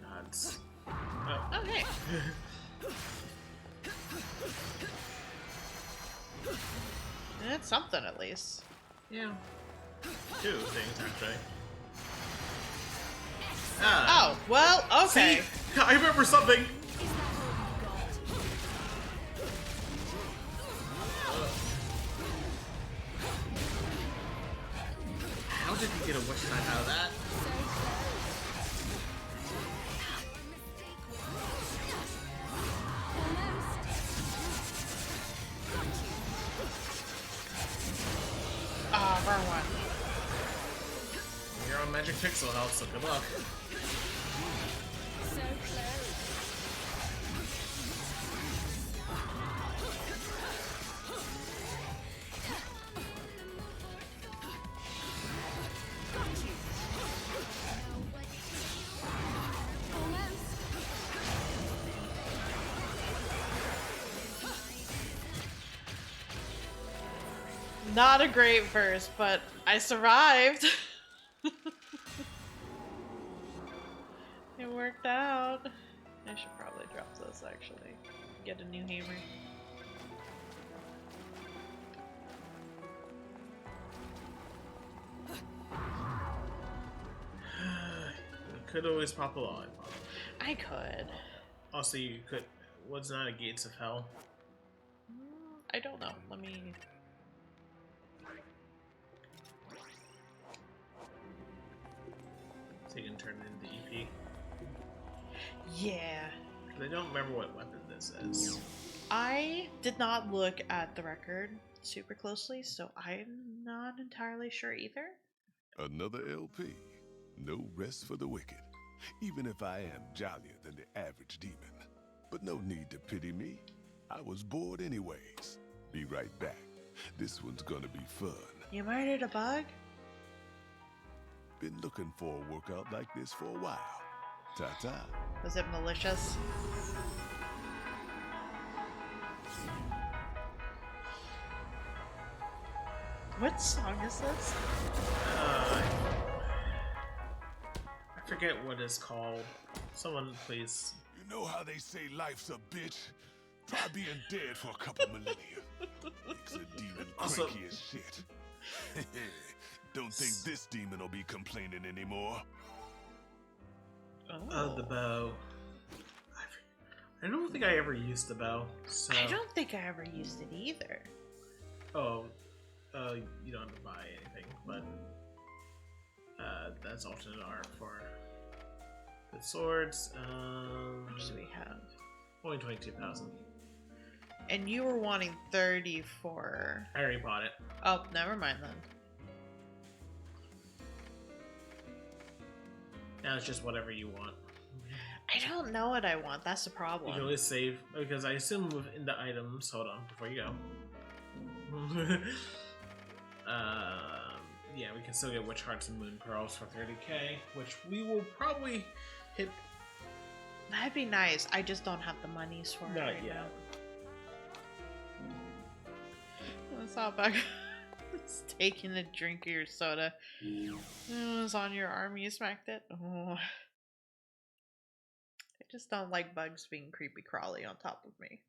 Gods. Oh, Okay. That's something at least. Yeah. Two things, actually. Oh, well, okay. See? I remember something! How did he get a wish time out of that? Ah, wrong one. You're on Magic Pixel health, so good luck. Not a great verse, but I survived. It worked out. I should probably drop this actually. Get a new hammer. You could always pop a lollipop. I could. Also, you could... What's not a Gates of Hell? I don't know. Let me... So you can turn it into EP. Yeah. I don't remember what weapon this is. I did not look at the record super closely, so I'm not entirely sure either. Another LP. No rest for the wicked. Even if I am jollier than the average demon. But no need to pity me. I was bored anyways. Be right back. This one's gonna be fun. You murdered a bug? Been looking for a workout like this for a while. Ta-ta. Was it malicious? What song is this? I forget what it's called. Someone please. You know how they say life's a bitch? Try being dead for a couple millennia. Makes a demon Also- cranky as shit. Don't think this demon will be complaining anymore. The bow. I don't think I ever used the bow. So. I don't think I ever used it either. Oh, you don't have to buy anything, but that's alternate art for the swords. How much do we have? Only 22,000. And you were wanting 30 for... I already bought it. Oh, never mind then. Now it's just whatever you want. I don't know what I want. That's the problem. You can always save, because I assume within the items. Hold on, before you go. Yeah, we can still get Witch Hearts and Moon Pearls for 30k, which we will probably hit. That'd be nice. I just don't have the monies for it Not right yet. now. I saw back. It's taking a drink of your soda. It was on your arm. You smacked it. Oh. I just don't like bugs being creepy crawly on top of me.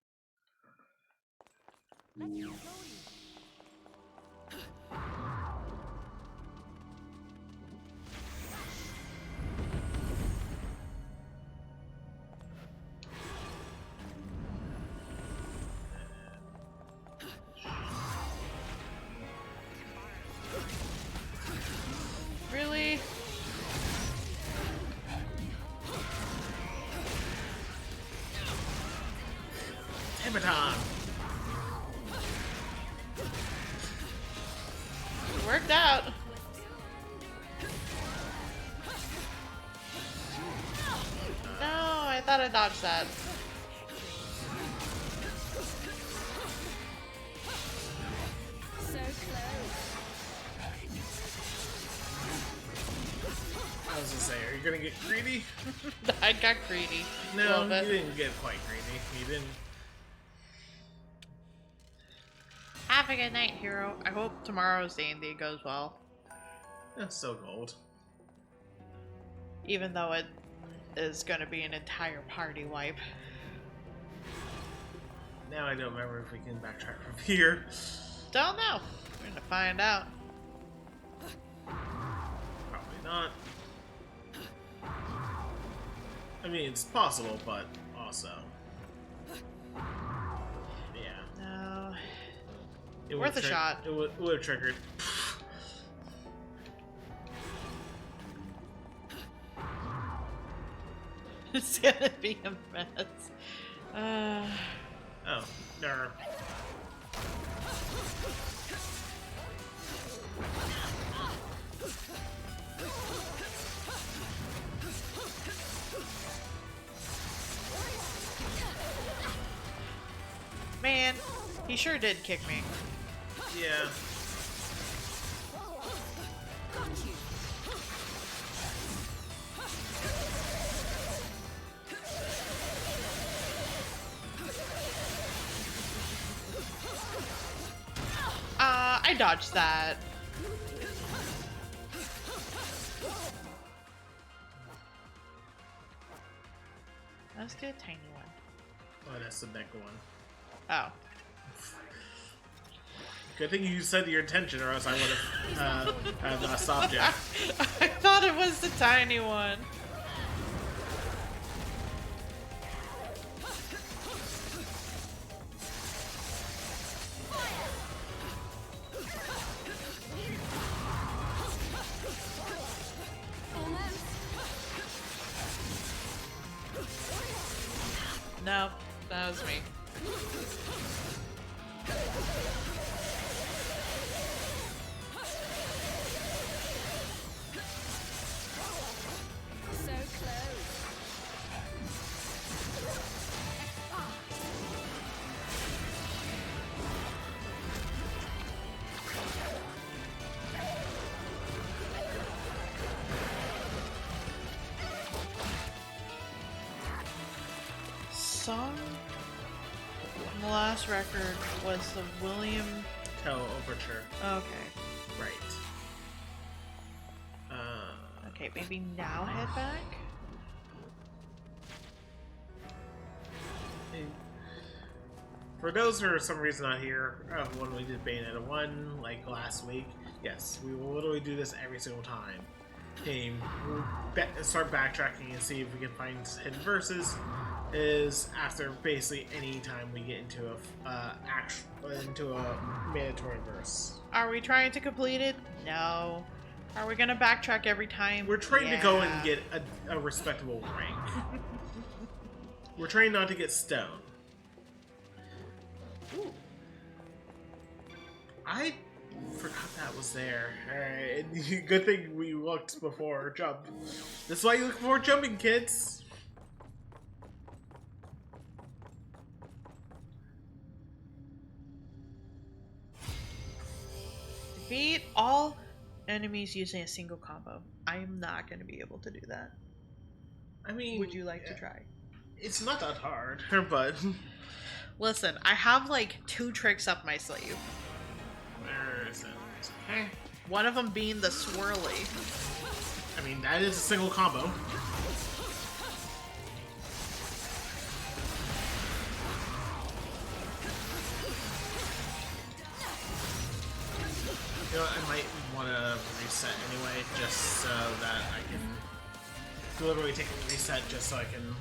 Really? Hammer time! It worked out. No, I thought I dodged that. So close. I was gonna say, are you gonna get greedy? I got greedy. No, you didn't get quite greedy. You didn't. Have a good night, hero. I hope tomorrow's D&D goes well. That's so gold. Even though it is going to be an entire party wipe. Now I don't remember if we can backtrack from here. Don't know. We're gonna find out. Probably not. I mean, it's possible, but also. Yeah. No. It Worth a shot. It would have triggered. It's gonna be a mess. Oh, no. Man, he sure did kick me. Yeah. I dodged that. Let's get a tiny one. Oh, that's the neck one. Oh. Good thing you said your intention, or else I would have stopped you. I thought it was the tiny one. No, that was me. So close. Song on the last record was the William Tell Overture. Okay. Right. Okay, maybe now head back? For those who are for some reason not here, when we did Bayonetta 1, like last week, yes, we will literally do this every single time. We'll start backtracking and see if we can find hidden verses. Is after basically any time we get into a mandatory verse. Are we trying to complete it? No. Are we gonna backtrack every time? We're trying to go and get a respectable rank. We're trying not to get stone. Ooh. I forgot that was there. Alright, good thing we looked before jump. This is why you look before jumping, kids. Defeat all enemies using a single combo. I am not going to be able to do that. I mean, would you like to try? It's not that hard, but listen, I have like 2 tricks up my sleeve. Where is it? Okay. One of them being the swirly. I mean, that is a single combo. You know, I might want to reset anyway, just so that I can literally take a reset just so I can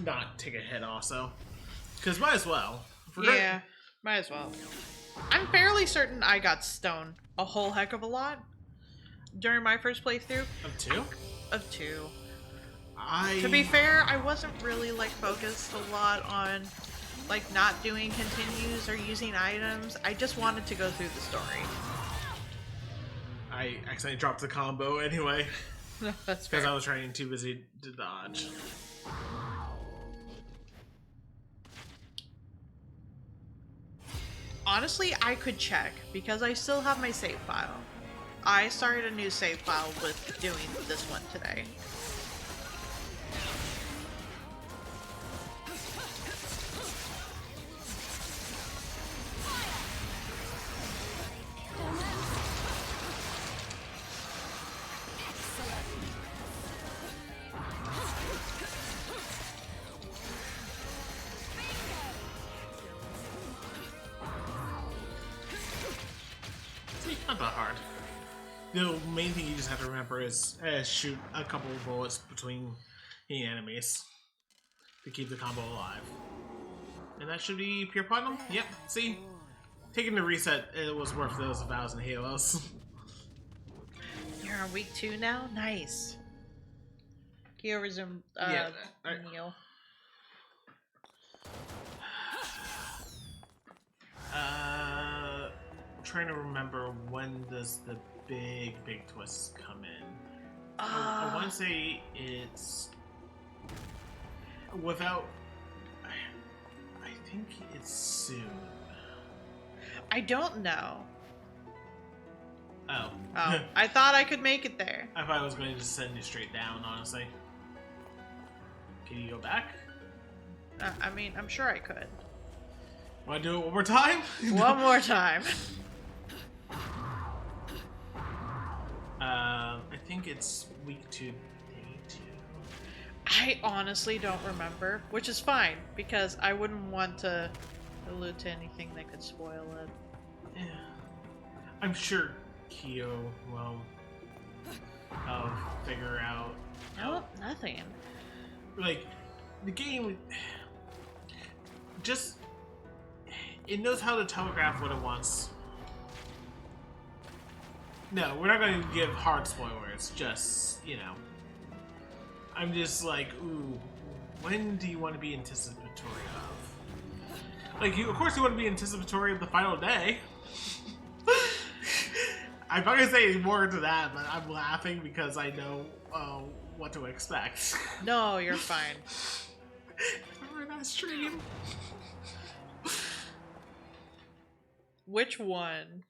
not take a hit also. Because might as well. Yeah, might as well. I'm fairly certain I got stone a whole heck of a lot during my first playthrough. Of 2? Of 2. To be fair, I wasn't really like focused a lot on like not doing continues or using items. I just wanted to go through the story. I accidentally dropped the combo anyway. That's because I was trying too busy to dodge. Honestly, I could check because I still have my save file. I started a new save file with doing this one today. Not that hard. The main thing you just have to remember is shoot a couple of bullets between the enemies to keep the combo alive. And that should be pure platinum? Yep, see? Taking the reset, it was worth those 1,000 halos. You're on week 2 now? Nice. Kyo resumed meal. Trying to remember when does the big twist come in. I want to say it's without. I think it's soon. I don't know. Oh. I thought I could make it there. I thought I was going to just send you straight down, honestly. Can you go back? I mean, I'm sure I could. Want to do it one more time? One more time. I think it's week 2, day 2. I honestly don't remember, which is fine, because I wouldn't want to allude to anything that could spoil it. Yeah. I'm sure Kyo will figure out. Nope, nothing. Like, the game just. It knows how to telegraph what it wants. No, we're not going to give hard spoilers, just, you know. I'm just like, ooh, when do you want to be anticipatory of? Like, of course you want to be anticipatory of the final day. I'm not going to say more to that, but I'm laughing because I know what to expect. No, you're fine. Remember that stream? Which one?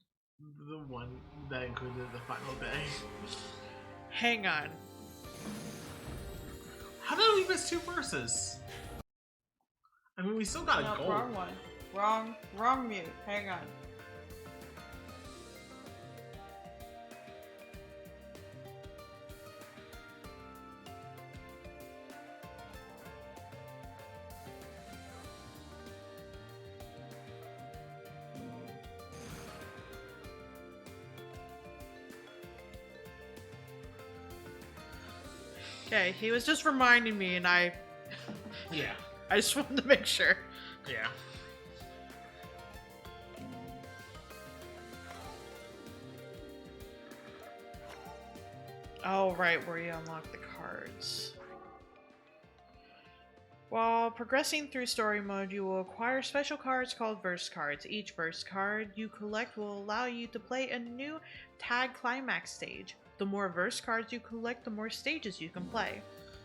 The one that included the final day. Hang on. How did we miss 2 verses? I mean, we still got a goal. Wrong one. Wrong mute. Hang on. Okay, he was just reminding me, and I just wanted to make sure. Yeah. Oh, right, where you unlock the cards. While progressing through story mode, you will acquire special cards called verse cards. Each verse card you collect will allow you to play a new tag climax stage. The more verse cards you collect, the more stages you can play.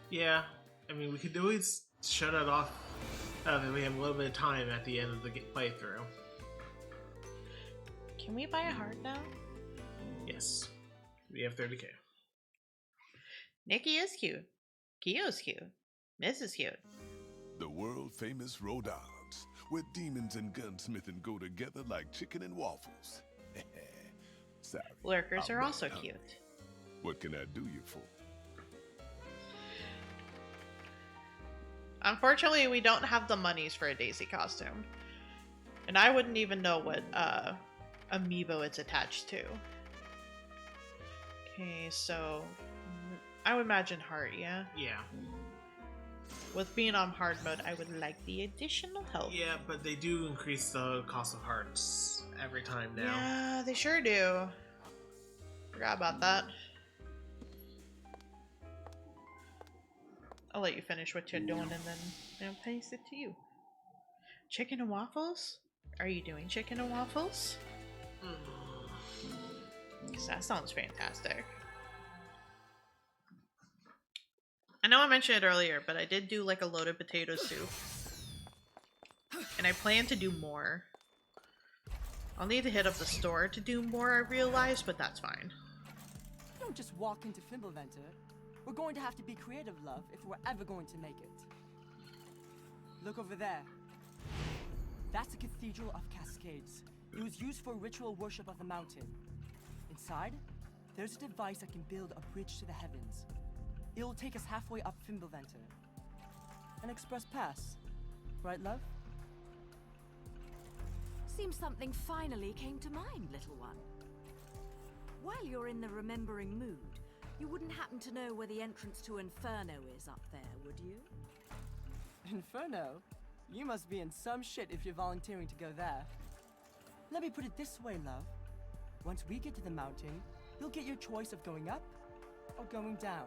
Yeah, I mean, we could always shut it off. We have a little bit of time at the end of the playthrough. Can we buy a heart now? Yes. We have 30k. Nikki is cute. Kyo's cute. Miss is cute. The world-famous Rhode Island, where demons and gunsmithing go together like chicken and waffles. Sorry. Lurkers are also cute. What can I do you for? Unfortunately, we don't have the monies for a Daisy costume. And I wouldn't even know what amiibo it's attached to. Okay, so I would imagine heart, yeah? Yeah. With being on hard mode, I would like the additional health. Yeah, but they do increase the cost of hearts every time now. Yeah, they sure do. Forgot about that. I'll let you finish what you're doing and then I'll pass it to you. Chicken and waffles? Are you doing chicken and waffles? Because that sounds fantastic. I know I mentioned it earlier, but I did do like a loaded potato soup. And I plan to do more. I'll need to hit up the store to do more, I realize, but that's fine. don't just walk into Fimbulventer. We're going to have to be creative, love, if we're ever going to make it. Look over there. That's the Cathedral of Cascades. It was used for ritual worship of the mountain. Inside, there's a device that can build a bridge to the heavens. It'll take us halfway up Fimbulventer. An express pass. Right, love? Seems something finally came to mind, little one. While you're in the remembering mood, you wouldn't happen to know where the entrance to Inferno is up there, would you? Inferno? You must be in some shit if you're volunteering to go there. Let me put it this way, love. Once we get to the mountain, you'll get your choice of going up or going down.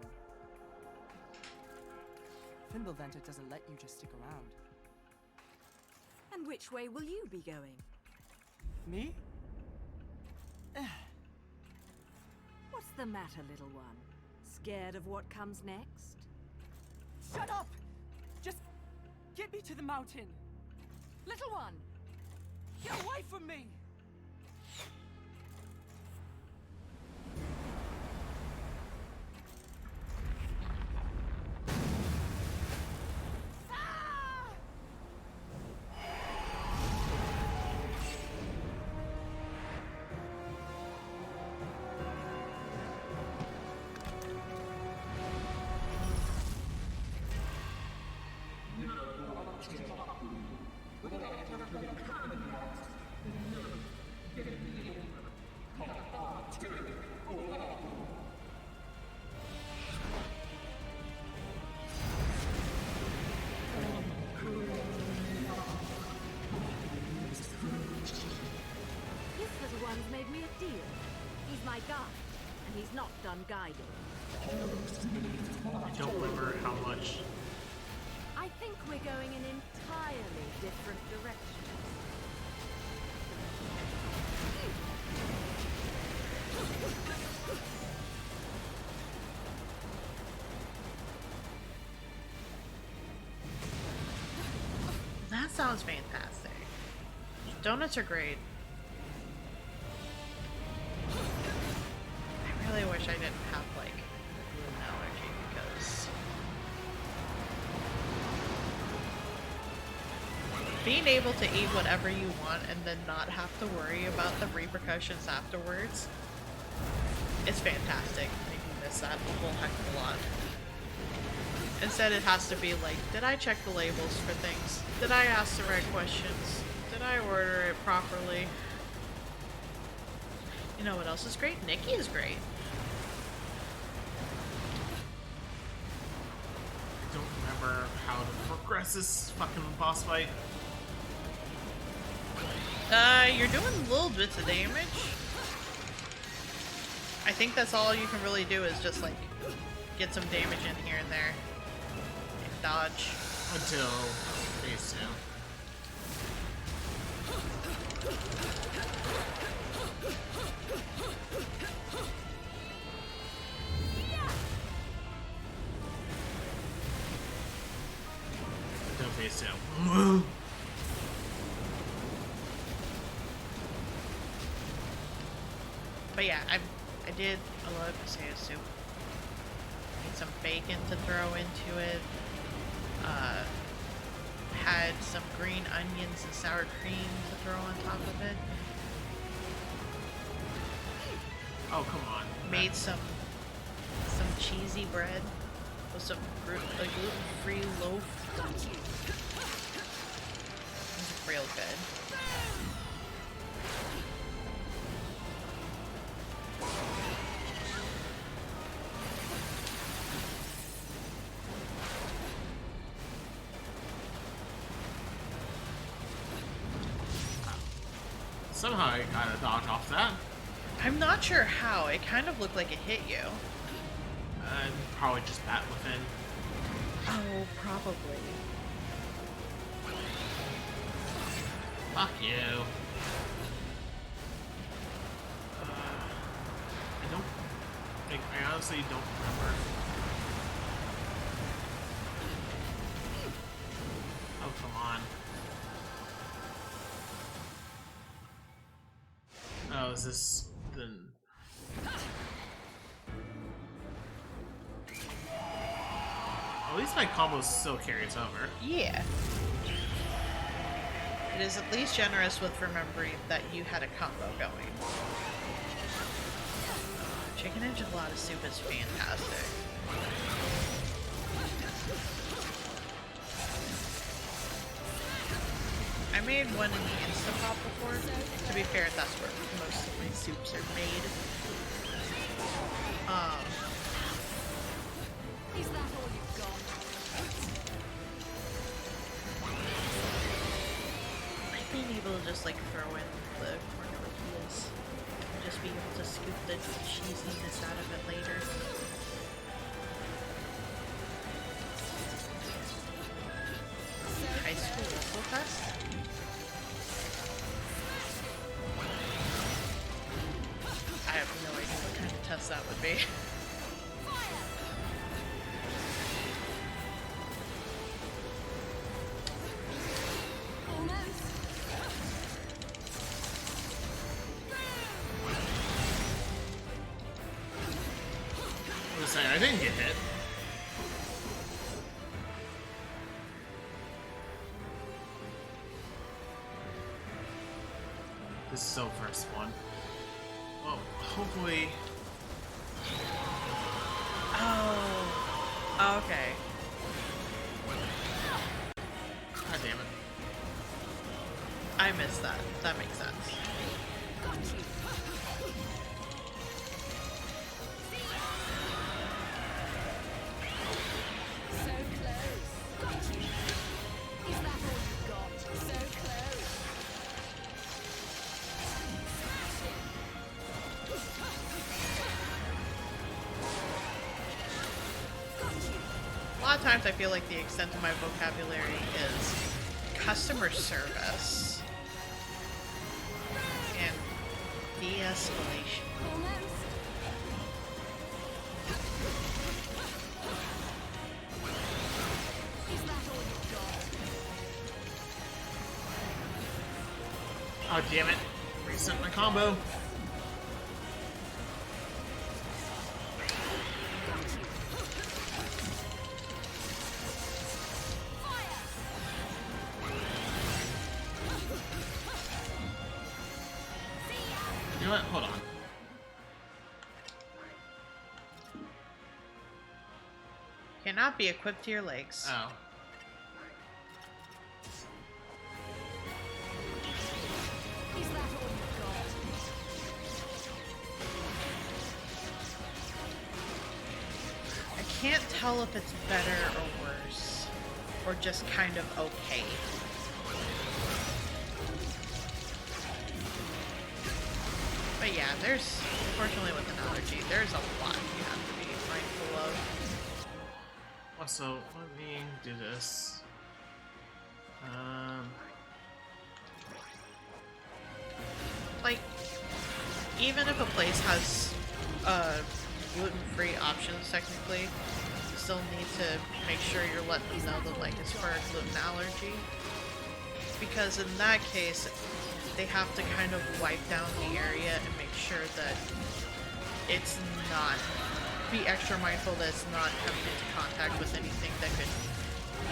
Fimbulventer doesn't let you just stick around. And which way will you be going? Me? What's the matter, little one? Scared of what comes next? Shut up! Just get me to the mountain. Little one! Get away from me! Made me a deal. He's my guide, and he's not done guiding. I don't remember how much. I think we're going in entirely different directions. That sounds fantastic. Donuts are great. I really wish I didn't have, like, gluten allergy, because being able to eat whatever you want and then not have to worry about the repercussions afterwards is fantastic. I do miss that a whole heck of a lot. Instead, it has to be like, did I check the labels for things? Did I ask the right questions? Did I order it properly? You know what else is great? Nikki is great. I don't remember how to progress this fucking boss fight. You're doing little bits of damage. I think that's all you can really do is just, like, get some damage in here and there. And dodge. Until phase 2. Until phase 2. But yeah, I did a lot of potato soup. Made some bacon to throw into it. Had some green onions and sour cream to throw on top of it. Oh, come on. Made some cheesy bread with some gluten-free loaf. It was real good. Somehow I gotta dodge off that. I'm not sure how. It kind of looked like it hit you. Probably just bat within. Oh, probably. Fuck you. I honestly don't remember. Oh, come on. Oh, is this then? least my combo still carries over. Yeah. It is at least generous with remembering that you had a combo going. Chicken enchilada soup is fantastic. I made one in the Instapot before. To be fair, that's where most of my soups are made. Is that all you've got? I've been able to just like throw in the corn tortillas and just be able to scoop the cheesiness out of it later. High school whistle fest? I have no idea what kind of test that would be. I was saying, I didn't get hit. This is so first one. Well, hopefully. Oh, okay. God damn it. I missed that. That makes sense. So close. Got you. Is that all you've got? So close. A lot of times I feel like the extent of my vocabulary is customer service and de-escalation. Almost. Is that all you've got? Oh, damn it. Reset my combo. You know what? Hold on. Cannot be equipped to your legs. Oh. Is that all you've got? I can't tell if it's better or worse, or just kind of okay. But yeah, there's, unfortunately with an allergy, there's a lot you have to be mindful of. Also, let me do this. Like, even if a place has gluten-free options, technically, you still need to make sure you're letting them know that, like, it's for a gluten allergy. Because in that case, they have to kind of wipe down the area and make sure that it's not, be extra mindful that it's not coming into contact with anything that could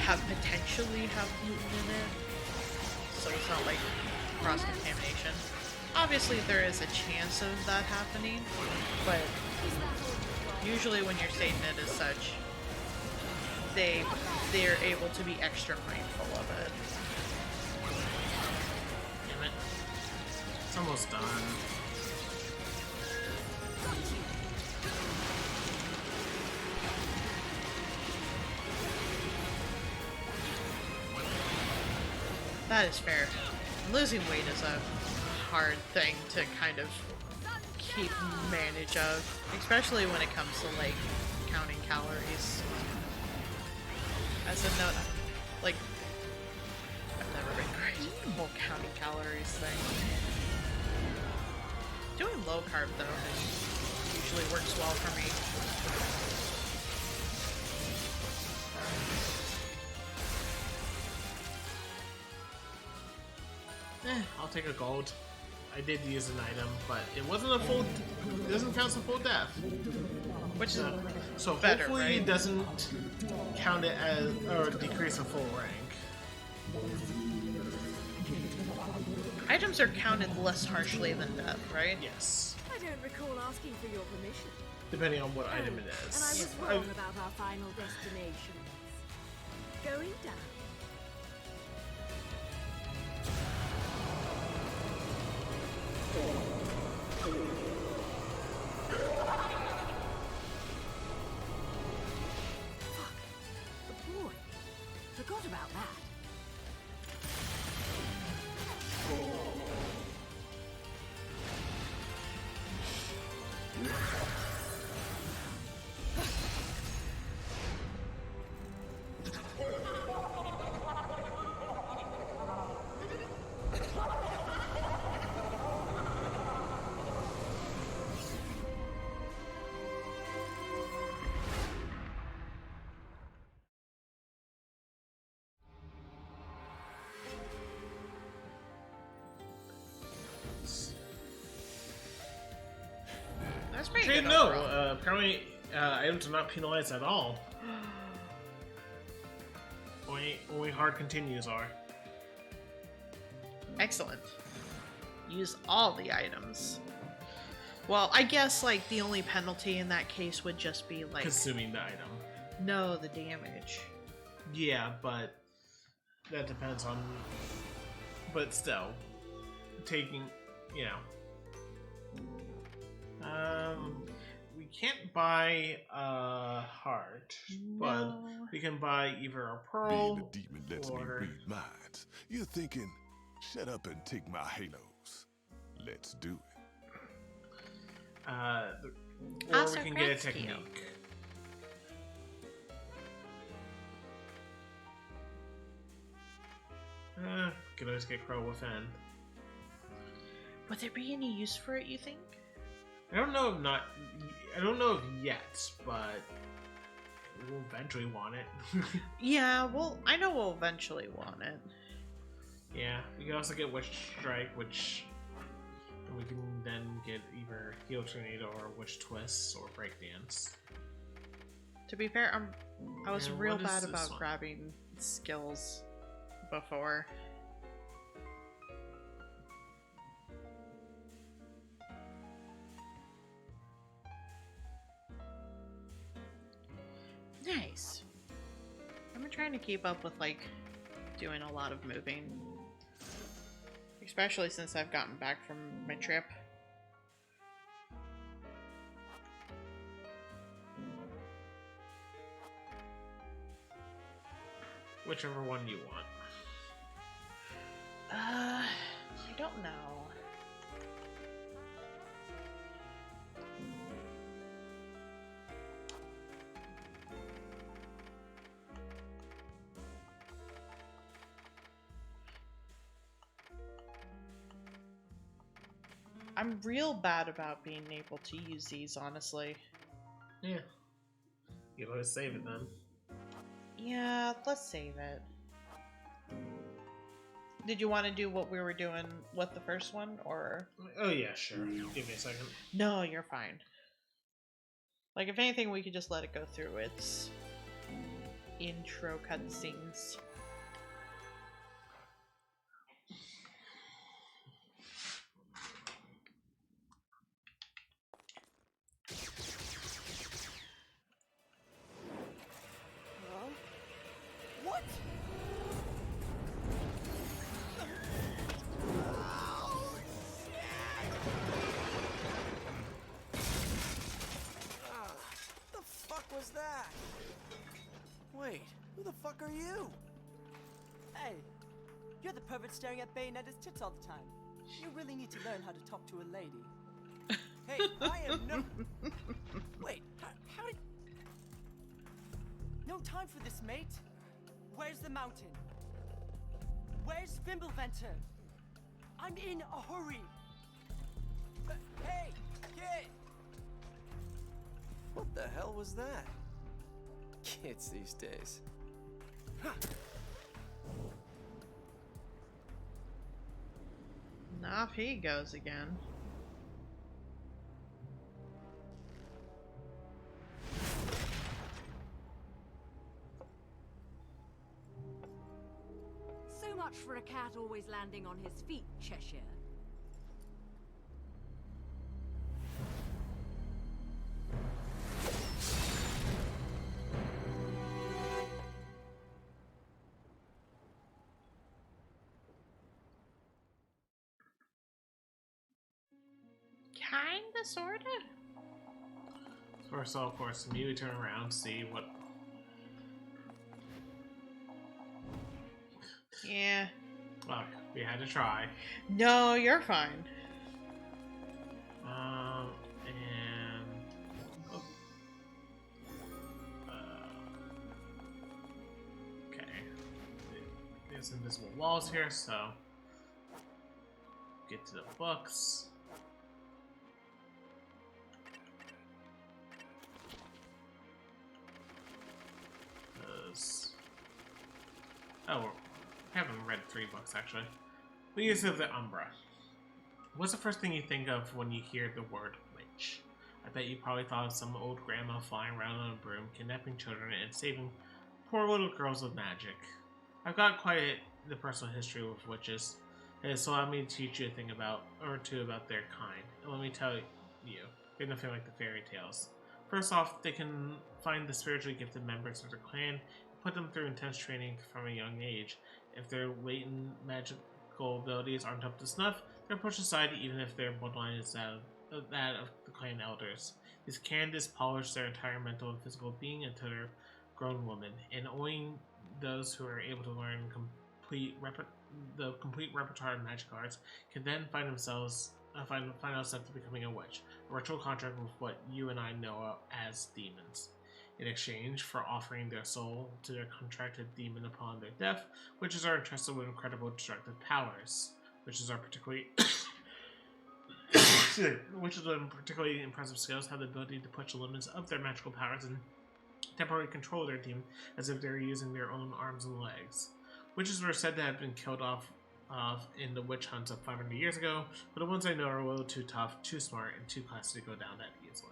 have potentially have gluten in it. So it's not like cross-contamination. Obviously there is a chance of that happening, but usually when you're stating it as such, they're able to be extra mindful of it. Damn it. It's almost done. That is fair. Losing weight is a hard thing to kind of keep manage of, especially when it comes to like counting calories. As a note, like I've never been great at the whole counting calories thing. Doing low carb though usually works well for me. I'll take a gold. I did use an item, but it wasn't a full. It doesn't count as a full death. Which is so better, hopefully right? it doesn't count it as or decrease a full rank. Items are counted less harshly than death, right? Yes, I don't recall asking for your permission. depending on what item it And I is. was wrong about our final destinations. Going down. Fuck. The boy. Forgot about that. That's pretty Okay, good. no, overall. apparently items are not penalized at all. Only hard continues are. Excellent. Use all the items. Well, I guess like the only penalty in that case would just be like Consuming the item. no, the damage. Yeah, but that depends on. But still, taking, you know. We can't buy a heart, but we can buy either a pearl Being a demon lets me or. read minds. You're thinking, shut up and take my halos. Let's do it. Or Also we can get a craft skill. technique. Could always get Crow within. Would there be any use for it, you think? I don't know if yet, but we'll eventually want it. Yeah, well, I know we'll eventually want it. Yeah, we can also get Wish Strike, which we can then get either Heal Tornado or Wish Twist or Breakdance. To be fair, I was And real what is bad this about one? grabbing skills before. Nice. I've been trying to keep up with like doing a lot of moving, especially since I've gotten back from my trip. Whichever one you want. I don't know. I'm real bad about being able to use these, honestly. Yeah. You always save it then. Yeah, let's save it. Did you want to do what we were doing with the first one, or? Oh yeah, sure. Give me a second. No, you're fine. Like, if anything, we could just let it go through its intro cutscenes. What? The fuck was that? Wait, who the fuck are you? Hey, you're the pervert staring at Bayonetta's tits all the time. You really need to learn how to talk to a lady. Hey, I am no. Wait, how did? No time for this, mate. Where's the mountain? Where's Fimbleventer? I'm in a hurry. Hey, kid! What the hell was that? Kids these days. Off he goes again. much for a cat always landing on his feet, Cheshire. Kinda, sorta. First of all, of course, immediately turn around, see what. Yeah. Look, we had to try. No, you're fine. And. Oh. Okay. There's invisible walls here, so. Get to the books. Oh, I haven't read 3 books actually. Leaves of the Umbra. What's the first thing you think of when you hear the word witch? I bet you probably thought of some old grandma flying around on a broom, kidnapping children, and saving poor little girls with magic. I've got quite the personal history with witches, and so allow me to teach you a thing or two about their kind. And let me tell you, they're nothing like the fairy tales. First off, they can find the spiritually gifted members of their clan, put them through intense training from a young age. If their latent magical abilities aren't up to snuff, they're pushed aside even if their bloodline is that of the clan elders. These Candice polish their entire mental and physical being until they're grown women, and only those who are able to learn the complete repertoire of magic arts can then find themselves find themselves becoming a witch, a ritual contract with what you and I know as demons. In exchange for offering their soul to their contracted demon upon their death, witches are entrusted with incredible destructive powers. Witches are particularly witches with particularly impressive skills have the ability to push the limits of their magical powers and temporarily control their demon as if they're using their own arms and legs. Witches were said to have been killed off in the witch hunts of 500 years ago, but the ones I know are a little too tough, too smart, and too classy to go down that easily.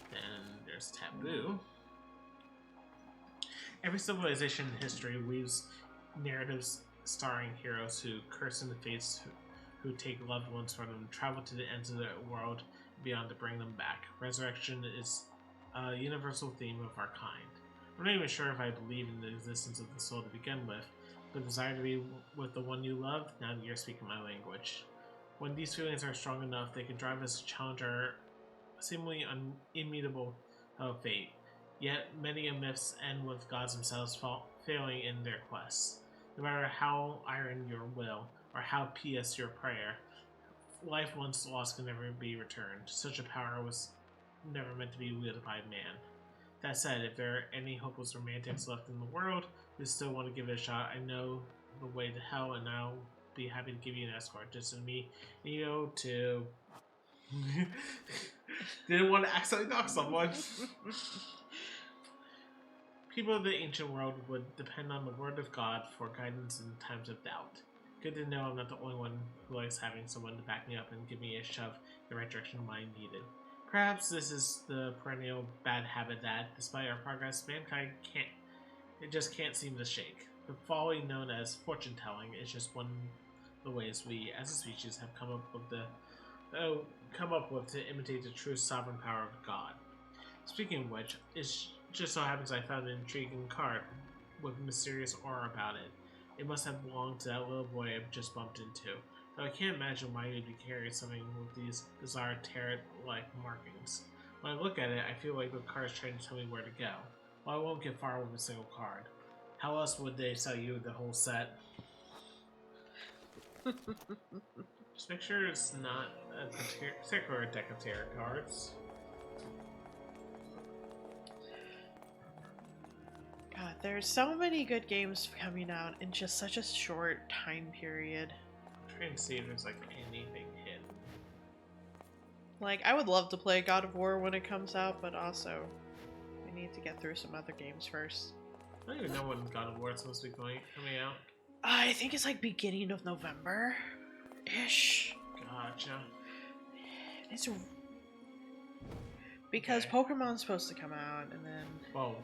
Then there's Taboo. Every civilization in history weaves narratives starring heroes who curse in the face, who take loved ones from them, travel to the ends of the world and beyond to bring them back. Resurrection is a universal theme of our kind. I'm not even sure if I believe in the existence of the soul to begin with, but the desire to be with the one you love, now that you're speaking my language. When these feelings are strong enough, they can drive us to challenge our seemingly immutable fate. Yet many of myths end with gods themselves failing in their quests. No matter how iron your will, or how pious your prayer, life once lost can never be returned. Such a power was never meant to be wielded by man. That said, if there are any hopeless romantics left in the world who still want to give it a shot, I know the way to hell, and I'll be happy to give you an escort. Just as me, Neo, to... Didn't want to accidentally knock someone. People of the ancient world would depend on the word of God for guidance in times of doubt. Good to know I'm not the only one who likes having someone to back me up and give me a shove in the right direction when I need it. Perhaps this is the perennial bad habit that, despite our progress, mankind just can't seem to shake. The folly known as fortune-telling is just one of the ways we, as a species, have come up with to imitate the true sovereign power of God. Speaking of which, it just so happens I found an intriguing card with a mysterious aura about it. It must have belonged to that little boy I've just bumped into, though I can't imagine why he'd be carrying something with these bizarre tarot-like markings. When I look at it, I feel like the card is trying to tell me where to go. Well, I won't get far with a single card. How else would they sell you the whole set? Just make sure it's not a particular deck of tarot cards. God, there's so many good games coming out in just such a short time period. I'm trying to see if there's like anything hidden. Like, I would love to play God of War when it comes out, but also I need to get through some other games first. I don't even know when God of War is supposed to be coming out. I think it's like beginning of November-ish. Gotcha. It's because Pokemon's supposed to come out, and then... Well,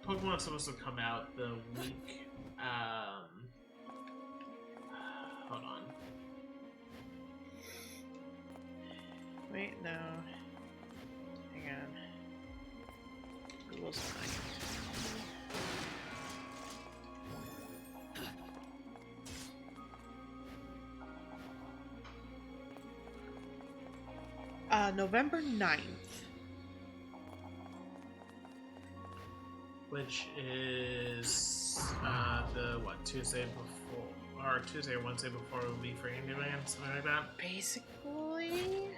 Pokemon is supposed to come out the week. Hold on. Wait, no. Hang on. Google's fine. November 9th. Which is the what, Tuesday before, or Tuesday or Wednesday before it would be for Candyland, something like that. Basically.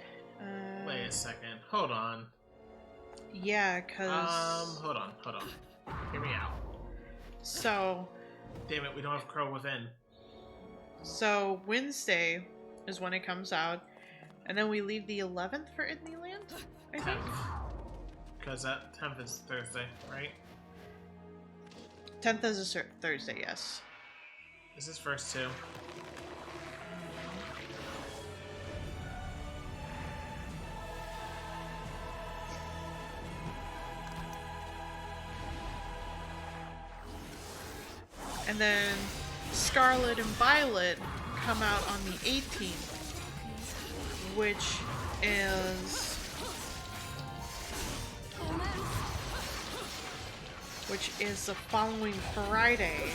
Wait a second. Hold on. Yeah, cause. Hold on. Hear me out. So. Damn it, we don't have Crow Within. So Wednesday is when it comes out, and then we leave the 11th for Disneyland, I think. Because that 10th is Thursday, right? 10th is a Thursday, yes. This is first two. And then Scarlet and Violet come out on the 18th, which is the following Friday.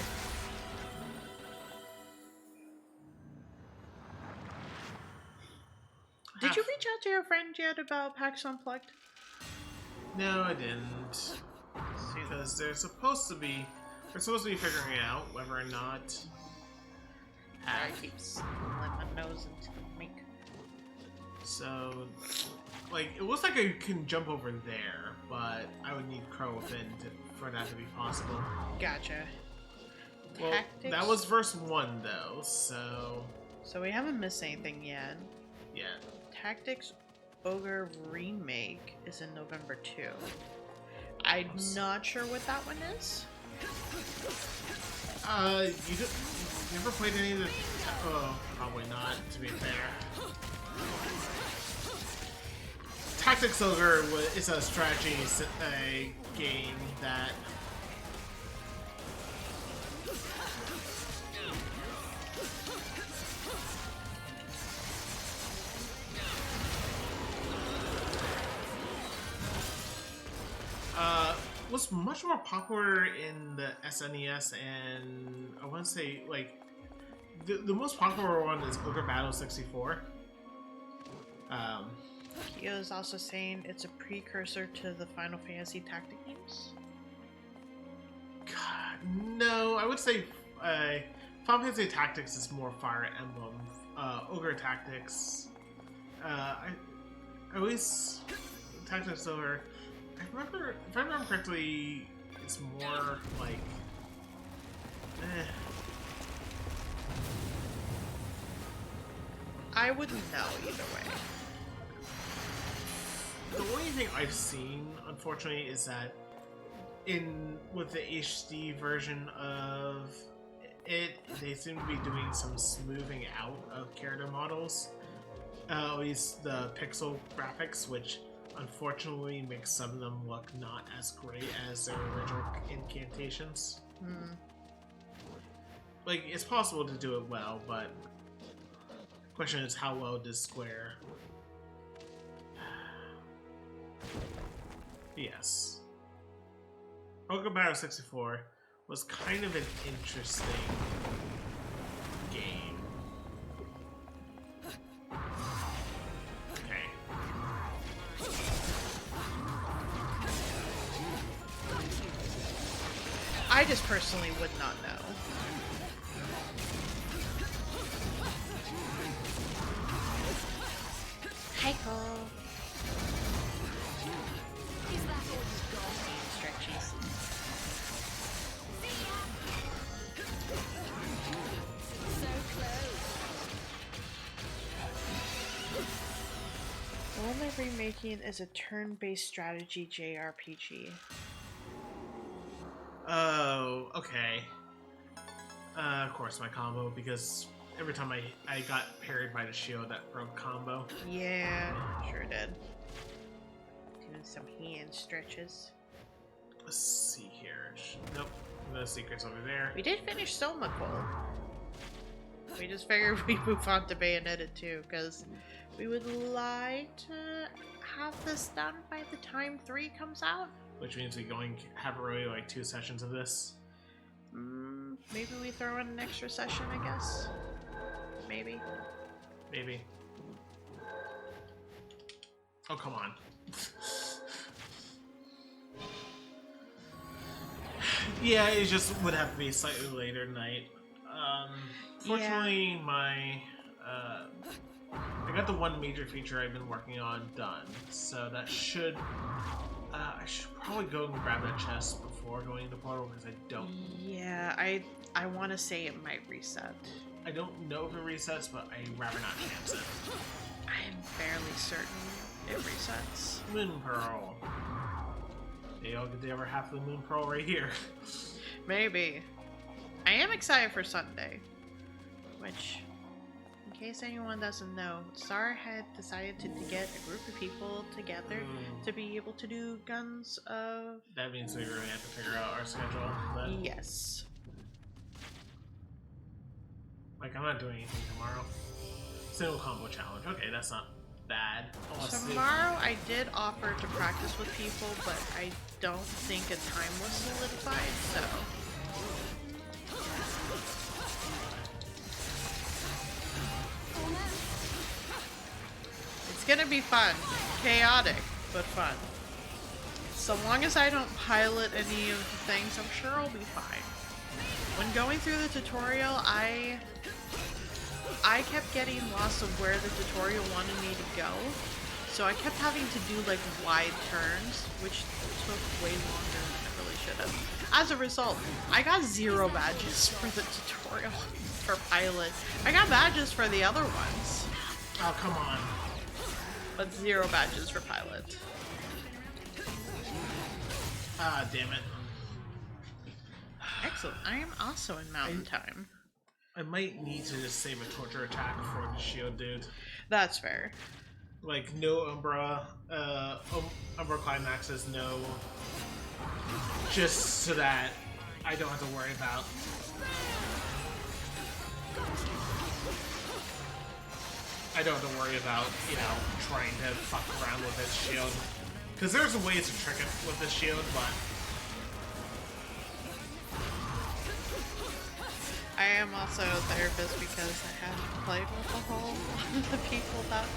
Did you reach out to your friend yet about PAX Unplugged? No, I didn't. Because they're supposed to be figuring out whether or not. I keep letting my nose into the mic. So, like, it looks like I can jump over there, but I would need Crow Within for that to be possible. Gotcha. Well, Tactics? that was verse 1, though, so... So we haven't missed anything yet. Yeah. Tactics Ogre Remake is in November 2. I'm not sure what that one is. You ever played any of the... Oh, probably not, to be fair. Tactics Ogre is a strategy game that... was much more popular in the SNES, and I want to say, like, the most popular one is Ogre Battle 64. Kyo is also saying it's a precursor to the Final Fantasy Tactic games. God, no, I would say Final Fantasy Tactics is more Fire Emblem. Ogre Tactics, I always Tactics Ogre. If I remember correctly, it's more like, I wouldn't know either way. The only thing I've seen, unfortunately, is that with the HD version of it, they seem to be doing some smoothing out of character models. At least the pixel graphics, which unfortunately makes some of them look not as great as their original incantations. Like, it's possible to do it well, but the question is, how well does Square? Yes. Ogre Battle 64 was kind of an interesting game. I just personally would not know. Hi, Cole. Is that all you've got? Stretchies. So close. The one they're remaking is a turn-based strategy JRPG. Oh, okay. Of course my combo, because every time I got parried by the shield, that broke combo. Yeah, sure did. Doing some hand stretches. let's see here. Nope, no secrets over there. We did finish Soma Cole. We just figured we'd move on to Bayonetta too, because we would like to have this done by the time 3 comes out. Which means we have really like 2 sessions of this. Maybe we throw in an extra session, I guess. Maybe. Maybe. Oh, come on. Yeah, it just would have to be slightly later night. Fortunately, I got the one major feature I've been working on done, so that should. I should probably go and grab that chest before going into Portal because I don't. Yeah, I want to say it might reset. I don't know if it resets, but I'd rather not chance it. I am fairly certain it resets. Moon Pearl. They all get the other half of the Moon Pearl right here. Maybe. I am excited for Sunday, which, in case anyone doesn't know, Star had decided to get a group of people together to be able to do Guns of... That means we really have to figure out our schedule. Then. Yes. Like, I'm not doing anything tomorrow. Single combo challenge. Okay, that's not bad. Tomorrow I did offer to practice with people, but I don't think a time was solidified, so... It's gonna be fun. Chaotic, but fun. So long as I don't pilot any of the things, I'm sure I'll be fine. When going through the tutorial, I kept getting lost of where the tutorial wanted me to go, so I kept having to do like wide turns, which took way longer than it really should have. As a result, I got 0 badges for the tutorial for pilot. I got badges for the other ones. Oh, come on. But 0 badges for pilot. Ah, damn it. Excellent. I am also in mountain time. I might need to just save a torture attack for the shield dude. That's fair. Like, no Umbra, Umbra climaxes, no... Just so that I don't have to worry about... I don't have to worry about, you know, trying to fuck around with his shield. Because there's a way to trick it with the shield, but... I am also a therapist because I haven't played with a whole lot of the people that...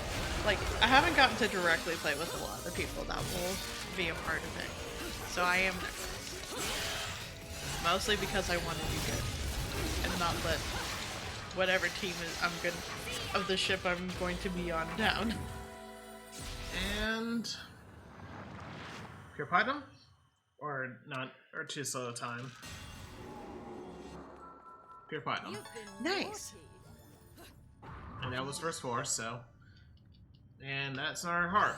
Like, I haven't gotten to directly play with a lot of the people that will be a part of it. So I am nervous. Mostly because I want to do good. And not let whatever team of the ship I'm going to be on down. And... Pure Platinum? Or not, or too slow a time. Pure Platinum. Nice. And that was first 4, so... And that's our heart.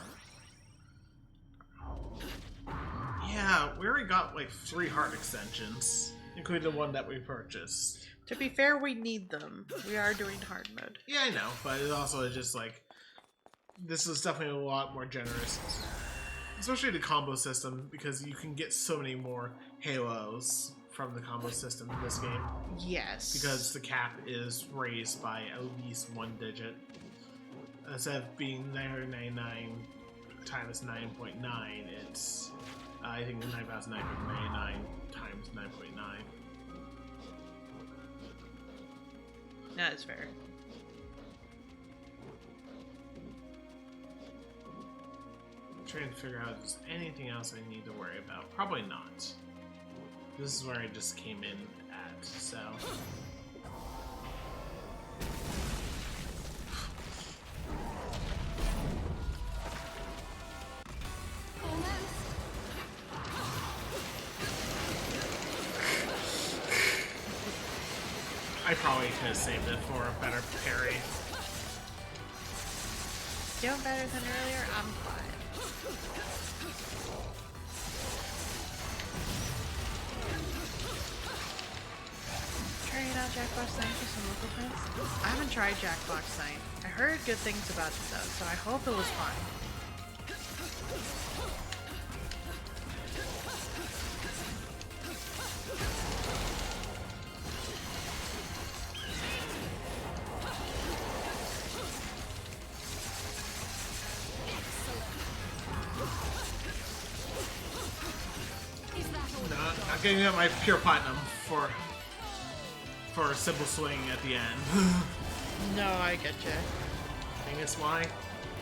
Yeah, we already got like 3 heart extensions, including the one that we purchased. To be fair, we need them. We are doing hard mode. Yeah, I know, but it also is just like... This is definitely a lot more generous. Especially the combo system, because you can get so many more Halos from the combo system in this game. Yes. Because the cap is raised by at least 1 digit. Instead of being 999 times 9.9, it's I think 9,999 times 9.9. That's fair. I'm trying to figure out if there's anything else I need to worry about. Probably not. This is where I just came in at, so... I probably could have saved it for a better parry. Doing better than earlier? I'm fine. Trying out Jackbox Night for some local friends? I haven't tried Jackbox Night. I heard good things about it though, so I hope it was fine. not getting up my pure platinum for simple swing at the end. No, I get you. I think it's Y.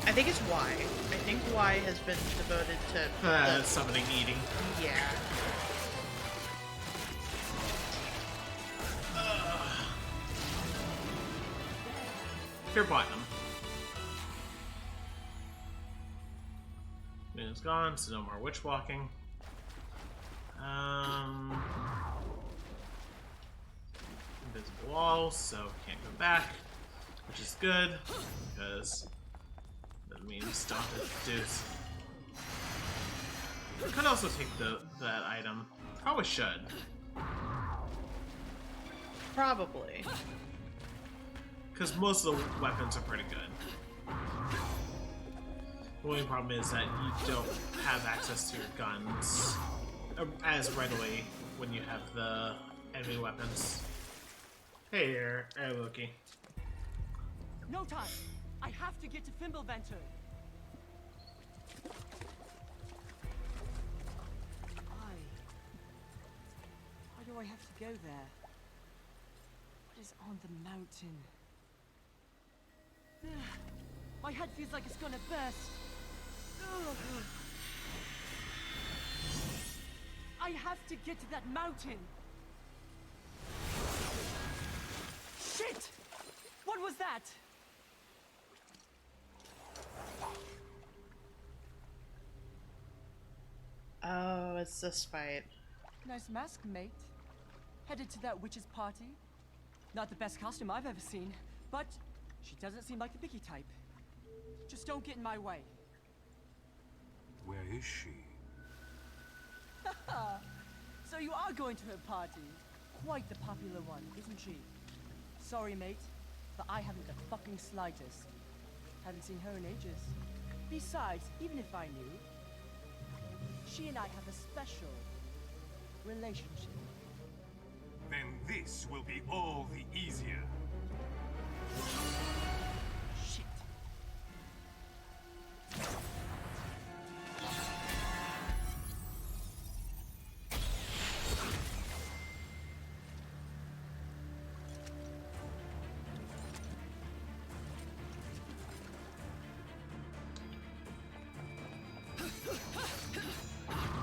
I think it's Y. I think Y has been devoted to summoning eating. Yeah. Pure platinum. Moon's gone, so no more witch walking. Invisible walls, so can't go back, which is good because that means don't have to do. I could also take that item. Probably should. Probably. Because most of the weapons are pretty good. The only problem is that you don't have access to your guns as readily when you have the enemy weapons. Hey there, Loki. No time! I have to get to Fimbulventer! Why do I have to go there? What is on the mountain? My head feels like it's gonna burst. I have to get to that mountain. Shit! What was that? Oh, it's this fight. Nice mask, mate. Headed to that witch's party. Not the best costume I've ever seen, but she doesn't seem like the picky type. Just don't get in my way. Where is she? So you are going to her party. Quite the popular one, isn't she? Sorry, mate, but I haven't the fucking slightest. Haven't seen her in ages. Besides, even if I knew, she and I have a special relationship. Then this will be all the easier. Shit.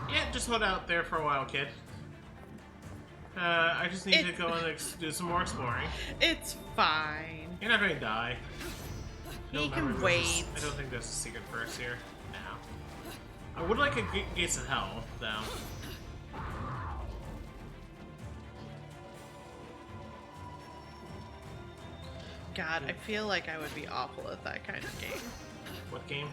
Yeah, just hold out there for a while, kid. I just need to go and do some more exploring. It's fine. You're not gonna die. He can wait. I don't think there's a secret verse here. No. I would like a Gates of Hell, though. God, I feel like I would be awful at that kind of game. What game?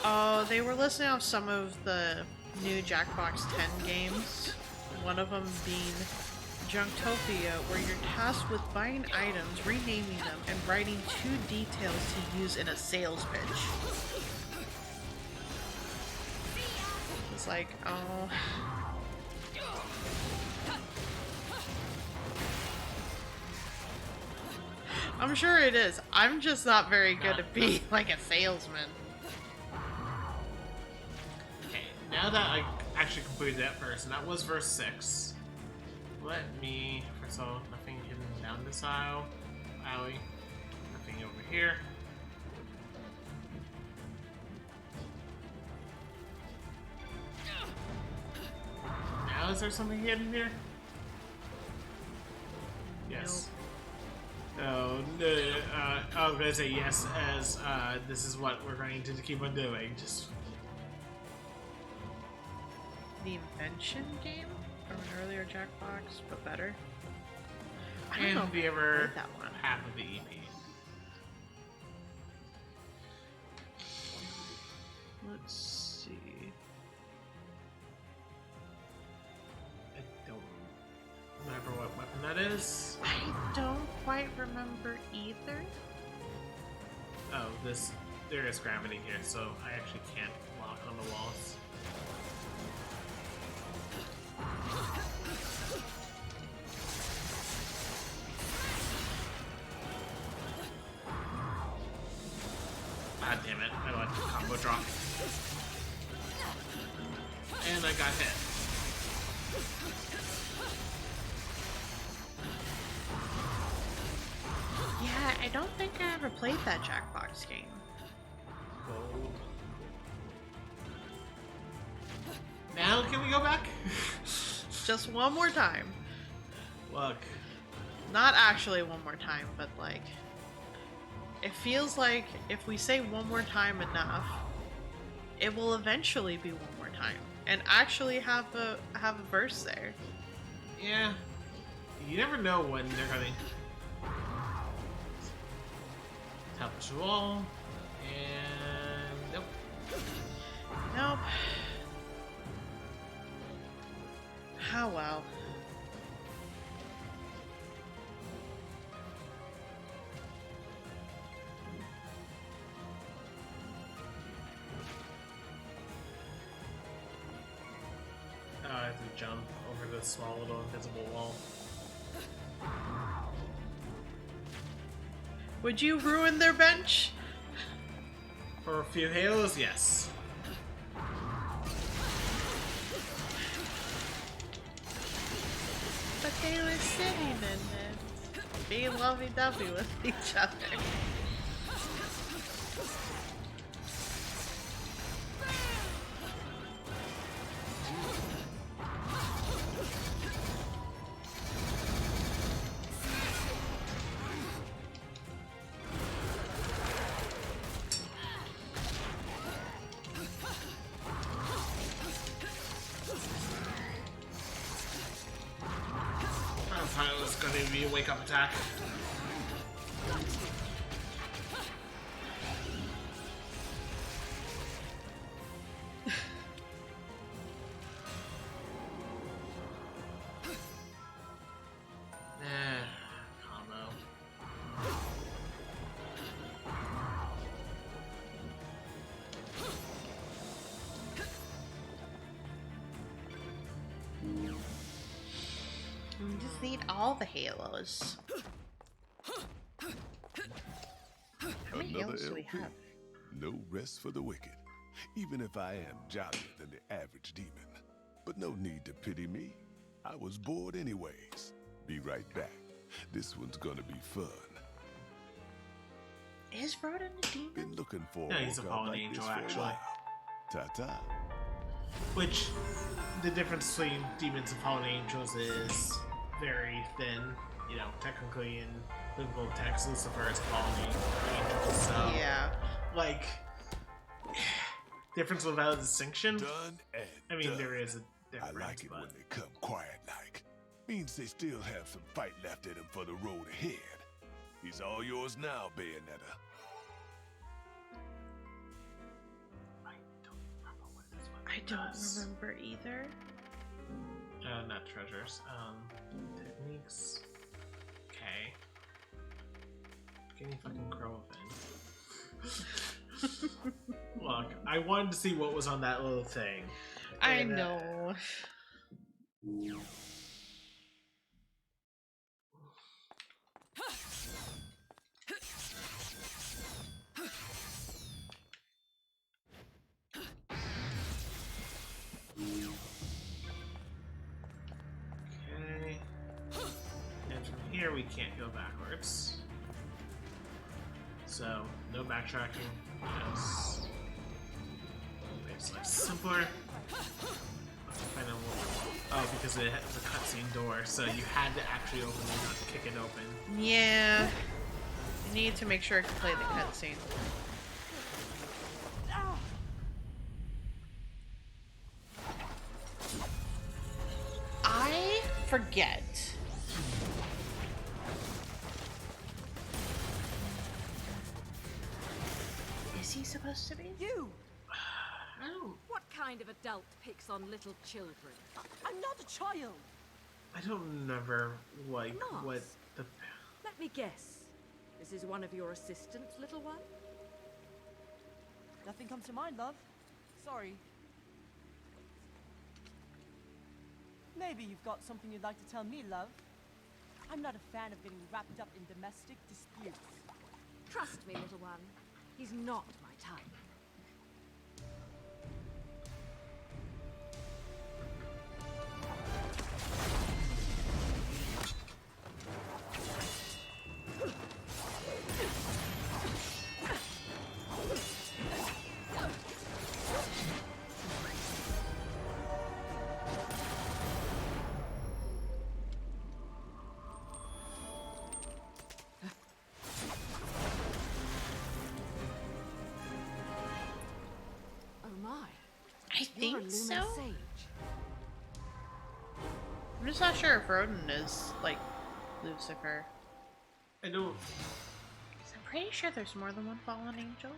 Oh, they were listing off some of the new Jackbox 10 games. One of them being Junktopia, where you're tasked with buying items, renaming them, and writing 2 details to use in a sales pitch. It's like, oh... I'm sure it is. I'm just not very good at being like a salesman. Okay, now that I actually completed that verse, and that was verse 6. Let me, first of all, nothing hidden down this alley. Nothing over here. Now is there something hidden here? Yes. Oh, no, I was gonna say yes, as this is what we're going to keep on doing. Just The Invention game from an earlier Jackbox, but better. I don't and know if the I other played that one. half of the EP. Let's see. I don't remember what weapon that is. I don't quite remember either. Oh, there is gravity here, so I actually can't walk on the walls. God damn it, I went to combo drop. And I got hit. never played that Jackbox game. Oh. Now can we go back? Just one more time. Look. Not actually one more time, but like... It feels like if we say one more time enough, it will eventually be one more time. And actually have a verse there. Yeah. You never know when they're gonna... Touch the wall. And... Nope. Nope. How well. Oh, I have to jump over this small little invisible wall. Would you ruin their bench? For a few halos, yes. But they were sitting in it, being lovey-dovey with each other. It's gonna be a wake-up attack. Combo. We just need all the halos. How many halos do we have? No rest for the wicked. Even if I am jollier than the average demon. But no need to pity me. I was bored anyways. Be right back. This one's gonna be fun. Is Rodin a demon? Been looking for No, he's a fallen like angel, this for a actually. while. Ta-ta. Which, the difference between demons and fallen angels is very thin. You know, technically in biblical text, Lucifer is a fallen angel, so... Yeah. Like, difference without a distinction? Done and I mean, done. there is a difference, I like it but... when they come quiet-like. Means they still have some fight left in them for the road ahead. He's all yours now, Bayonetta. I don't remember either. Not treasures. Techniques. Okay. Can you fucking crow thing? Look, I wanted to see what was on that little thing. I know. Okay. And from here we can't go backwards. So, no backtracking. Yes. It's like simpler. Kind of, oh, because it has a cutscene door, so you had to actually open it, not kick it open. Yeah. I need to make sure I can play the cutscene. I forget. Is he supposed to be? You! I don't. What kind of adult picks on little children? I'm not a child. I don't remember like Moss. what the. Let me guess. This is one of your assistants, little one? Nothing comes to mind, love. Sorry. Maybe you've got something you'd like to tell me, love. I'm not a fan of getting wrapped up in domestic disputes. Trust me, little one. He's not my type. lumen so. sage. I'm just not sure if Rodin is like Lucifer. I don't. I'm pretty sure there's more than one fallen angel.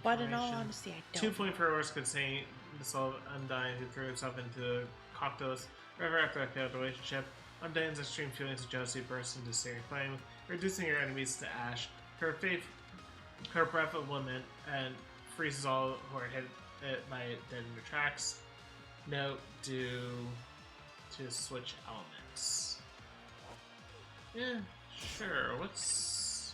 But in all honesty, I don't. 2.4 hours could say the soul of Undyne who threw herself into Cocteau's river after a failed relationship. Undyne's extreme feelings of jealousy burst into searing flame, reducing her enemies to ash. Her breath of lament and freezes all who are hit by it dead in their tracks. Note due to switch elements. Yeah, sure. What's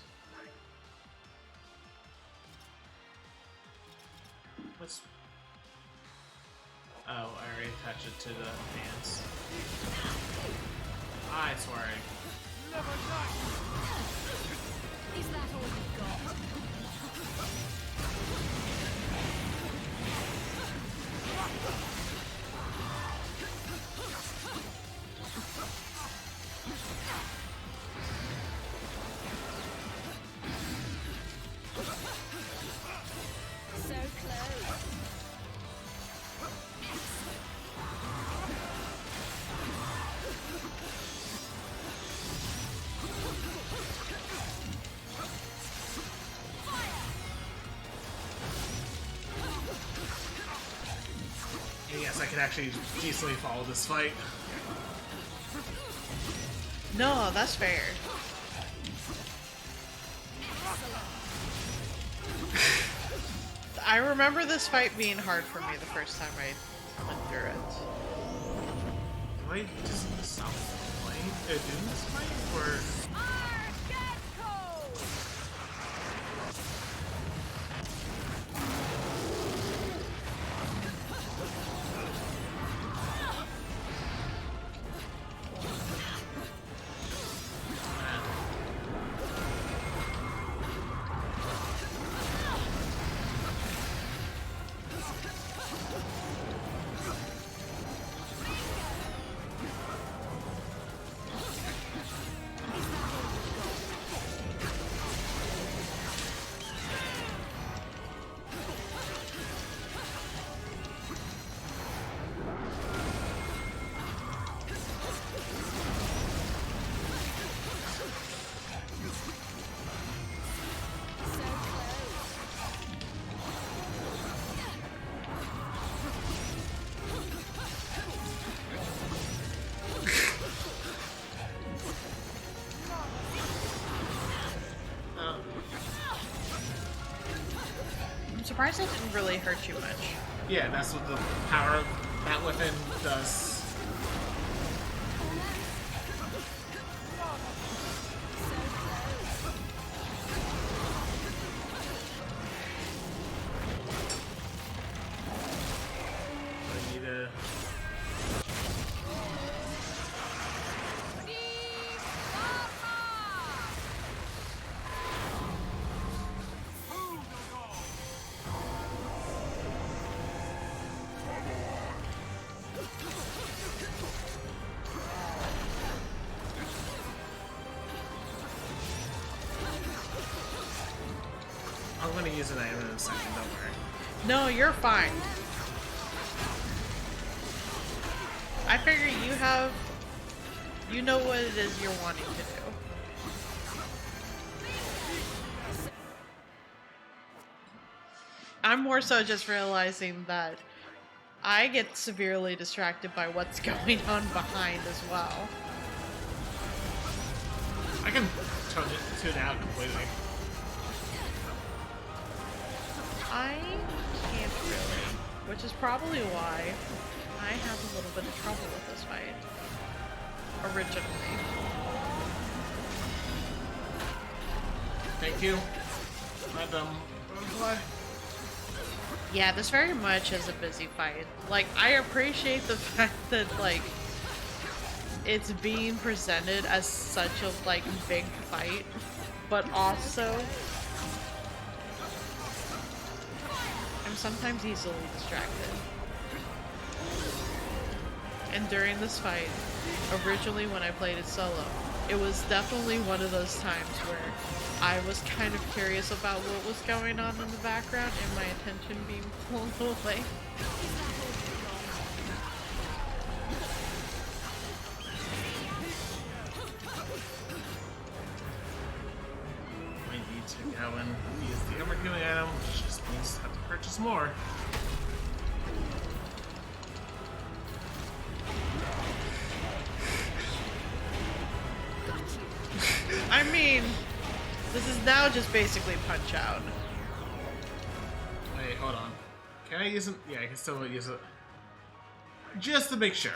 oh, I already attached it to the pants. I swear. Is that all you've got? So close. And yes, I can actually decently follow this fight. No, that's fair. I remember this fight being hard for me the first time I went through it. Do I just stop playing? Doing this fight? Or. I'm surprised it didn't really hurt you much. Yeah, that's what the power of that weapon does. I need a. I'm gonna use an item in a second, don't worry. No, you're fine. I figure you know what it is you're wanting to do. I'm more so just realizing that I get severely distracted by what's going on behind as well. I can tune out completely. I can't really, which is probably why I have a little bit of trouble with this fight. Originally. Thank you. Madam. Yeah, this very much is a busy fight. Like, I appreciate the fact that, like, it's being presented as such a, like, big fight, but also I'm sometimes easily distracted. And during this fight, originally when I played it solo, it was definitely one of those times where I was kind of curious about what was going on in the background and my attention being pulled away. Might need to go and use the overhealing item, which just means I have to purchase more. I mean, this is now just basically Punch Out. Wait, hold on. Can I use it? Yeah, I can still use it. Just to make sure.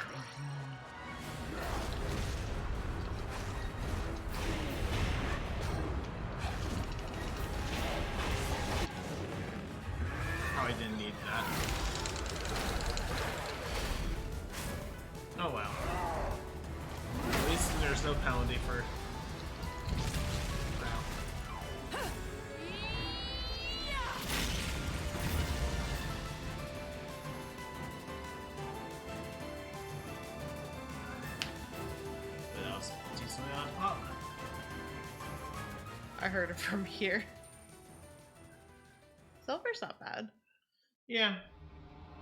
Probably didn't need that. Oh well. At least there's no penalty for... I heard it from here. Silver's not bad. Yeah.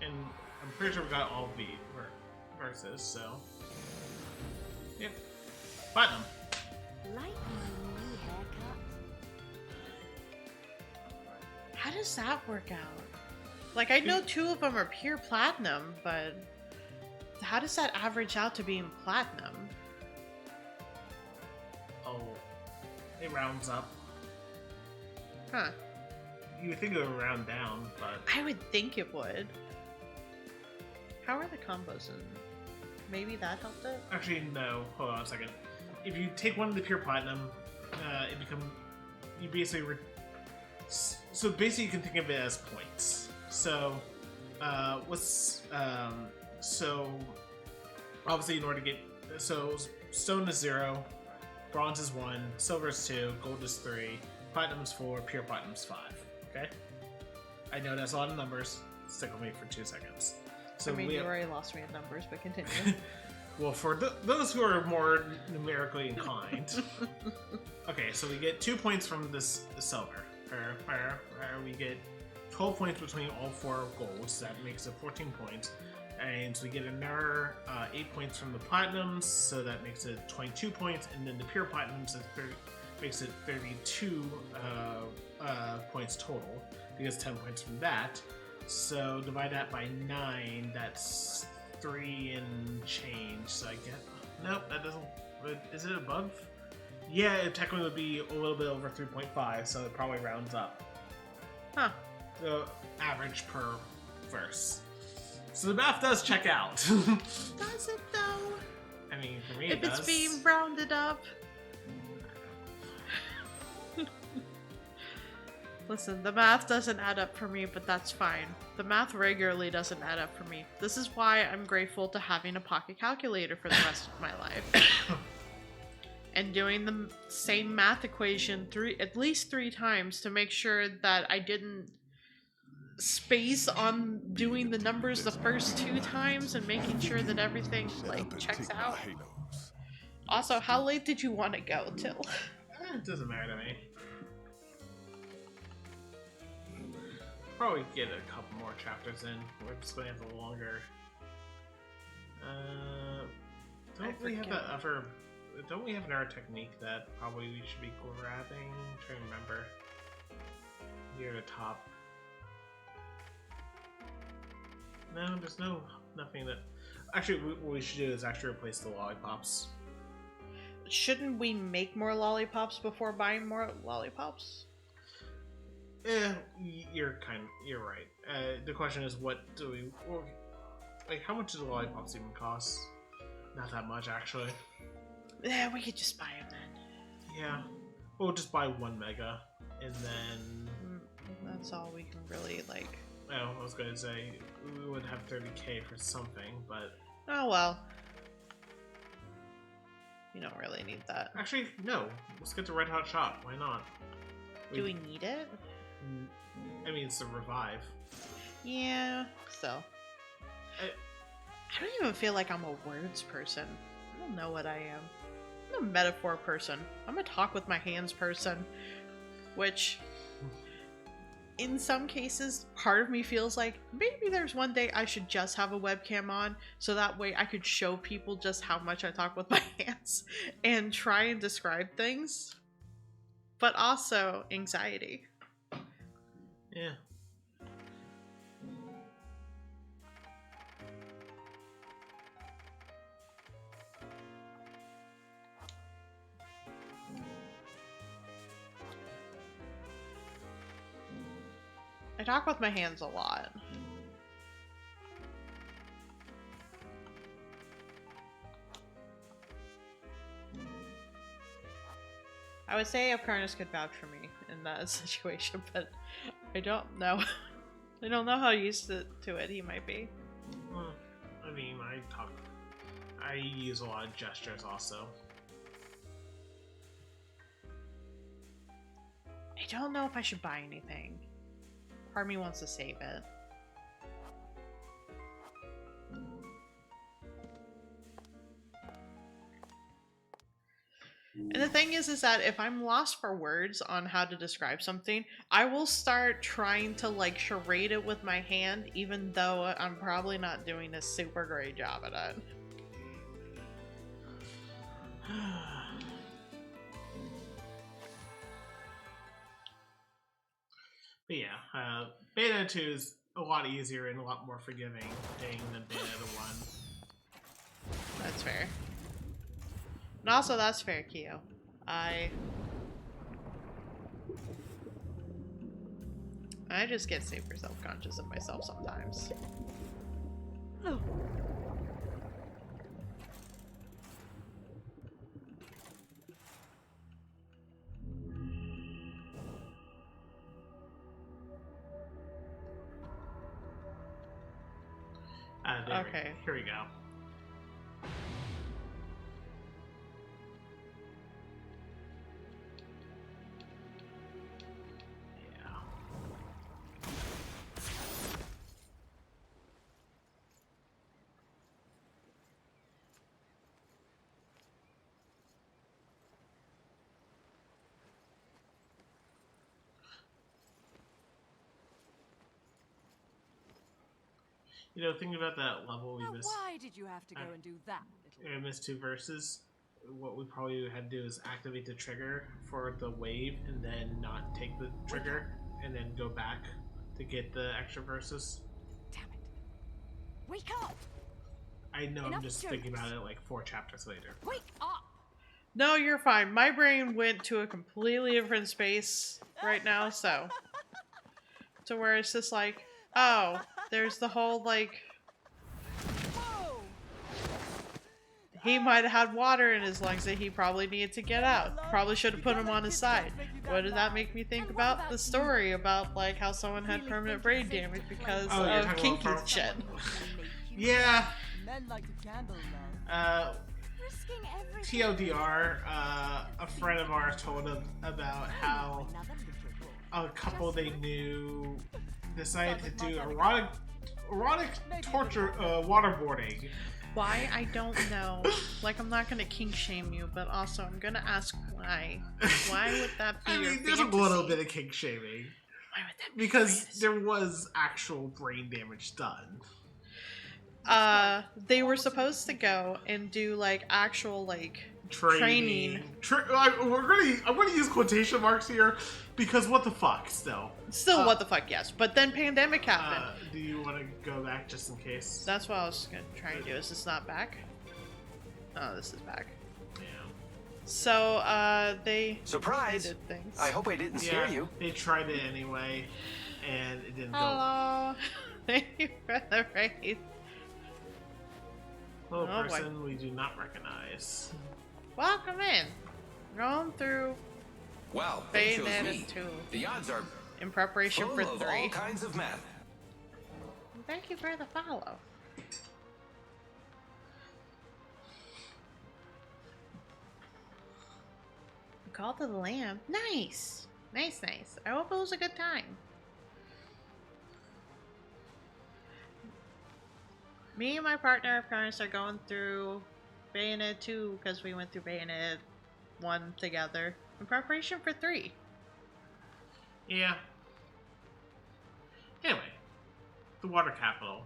And I'm pretty sure we got all V versus, so. Yep. Platinum. Like my new haircut. How does that work out? Like, I know 2 of them are pure platinum, but how does that average out to being platinum? Oh. It rounds up. Huh. You would think it would round down, but... I would think it would. How are the combos in? Maybe that helped it? Actually, no. Hold on a second. If you take one of the pure platinum, it becomes... You basically... So basically you can think of it as points. So, so, obviously in order to get... So, stone is 0, bronze is 1, silver is 2, gold is 3, platinum is 4, pure platinum is 5. Okay? I know that's a lot of numbers. Stick with me for 2 seconds. So I mean, you already lost me at numbers, but continue. Well, for those who are more numerically inclined. Okay, so we get 2 points from this silver. We get 12 points between all 4 golds. That makes it 14 points. And so we get another 8 points from the platinums, so that makes it 22 points. And then the pure platinums makes it 32 points total, because 10 points from that. So divide that by 9, that's 3 and change. So I get... Nope, that doesn't... Is it above? Yeah, it technically would be a little bit over 3.5, so it probably rounds up. Huh. So average per verse. So the math does check out. Does it though? I mean, for me if it does. It's being rounded up. Listen, the math doesn't add up for me, but that's fine. The math regularly doesn't add up for me. This is why I'm grateful to having a pocket calculator for the rest of my life. And doing the same math equation at least 3 times to make sure that I didn't space on doing the numbers the first 2 times and making sure that everything like checks out. Also, how late did you want to go till? It doesn't matter to me. Probably get a couple more chapters in. We're just going to have a longer. Don't we have another technique that probably we should be grabbing? I'm trying to remember. Here at the top. No, there's nothing that... Actually, what we should do is actually replace the lollipops. Shouldn't we make more lollipops before buying more lollipops? You're right. The question is, what do we... Like, how much do the lollipops even cost? Not that much, actually. Yeah, we could just buy them then. Yeah. We'll just buy 1 mega, and then... That's all we can really, like... Oh, I was gonna say, we would have 30k for something, but... Oh, well. You don't really need that. Actually, no. Let's get the Red Hot Shot. Why not? Do we need it? I mean, it's a revive. Yeah, still. I don't even feel like I'm a words person. I don't know what I am. I'm a metaphor person. I'm a talk with my hands person. Which, in some cases, part of me feels like maybe there's one day I should just have a webcam on, so that way I could show people just how much I talk with my hands and try and describe things. But also anxiety. Yeah. I talk with my hands a lot. I would say Apcarnist could vouch for me in that situation, but I don't know. I don't know how used to it he might be. Well, I mean, I use a lot of gestures also. I don't know if I should buy anything. Part of me wants to save it. And the thing is that if I'm lost for words on how to describe something, I will start trying to like charade it with my hand, even though I'm probably not doing a super great job at it. But yeah, Bayonetta 2 is a lot easier and a lot more forgiving than Bayonetta 1. That's fair. And also, that's fair, Kyo. I just get super self-conscious of myself sometimes. Oh. Okay. Here we go. You know, thinking about that level we missed. Why did you have to go and do that? I missed 2 verses. What we probably had to do is activate the trigger for the wave and then not take the trigger and then go back to get the extra verses. Damn it. Wake up! I know, I'm just thinking about it like 4 chapters later. Wake up! No, you're fine. My brain went to a completely different space right now, so. To where it's just like, oh, there's the whole, like... He might have had water in his lungs that he probably needed to get out. Probably should have put him on his side. What did that make me think about? The story about, like, how someone had permanent brain damage because of kinky shit. Yeah. TLDR, a friend of ours told him about how a couple they knew decided to do erotic torture waterboarding. Why? I don't know. Like, I'm not gonna kink shame you, but also I'm gonna ask why. Why would that be your fantasy? There's a little bit of kink shaming. Why would that be because there was actual brain damage done. They were supposed to go and do, like, actual, like, training. I'm gonna use quotation marks here, because what the fuck, still. Still what the fuck, yes. But then pandemic happened. Do you want to go back just in case? That's what I was gonna try and do. Is this not back? Oh, this is back. Yeah. So, they... Surprise! They did things. I hope I didn't scare you. They tried it anyway, and it didn't Hello. Thank you for the raid. Hello, person we do not recognize. Welcome in. Going through Wow, Bayonetta 2. The odds are in preparation full for of 3. all kinds of math. Thank you for the follow. Call to the Lamb. Nice. Nice. I hope it was a good time. Me and my partner, Apcarnist, are going through Bayonetta 2 because we went through Bayonetta 1 together in preparation for 3. Yeah. Anyway, the water capital.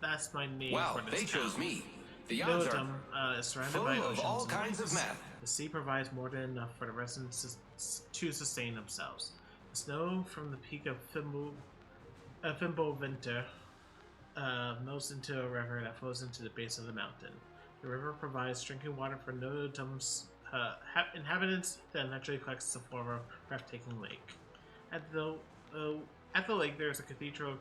That's my name for this They town. chose me. The odds are is surrounded full by of oceans all and kinds of lakes. math. The sea provides more than enough for the residents to sustain themselves. The snow from the peak of Fimbulvinter melts into a river that flows into the base of the mountain. The river provides drinking water for Nodom's inhabitants, that eventually collects to form a breathtaking lake. At the lake, there is a cathedral.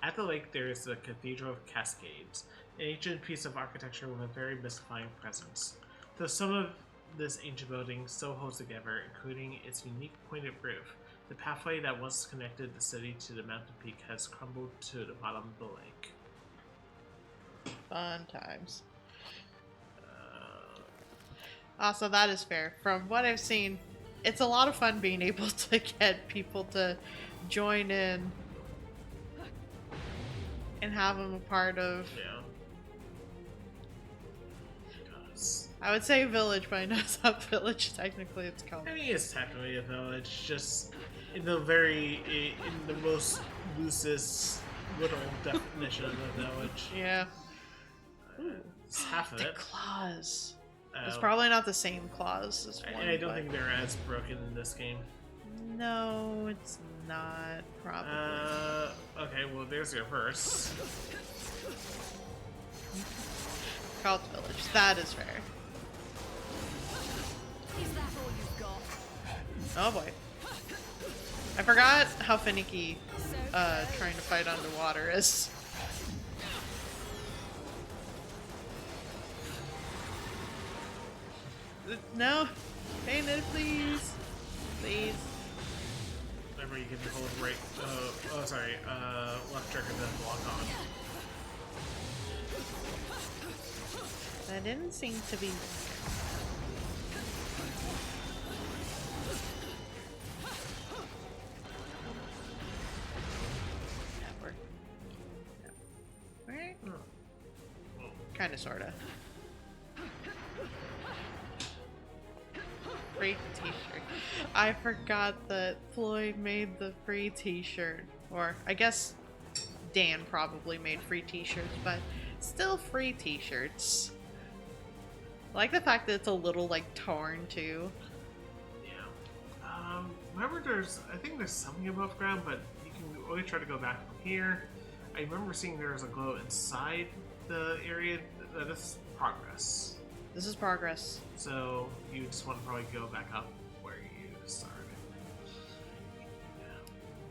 At the lake, there is the Cathedral of Cascades, an ancient piece of architecture with a very mystifying presence. Though some of this ancient building still holds together, including its unique pointed roof, the pathway that once connected the city to the mountain peak has crumbled to the bottom of the lake. Fun times. Also, that is fair. From what I've seen, it's a lot of fun being able to get people to join in and have them a part of. Yeah. I would say village, but I know it's not village. Technically, it's called. I mean, it's technically a village, just in the most loosest little definition of a village. Yeah. It's half of the it. Claws. It's probably not the same claws as one. I don't think they're as broken in this game. No, it's not. Probably. Okay, well, there's your verse. Called village. That is fair. Is that all you've got? Oh boy. I forgot how finicky trying to fight underwater is. No. Bayonetta, please. Please. Remember, you can hold right. Left trigger to lock on. That didn't seem to be. Kinda, sorta. Free t-shirt. I forgot that Floyd made the free t-shirt. Or, I guess Dan probably made free t-shirts, but still free t-shirts. I like the fact that it's a little, like, torn, too. Yeah. Remember I think there's something above ground, but you can always try to go back from here. I remember seeing there was a glow inside the area. That is progress. This is progress. So you just want to probably go back up where you started.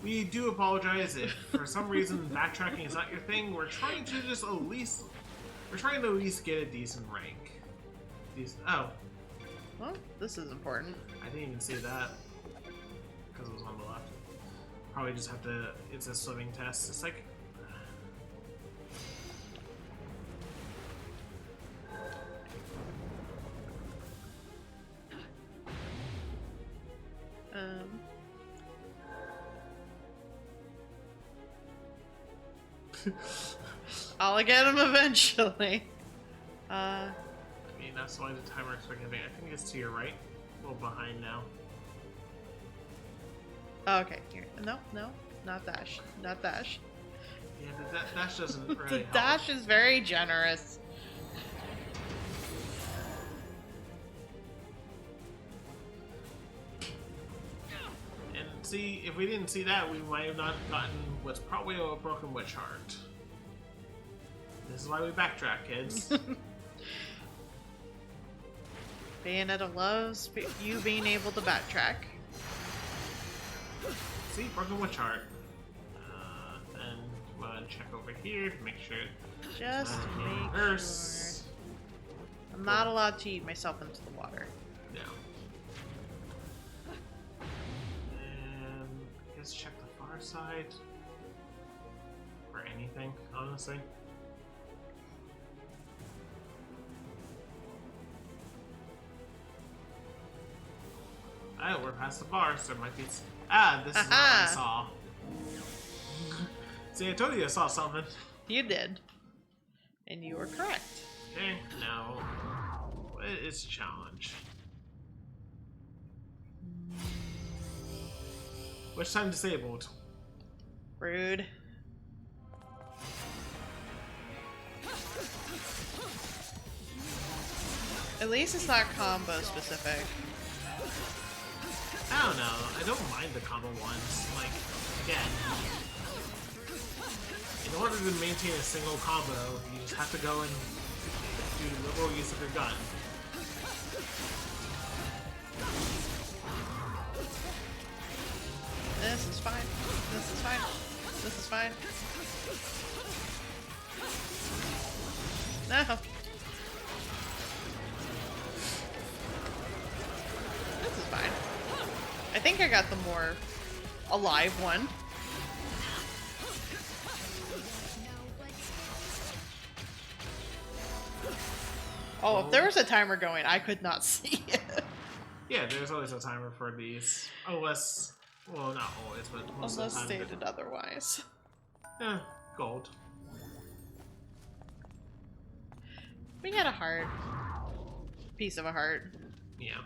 We do apologize if for some reason backtracking is not your thing. We're trying to at least get a decent rank. Oh. Well, this is important. I didn't even see that because it was on the left. Probably just have to. It's a swimming test. It's like. I'll get him eventually. I mean, that's why the timer is forgiving. I think it's to your right. A little behind now. Okay, here. No, not dash. Not dash. Yeah, the dash doesn't really The help. dash is very generous. And see, if we didn't see that, we might have not gotten what's probably a broken witch heart. This is why we backtrack, kids. Bayonetta loves you being able to backtrack. See, broken witch heart. And we'll check over here to make sure. Just make Nurse. sure. I'm not allowed to eat myself into the water. No. And I guess check the far side. Or anything, honestly. Oh, we're past the bar, so there might be. This is what I saw. See, I told you I saw something. You did. And you were correct. Okay, now what is the challenge? Which time disabled? Rude. At least it's not combo specific. I don't know. I don't mind the combo ones. Like, again, in order to maintain a single combo, you just have to go and do liberal use of your gun. This is fine. This is fine. This is fine. No. This is fine. I think I got the more alive one. Oh, if there was a timer going, I could not see it. Yeah, there's always a timer for these. Unless, well, not always, but most Unless of the time. stated otherwise. Yeah, gold. We got a heart. Piece of a heart. Yeah.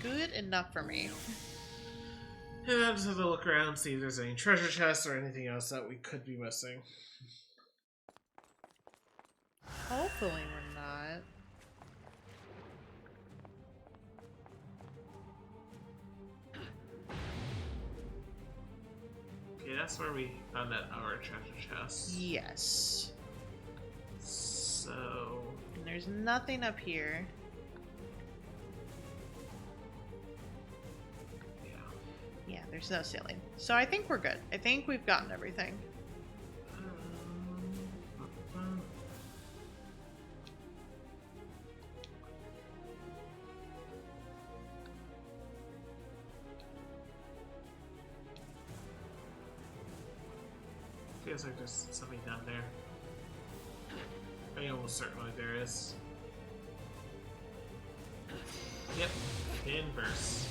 Good enough for me. And I just have to look around, see if there's any treasure chests or anything else that we could be missing. Hopefully we're not. Okay, that's where we found that other treasure chest. Yes. So... And there's nothing up here. Yeah, there's no ceiling. So I think we're good. I think we've gotten everything. Feels like there's something down there. I mean, almost certainly there is. Yep, inverse.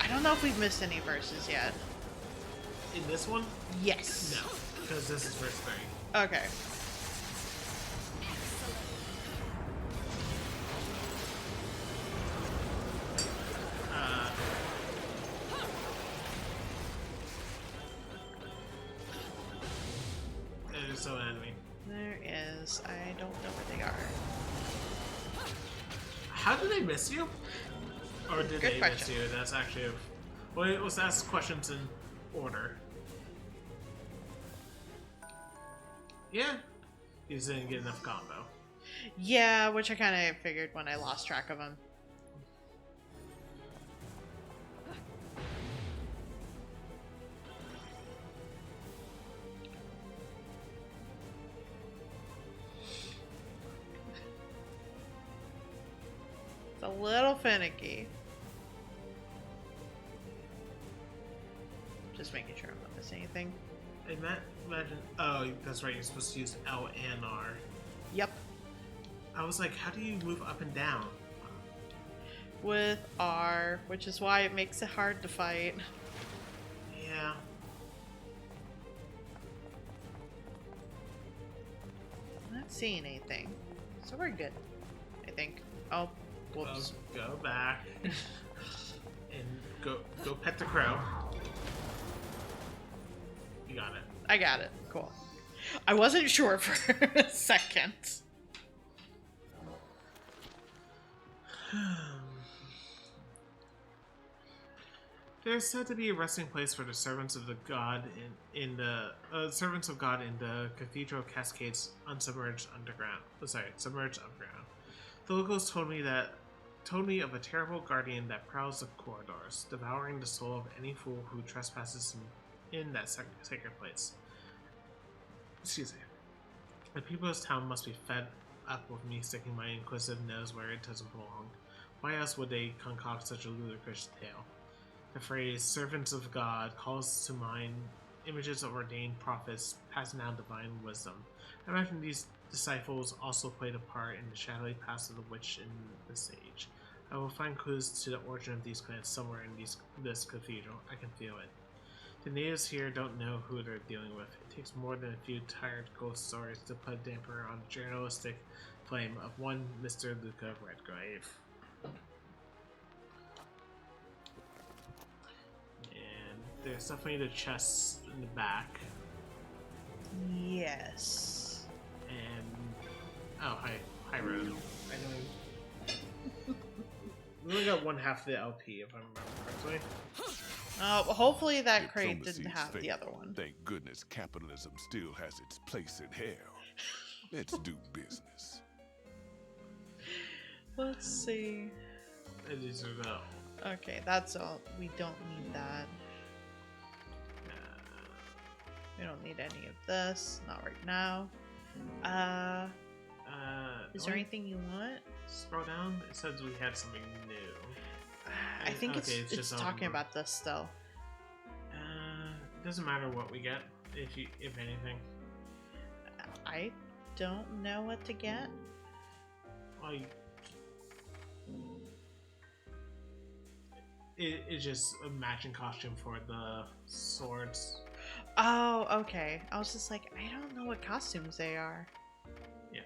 I don't know if we've missed any verses yet. In this one? Yes. No, because this is verse 3. Okay. There's so an enemy. There is. I don't know where they are. How did they miss you? Or did Good they question. miss you? That's actually... Well, let's ask questions in order. Yeah. You just didn't get enough combo. Yeah, which I kind of figured when I lost track of them. It's a little finicky. Just making sure I'm not missing anything. Imagine... Oh, that's right. You're supposed to use L and R. Yep. I was like, how do you move up and down? With R, which is why it makes it hard to fight. Yeah. I'm not seeing anything. So we're good, I think. Oh, whoops. Well, go back. And go pet the crow. You got it. I got it. Cool. I wasn't sure for a second. There is said to be a resting place for the servants of the god in the servants of God in the Cathedral Cascades unsubmerged underground. Submerged underground. The locals told me of a terrible guardian that prowls the corridors, devouring the soul of any fool who trespasses in that sacred place. Excuse me. The people of this town must be fed up with me sticking my inquisitive nose where it doesn't belong. Why else would they concoct such a ludicrous tale? The phrase "servants of God" calls to mind images of ordained prophets passing down divine wisdom. I imagine these disciples also played a part in the shadowy past of the witch in this age. I will find clues to the origin of these clans somewhere in this cathedral. I can feel it. The natives here don't know who they're dealing with. It takes more than a few tired ghost stories to put a damper on the journalistic flame of one Mr. Luca Redgrave. And there's definitely the chest in the back. Yes. And oh, hi Road. I know. We only got one half of the LP, if I remember correctly. Hopefully that crate didn't have the other one. Thank goodness capitalism still has its place in hell. Let's do business. Let's see. These are the... Okay, that's all. We don't need that. We don't need any of this. Not right now. Is there anything you want? Scroll down. It says we have something new. I think it's just talking about this still. It doesn't matter what we get, if anything. I don't know what to get. Like, it's just a matching costume for the swords. Oh, okay. I was just like, I don't know what costumes they are. Yeah.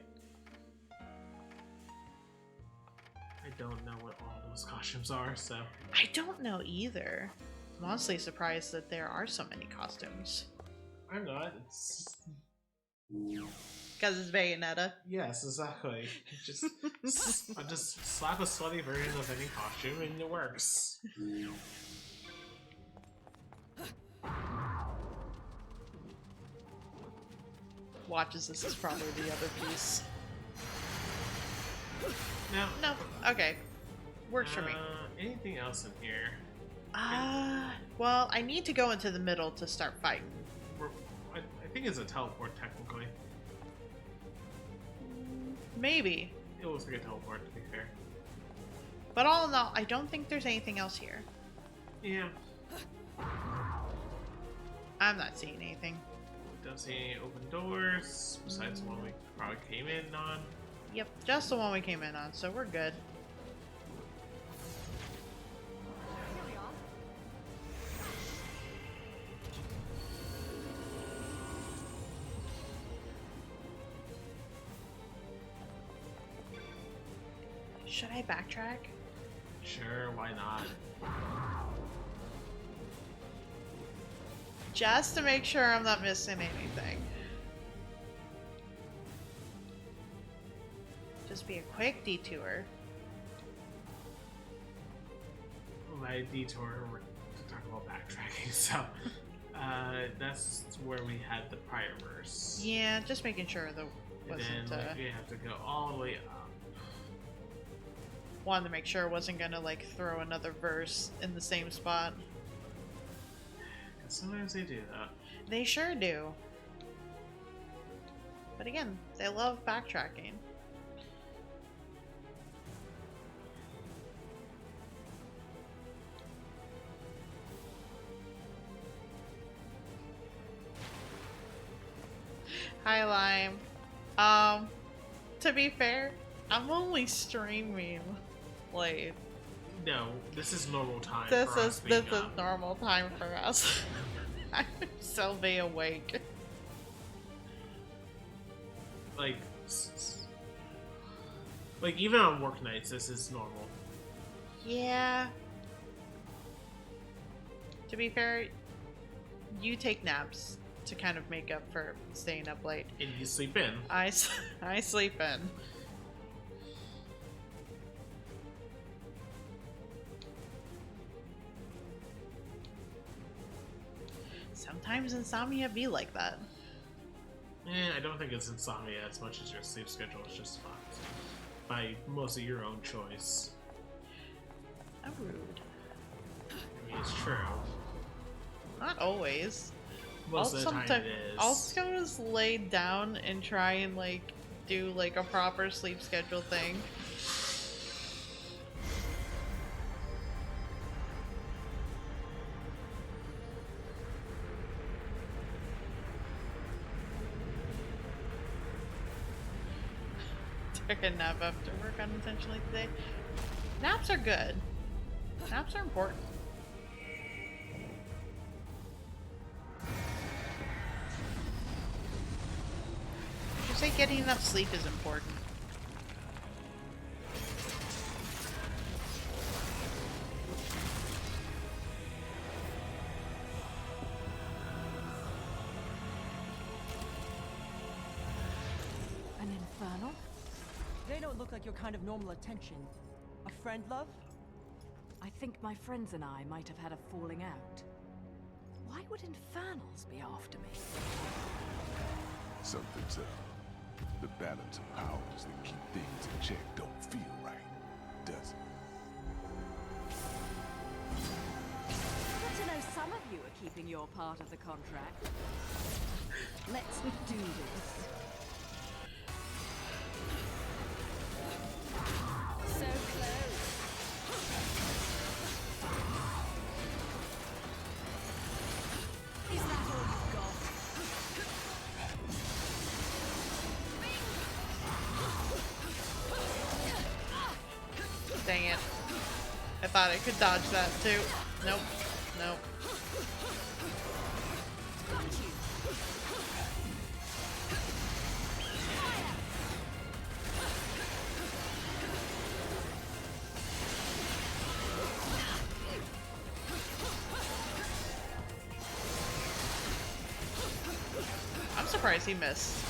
I don't know what all those costumes are, so. I don't know either. I'm honestly surprised that there are so many costumes. I'm not. It's because it's Bayonetta. Yes, exactly. I just slap a slutty version of any costume and it works. Watches this is probably the other piece. No. No. Okay. Works for me. Anything else in here? Well, I need to go into the middle to start fighting. I think it's a teleport, technically. Maybe. It looks like a teleport, to be fair. But all in all, I don't think there's anything else here. Yeah. I'm not seeing anything. Don't see any open doors, besides the one we probably came in on. Yep, just the one we came in on, so we're good. Should I backtrack? Sure, why not? Just to make sure I'm not missing anything. Just be a quick detour. By detour, we're talking about backtracking, so that's where we had the prior verse. Yeah, just making sure that wasn't. And then we have to go all the way up. Wanted to make sure it wasn't gonna like throw another verse in the same spot. Sometimes they do that. They sure do. But again, they love backtracking. Hi, Lime. To be fair, I'm only streaming late. No, this is normal time. This is normal time for us. I'm so be awake. Like even on work nights, this is normal. Yeah. To be fair, you take naps to kind of make up for staying up late. And you sleep in. I sleep in. Sometimes insomnia be like that. I don't think it's insomnia as much as your sleep schedule is just fucked. By mostly your own choice. How rude. I mean, it's true. Not always. Most of the time it is. I'll just go just lay down and try and like do like a proper sleep schedule thing. Took a nap after work unintentionally today. Naps are good. Naps are important. say getting enough sleep is important. An infernal? They don't look like your kind of normal attention. A friend, love? I think my friends and I might have had a falling out. Why would infernals be after me? Something's up. The balance of powers that keep things in check don't feel right, does it? Good to know some of you are keeping your part of the contract. Let's do this. So close. Is that all you've got? Dang it. I thought I could dodge that too. Nope. Nope. I'm surprised he missed.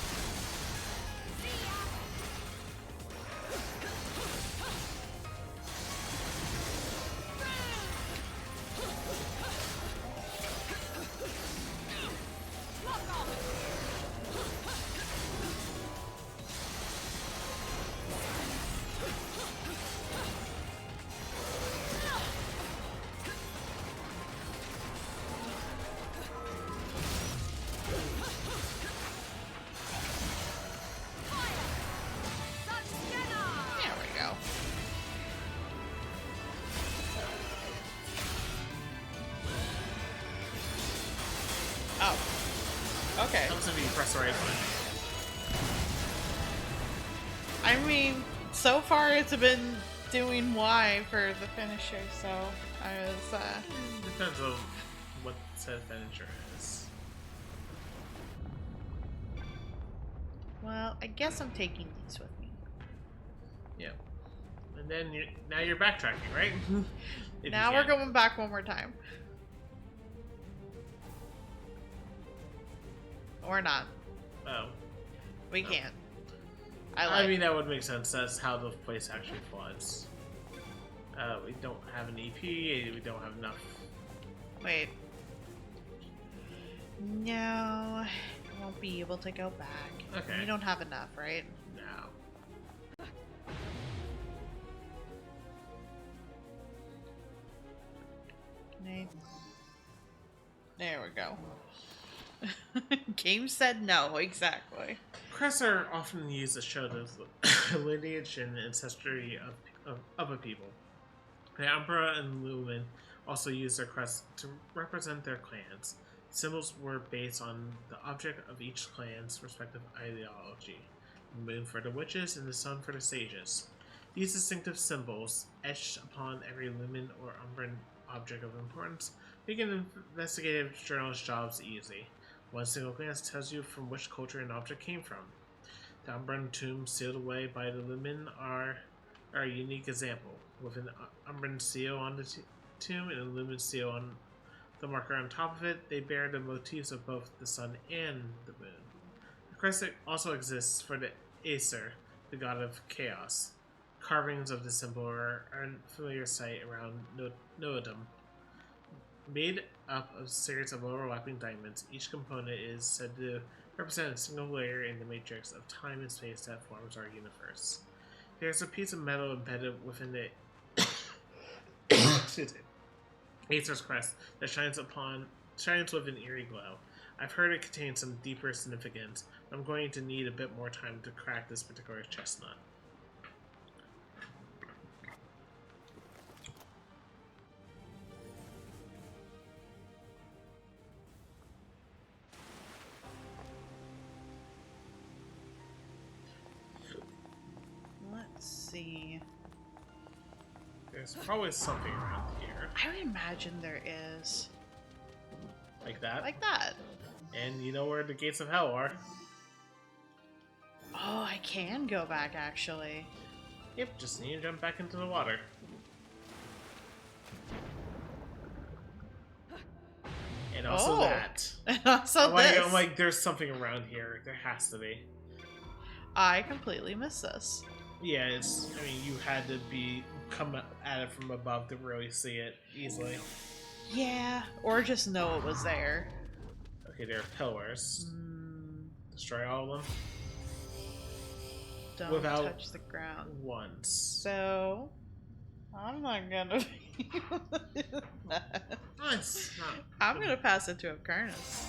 Okay. Helps if you press the right button. I mean, so far it's been doing Y for the finisher, so I was, Depends on what said finisher is. Well, I guess I'm taking these with me. Yep. And then now you're backtracking, right? Now we're going back one more time. Or not. Oh. We can't. I mean, that would make sense. That's how the place actually floods. We don't have an EP. We don't have enough. Wait. No. I won't be able to go back. Okay. You don't have enough, right? No. There we go. Game said no, exactly. Crests are often used to show the lineage and ancestry of a people. The Umbra and Lumen also used their crests to represent their clans. Symbols were based on the object of each clan's respective ideology. The moon for the witches and the sun for the sages. These distinctive symbols, etched upon every Lumen or Umbran object of importance, make an investigative journalist's jobs easy. One single glance tells you from which culture an object came from. The Umbran tombs sealed away by the Lumen are a unique example, with an Umbran seal on the tomb and a Lumen seal on the marker on top of it. They bear the motifs of both the sun and the moon. The crest also exists for the Acer, the god of chaos. Carvings of the symbol are a familiar sight around Noadum. Made up of a series of overlapping diamonds, each component is said to represent a single layer in the matrix of time and space that forms our universe. There's a piece of metal embedded within the Acer's crest that shines with an eerie glow. I've heard it contains some deeper significance, but I'm going to need a bit more time to crack this particular chestnut. Let's see. There's probably something around here. I would imagine there is. Like that? Like that. And you know where the gates of hell are. Oh, I can go back, actually. Yep, just need to jump back into the water. And also that. And also this. I'm like, there's something around here. There has to be. I completely missed this. Yeah, I mean, you had to come at it from above to really see it easily. Yeah, or just know it was there. Okay, there are pillars. Destroy all of them. Don't touch the ground. Once. So, I'm not gonna be able to do that. I'm gonna pass it to Apcarnist.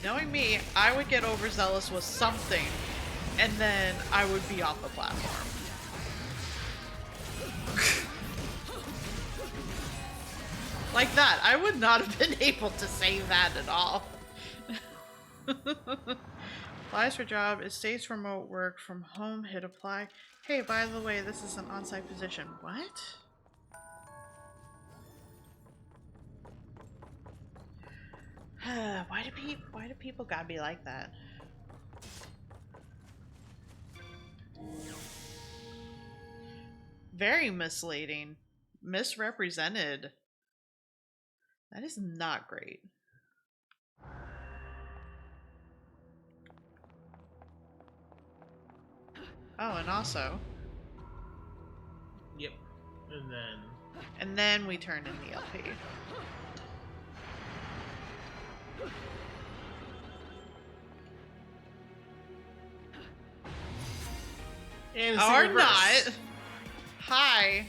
Knowing me, I would get overzealous with something, and then I would be off the platform. Like that. I would not have been able to save that at all. Applies for job. It states remote work from home. Hit apply. Hey, by the way, this is an on-site position. What? Why do people gotta be like that? Very misleading. Misrepresented. That is not great. Oh, and also. Yep. And then we turn in the LP. And or not. Hi.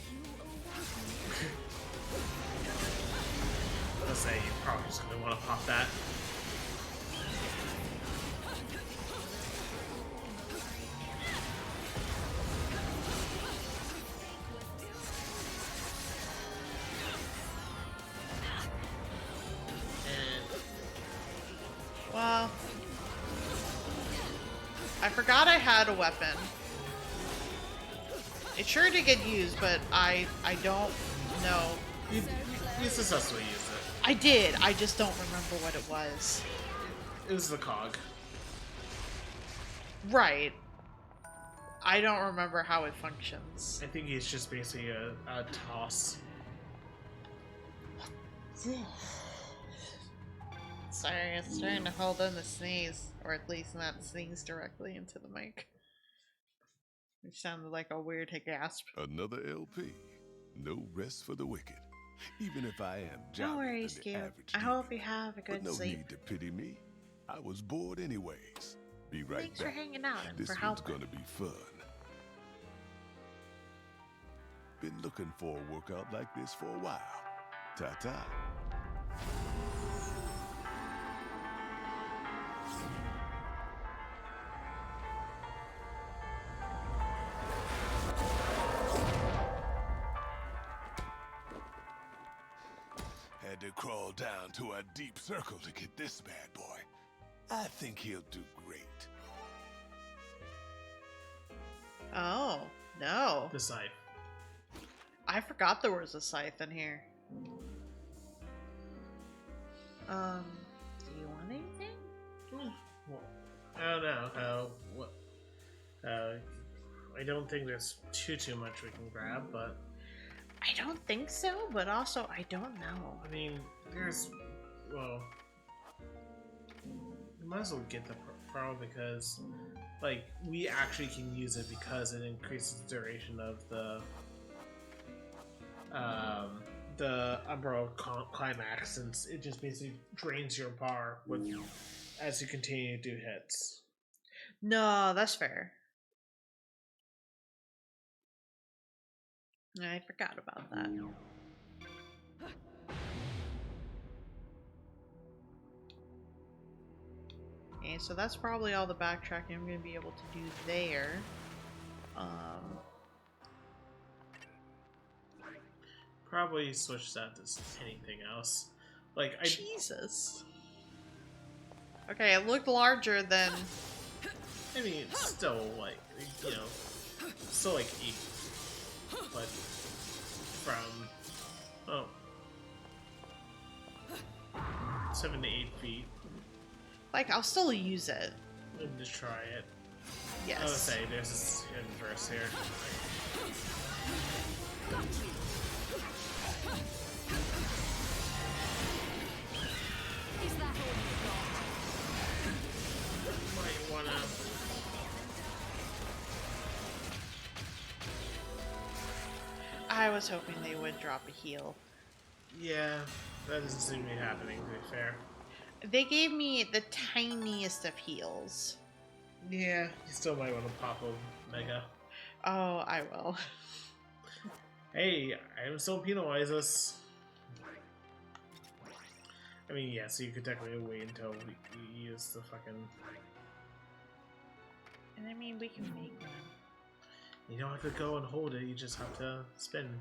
Let's say you probably just gonna want to pop that. Well, I forgot I had a weapon. It sure did get used, but I don't know. You successfully used it. I did. I just don't remember what it was. It was the cog. Right. I don't remember how it functions. I think it's just basically a toss. Sorry, I'm starting to hold in the sneeze. Or at least not sneeze directly into the mic. Which sounded like a weird gasp. Another LP. No rest for the wicked. Even if I am Don't worry, Scoop. I hope you have a good no sleep. Need to pity me. I was bored anyways. Be right Thanks back. for hanging out and this for one's helping. gonna be fun. Been looking for a workout like this for a while. Ta-ta. Had to crawl down to a deep circle to get this bad boy. I think he'll do great. Oh, no. The scythe. I forgot there was a scythe in here. Do you want anything? Well, I don't know. I don't think there's too much we can grab, but I don't think so, but also I don't know. I mean, well, you might as well get the Pro because, like, we actually can use it because it increases the duration of the Umbrella climax, since it just basically drains your bar as you continue to do hits. No, that's fair. I forgot about that. Okay, so that's probably all the backtracking I'm going to be able to do there. Probably switch that to anything else. Like, Jesus. Okay, it looked larger than... I mean, it's still, like, you know, still, like, 8. But from... Oh, 7 to 8 feet. Like, I'll still use it. Let me just try it. Yes. I would say there's this hidden verse here. Is that all you got? Might wanna. I was hoping they would drop a heal. Yeah, that doesn't seem to be happening, to be fair. They gave me the tiniest of heals. Yeah, you still might want to pop a mega. Oh, I will. Hey, items don't penalize us. I mean, yeah, so you could technically wait until we use the fucking... And I mean, we can make one. You don't have to go and hold it, you just have to spin.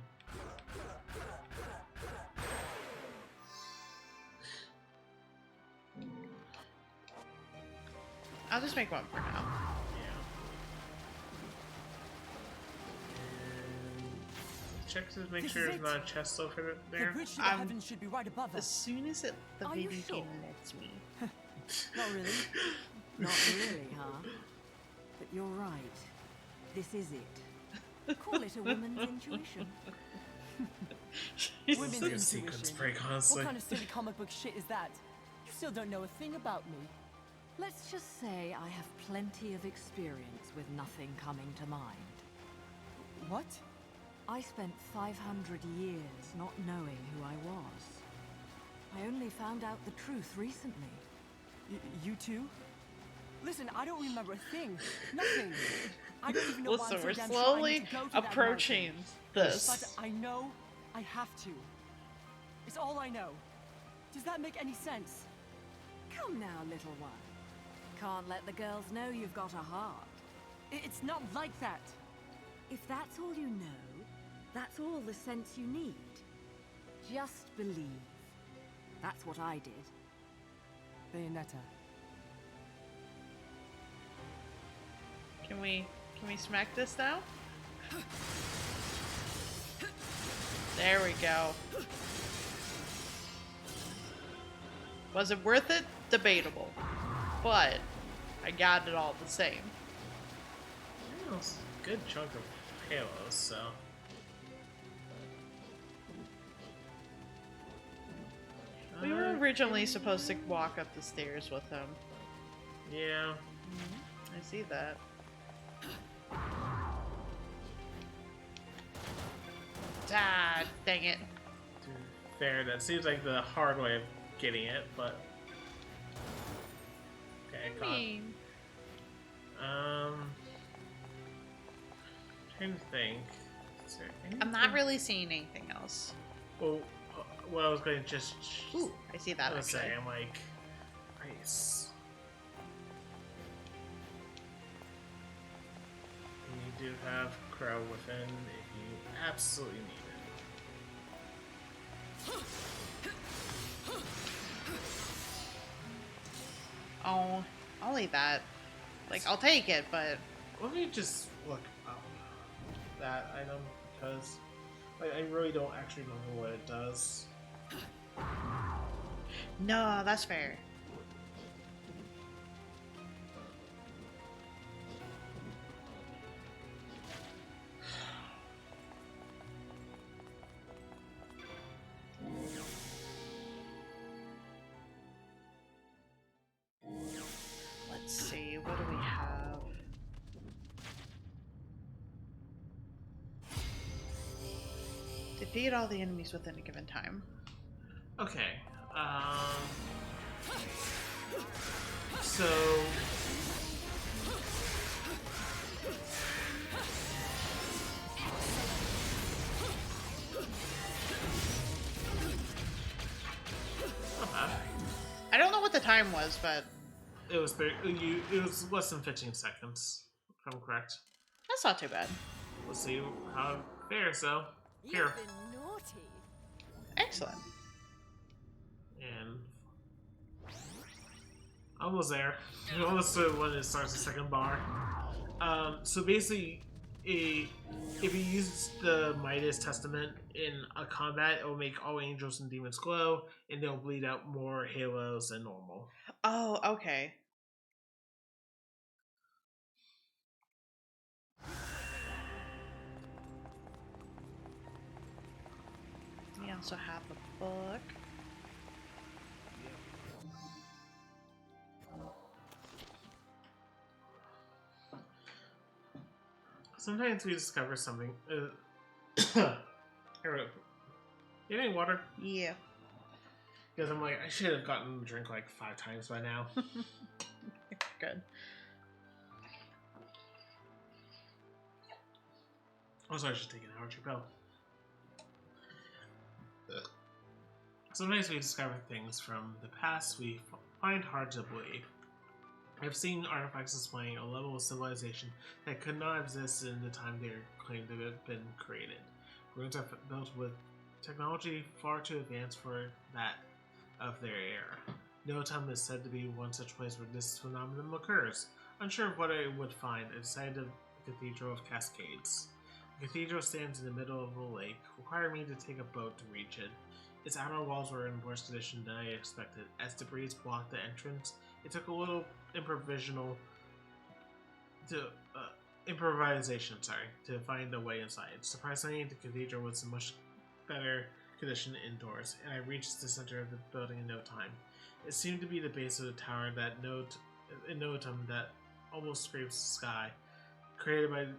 I'll just make one for now. Check to make sure there's not a chest over there. The bridge to the heavens should be right above As us. soon as the Are you video sure? game lets me. Not really. Not really, huh? But you're right. This is it. Call it a woman's intuition. Women's like a intuition. sequence break, honestly. What kind of silly comic book shit is that? You still don't know a thing about me. Let's just say I have plenty of experience with nothing coming to mind. What? I spent 500 years not knowing who I was. I only found out the truth recently. You too? Listen, I don't remember a thing. Nothing. I don't even know why Listen, I'm so we're damn sure I slowly need to go to that approaching mountain. this. But I know I have to. It's all I know. Does that make any sense? Come now, little one. Can't let the girls know you've got a heart. It's not like that. If that's all you know, that's all the sense you need. Just believe. That's what I did. Bayonetta. Can we smack this now? There we go. Was it worth it? Debatable. But I got it all the same. Yeah, it's a good chunk of halos, so. We were originally supposed to walk up the stairs with him. Yeah. I see that. Ah, dang it. Fair, that seems like the hard way of getting it, but... Okay, mean... Trying to think. Is there anything? I'm not really seeing anything else. Well, what I was going to just... Ooh, I see that actually. Say, I'm like... Nice. You do have Crow within if you absolutely need it. Oh, I'll leave that. Like, I'll take it, but... Let me just look up that item, because like, I really don't actually remember what it does. No, that's fair. Let's see, what do we have? Defeat all the enemies within a given time. Okay. So I don't know what the time was, but it was it was less than 15 seconds, if I'm correct. that's not too bad. Let's see how it fares though. Here. You've been naughty. Excellent. And almost there. Almost to when it starts the second bar. So basically, if you use the Midas Testament in a combat, it will make all angels and demons glow, and they'll bleed out more halos than normal. Oh, okay. We also have a book. Sometimes we discover something. You have any water? Yeah. Because I'm like, I should have gotten a drink like 5 times by now. Good. Also, I should take an allergy pill. Sometimes we discover things from the past we find hard to believe. I've seen artifacts displaying a level of civilization that could not exist in the time they are claimed to have been created. Ruins are built with technology far too advanced for that of their era. Notum is said to be one such place where this phenomenon occurs. Unsure of what I would find, I decided the Cathedral of Cascades. The cathedral stands in the middle of a lake, requiring me to take a boat to reach it. Its outer walls were in worse condition than I expected. As debris blocked the entrance, it took a little improvisation to find a way inside. Surprisingly, the cathedral was in much better condition indoors, and I reached the center of the building in no time. It seemed to be the base of the tower that Notum that almost scrapes the sky, created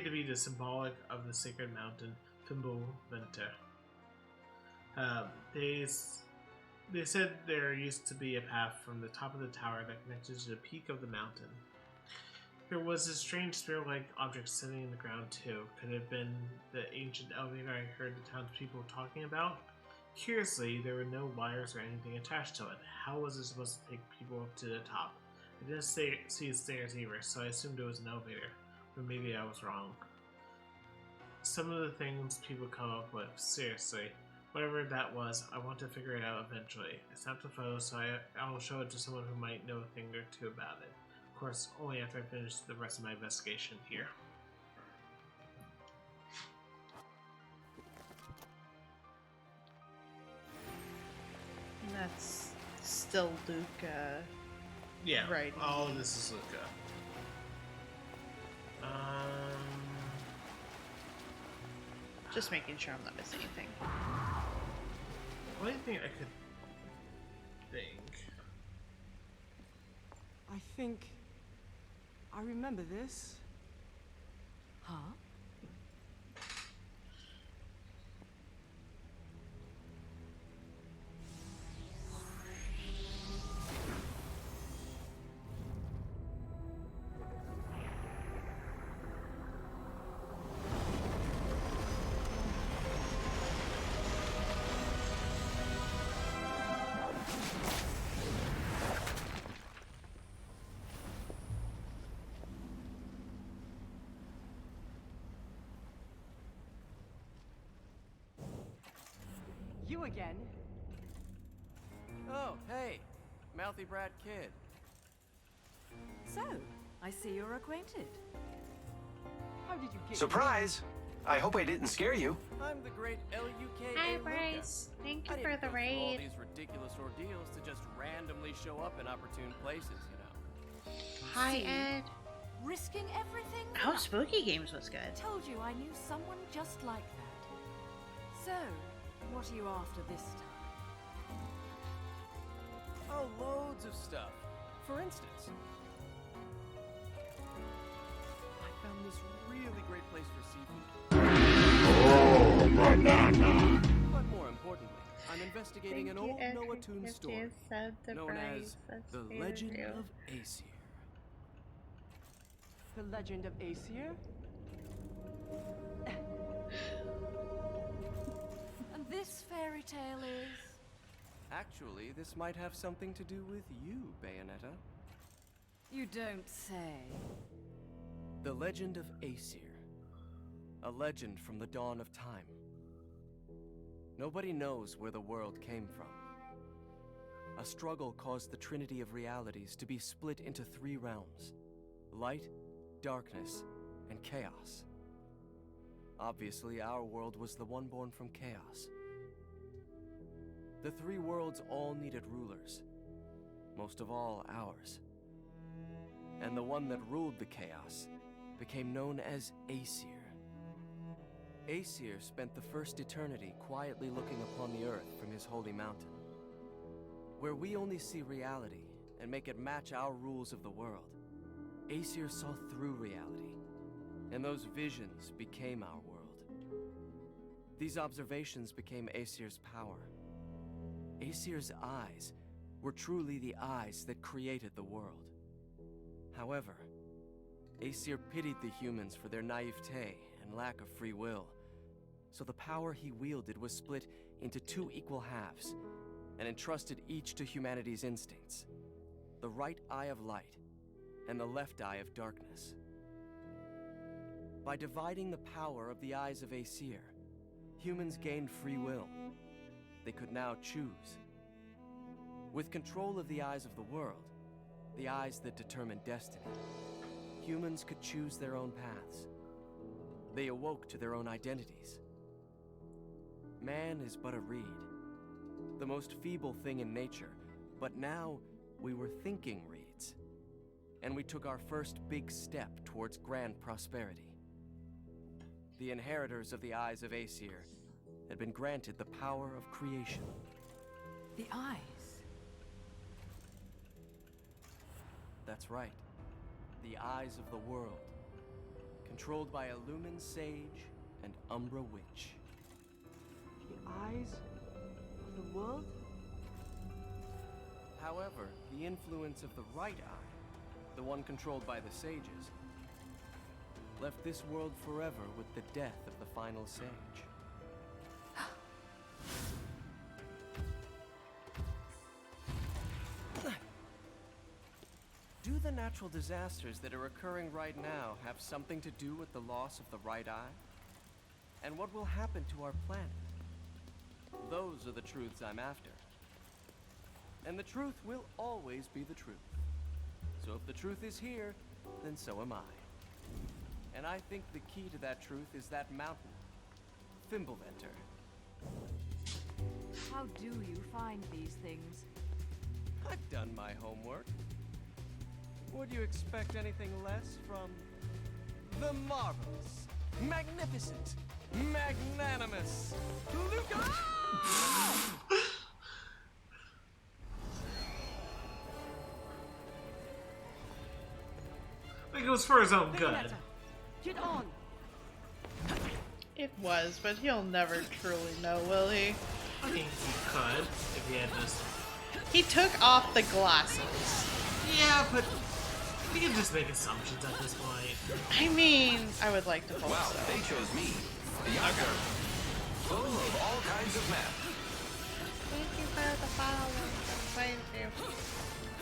to be the symbolic of the sacred mountain Fimbulventer. They said there used to be a path from the top of the tower that connected to the peak of the mountain. There was a strange spirit-like object sitting in the ground too. Could it have been the ancient elevator I heard the townspeople talking about? Curiously, there were no wires or anything attached to it. How was it supposed to take people up to the top? I didn't see stairs either, so I assumed it was an elevator. But maybe I was wrong. Some of the things people come up with, seriously. Whatever that was, I want to figure it out eventually. I snapped a photo, so I'll show it to someone who might know a thing or two about it. Of course, only after I finish the rest of my investigation here. And that's still Luca. Yeah, right. All of this is Luca. Just making sure I'm not missing anything. Only thing I could think. I think I remember this. Huh? You again? Oh, hey, mouthy brat kid. So, I see you're acquainted. How did you get Surprise! I hope I didn't scare you. I'm the great L.U.K. Hi, Bryce. Thank you for the All raid. these ridiculous ordeals to just randomly show up in opportune places, you know. Hi, See? Ed. Risking everything? Oh, Spooky Games was good. Told you I knew someone just like that. So, what are you after this time? Oh, loads of stuff. For instance, I found this really great place for seafood. Oh, banana! But more importantly, I'm investigating an old Noah-tuned story known as The Legend of Aesir. The Legend of Aesir? And this fairy tale is... Actually, this might have something to do with you, Bayonetta. You don't say. The Legend of Aesir. A legend from the dawn of time. Nobody knows where the world came from. A struggle caused the Trinity of Realities to be split into 3 realms: light, darkness, and chaos. Obviously, our world was the one born from chaos. The three worlds all needed rulers, most of all ours. And the one that ruled the chaos became known as Aesir. Aesir spent the first eternity quietly looking upon the earth from his holy mountain. Where we only see reality and make it match our rules of the world, Aesir saw through reality, and those visions became our world. These observations became Aesir's power. Aesir's eyes were truly the eyes that created the world. However, Aesir pitied the humans for their naivete and lack of free will, so the power he wielded was split into two equal halves and entrusted each to humanity's instincts: the right eye of light and the left eye of darkness. By dividing the power of the eyes of Aesir, humans gained free will. They could now choose. With control of the eyes of the world, the eyes that determine destiny, humans could choose their own paths. They awoke to their own identities. Man is but a reed, the most feeble thing in nature, but now we were thinking reeds, and we took our first big step towards grand prosperity. The inheritors of the eyes of Aesir had been granted the power of creation. The eyes. That's right. The eyes of the world, controlled by a Lumen Sage and Umbra Witch. The eyes of the world? However, the influence of the right eye, the one controlled by the sages, left this world forever with the death of the final sage. Do the natural disasters that are occurring right now have something to do with the loss of the right eye? And what will happen to our planet? Those are the truths I'm after. And the truth will always be the truth. So if the truth is here, then so am I. And I think the key to that truth is that mountain, Fimbulventer. How do you find these things? I've done my homework. Would you expect anything less from the marvelous, magnificent, magnanimous Luca? I think it was for his own good. Get on! It was, but he'll never truly know, will he? I think he could if he had just. He took off the glasses. Yeah, but we can just make assumptions at this point. I mean, I would like to hope Wow, so. they chose me, the younger, full of all kinds of math. Thank you for the follow. Thank you.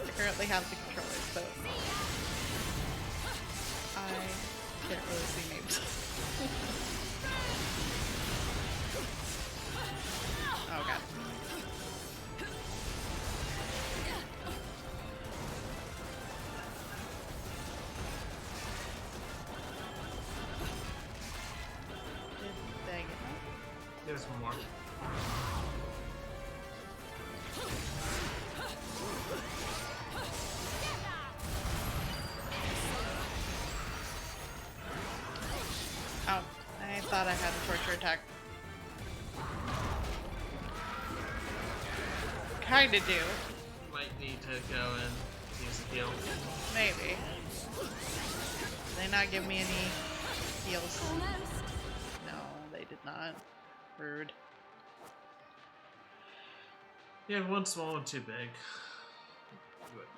I currently have the controller, so I can't really see names. Oh god. Dang it. There's more. Oh, I thought I had a torture attack. Kinda do. Might need to go and use a heal. Maybe. Did they not give me any heals? No, they did not. Rude. Yeah, one small and two big.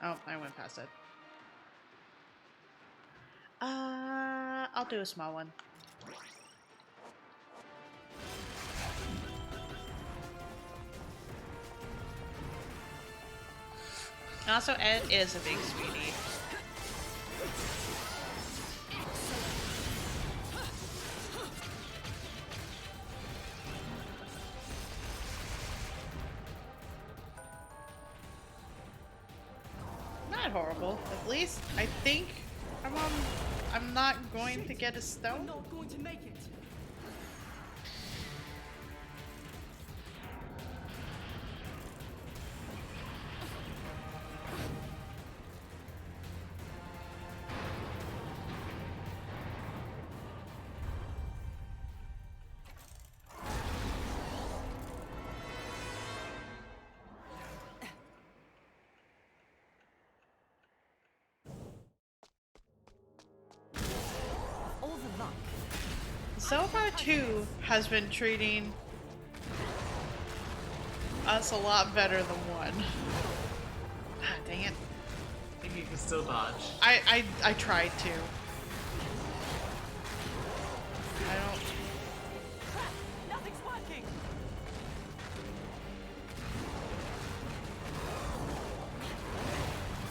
Oh, I went past it. I'll do a small one. Also, Ed is a big sweetie. Not horrible. At least I think I'm on I'm not going to get a stone. I'm not going to make it. So far 2 has been treating us a lot better than 1. Ah, dang it. I think you can still dodge. I tried to. I don't... Nothing's working!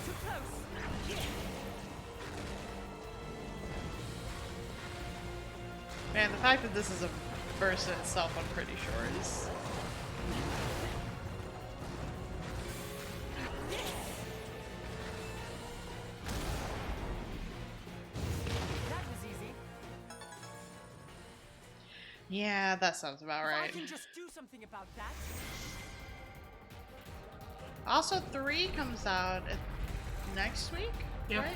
Too close! Man, the fact that this is a verse in itself, I'm pretty sure is... That was easy. Yeah, that sounds about If I right. can just do something about that. Also, 3 comes out next week, Yep. right?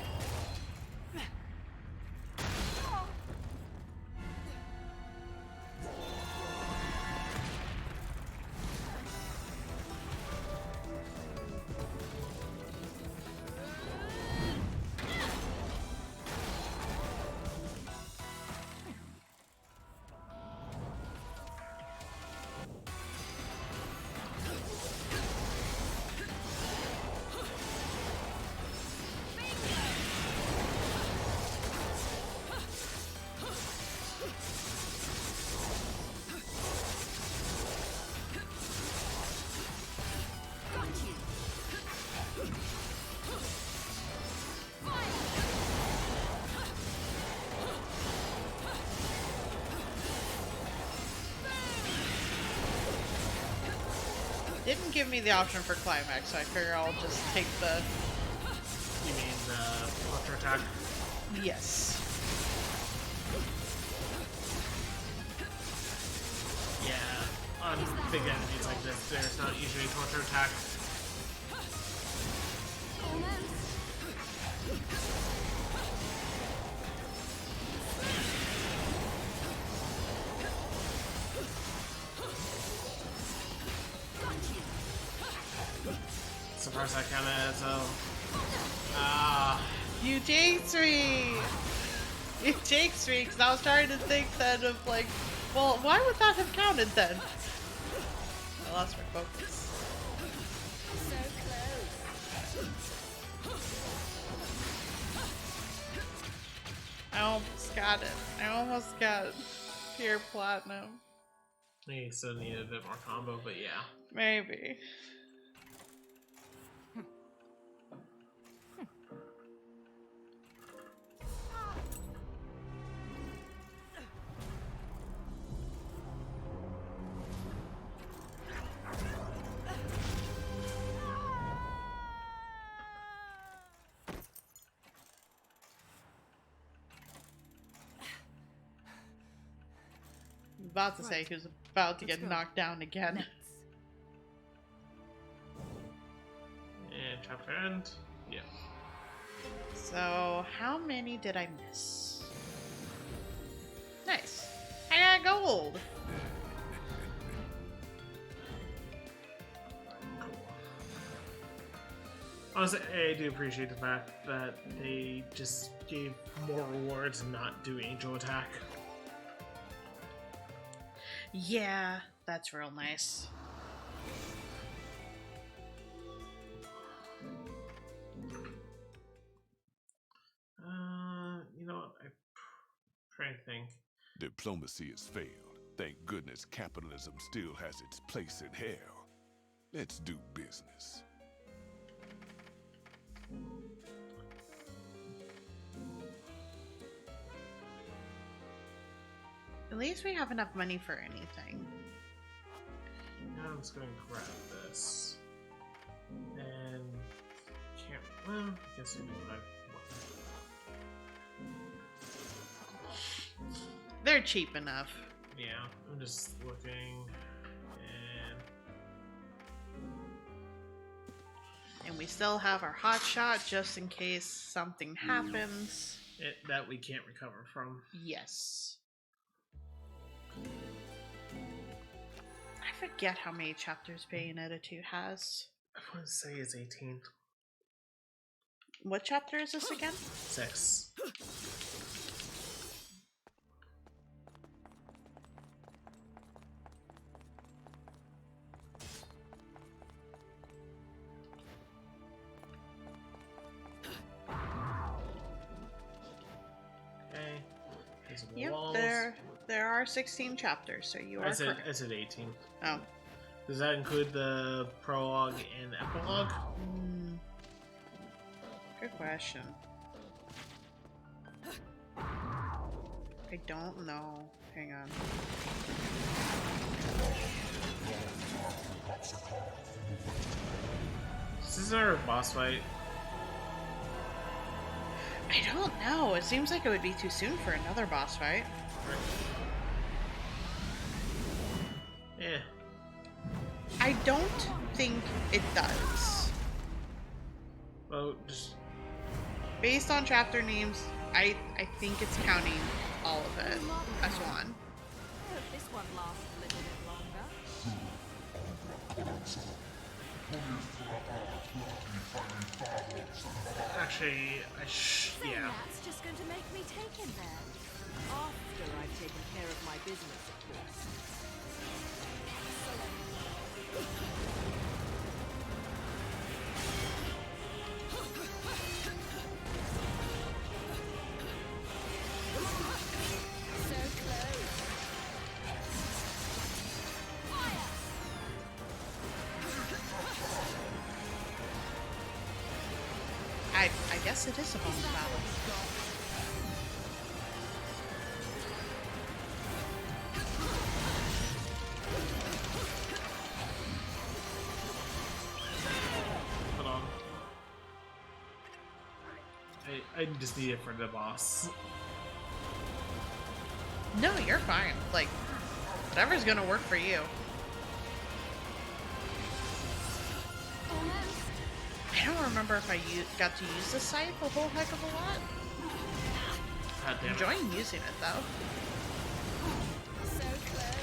Didn't give me the option for climax, so I figure I'll just take the... You mean the ultra attack? Yes. Yeah, on big enemies like this, there's not usually torture attack. Surprised I kinda as You jinxed me! You jinxed me, because I was trying to think then of like, well, why would that have counted then? I lost my focus. So close. I almost got it. I almost got pure platinum. you still need a bit more combo, but yeah. Maybe. About to say he was about to get knocked down again. And chapter end. Yeah. So, how many did I miss? Nice. I got gold. Honestly, I do appreciate the fact that they just gave more rewards and not do angel attack. Yeah, that's real nice. You know what? I'm trying to think. Diplomacy has failed. Thank goodness capitalism still has its place in hell. Let's do business. At least we have enough money for anything. Now I'm just going to grab this. And can't. Well, I guess we do what I want. They're cheap enough. Yeah, I'm just looking, and we still have our hot shot just in case something happens. That we can't recover from. Yes. I forget how many chapters Bayonetta 2 has. I want to say it's 18. What chapter is this again? 6. Yep, there are 16 chapters, so you are correct. I said 18. Oh. Does that include the prologue and epilogue? Good question. I don't know. Hang on. Is this our boss fight? I don't know. It seems like it would be too soon for another boss fight. Yeah. I don't think it does. Well, just... Based on chapter names, I think it's counting all of it as one. I hope this one lasts a little bit longer. Actually, yeah. That's just going to make me take him there. After I've taken care of my business, of course. So close. Fire! I guess it is a boss battle. Hold on. I just need it for the boss. No, you're fine. Like, whatever's gonna work for you. I don't remember if I got to use the scythe a whole heck of a lot. God damn it. Enjoying using it though. So close.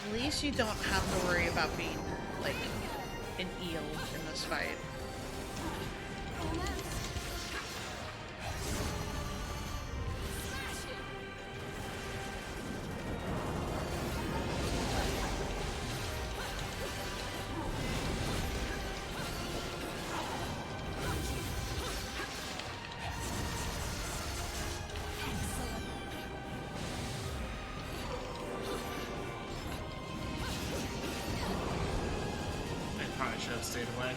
At least you don't have to worry about being like an eel in this fight. Probably should have stayed away.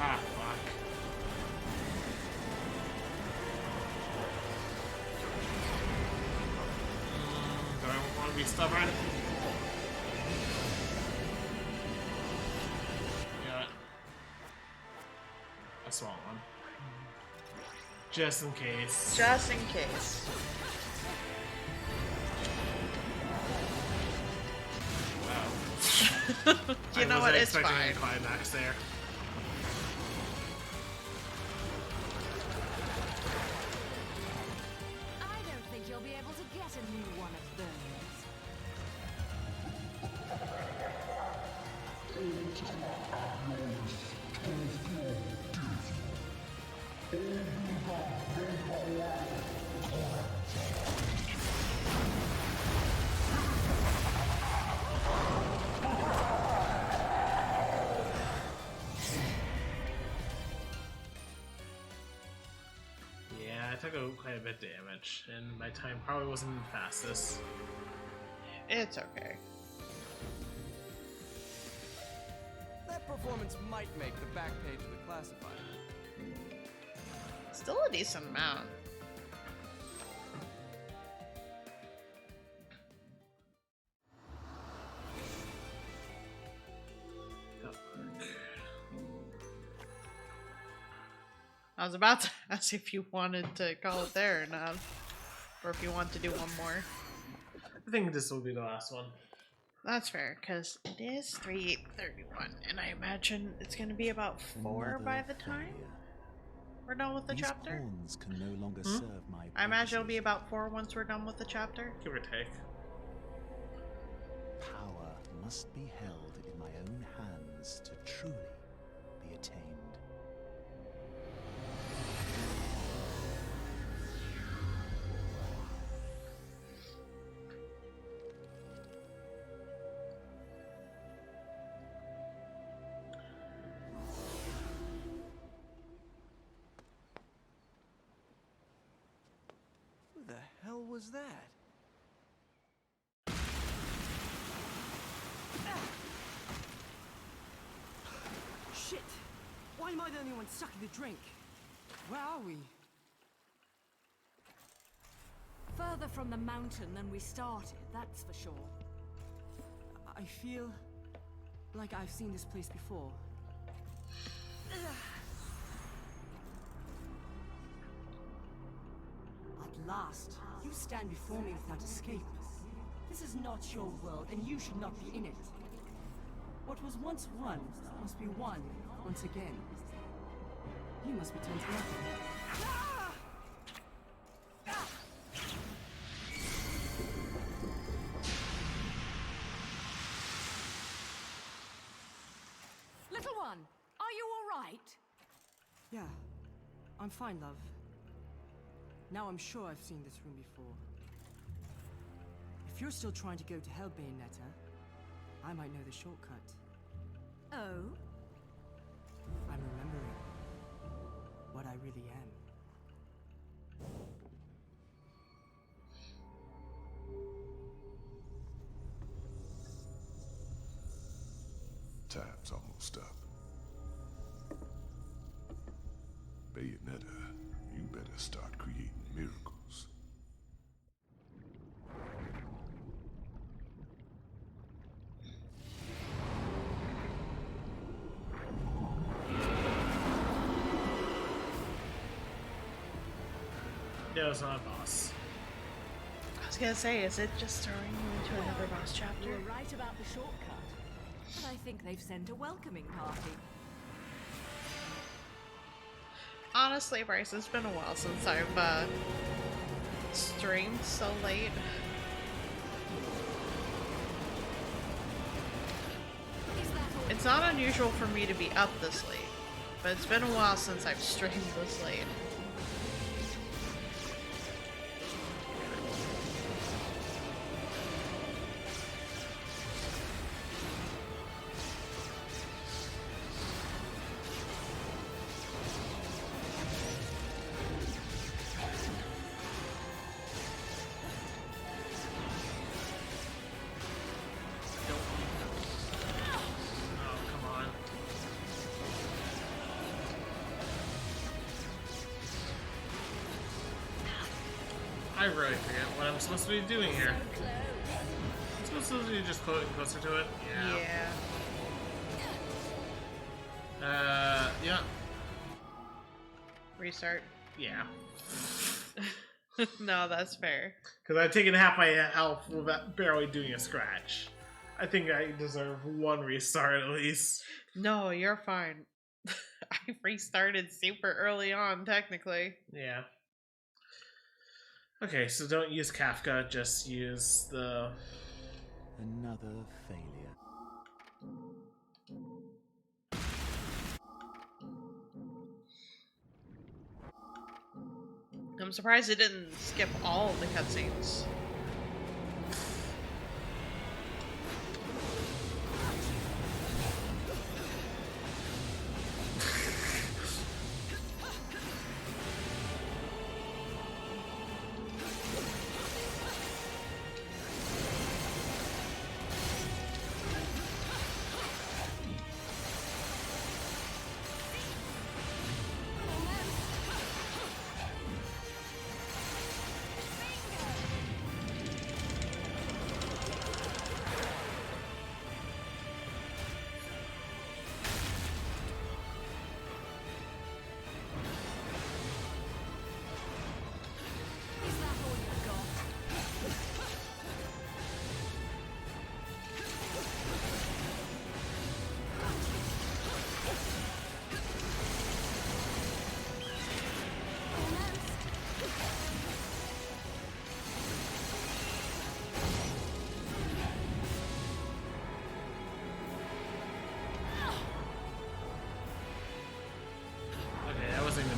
Ah, fuck. Do I want to be stubborn? Yeah. A small one. Just in case. Just in case. Wow. You know what? It's expecting fine. a climax there. I don't think you'll be able to get a new one of those. Yeah, I took quite a bit of damage, and my time probably wasn't the fastest. It's okay. That performance might make the back page of the classifier. Still a decent amount. I was about to ask if you wanted to call it there or not, or if you want to do one more. I think this will be the last one. That's fair, because it is 3:31, and I imagine it's going to be about 4 by the time we're done with the These chapter. pawns can no longer serve my I imagine it'll be purposes. about 4 once we're done with the chapter. Give or take. Power must be held in my own hands to truly be attained. Who the hell was that? Shit! Why am I the only one sucking the drink? Where are we? Further from the mountain than we started, that's for sure. I feel like I've seen this place before. At last, you stand before me without escape. This is not your world, and you should not be in it. What was once one must be one once again. You must return to nothing. Little one, are you all right? Yeah, I'm fine, love. Now I'm sure I've seen this room before. If you're still trying to go to hell, Bayonetta, I might know the shortcut. Oh? I'm remembering what I really am. Time's almost up. Bayonetta, you better start creating miracles. No, it's not a boss. I was gonna say, is it just throwing you into another boss You chapter? were right about the shortcut. But I think they've sent a welcoming party. Honestly, Bryce, it's been a while since I've streamed so late. It's not unusual for me to be up this late, but it's been a while since I've streamed this late. I really forget what I'm supposed to be doing here. I'm supposed to be just closer to it? Yeah. Yeah. Restart. Yeah. No, that's fair. Because I've taken half my health without barely doing a scratch. I think I deserve one restart at least. No, you're fine. I restarted super early on, technically. Yeah. Okay, so don't use Kafka, just use the... Another failure. I'm surprised it didn't skip all of the cutscenes.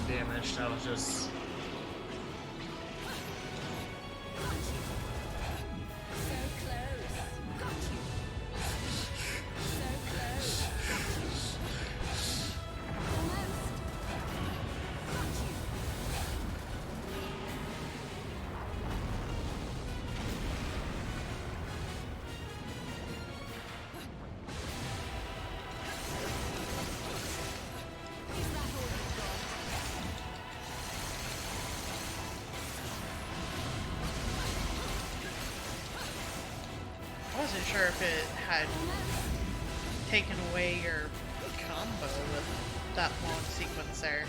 Damaged, I was just... I wasn't sure if it had taken away your combo with that long sequence there.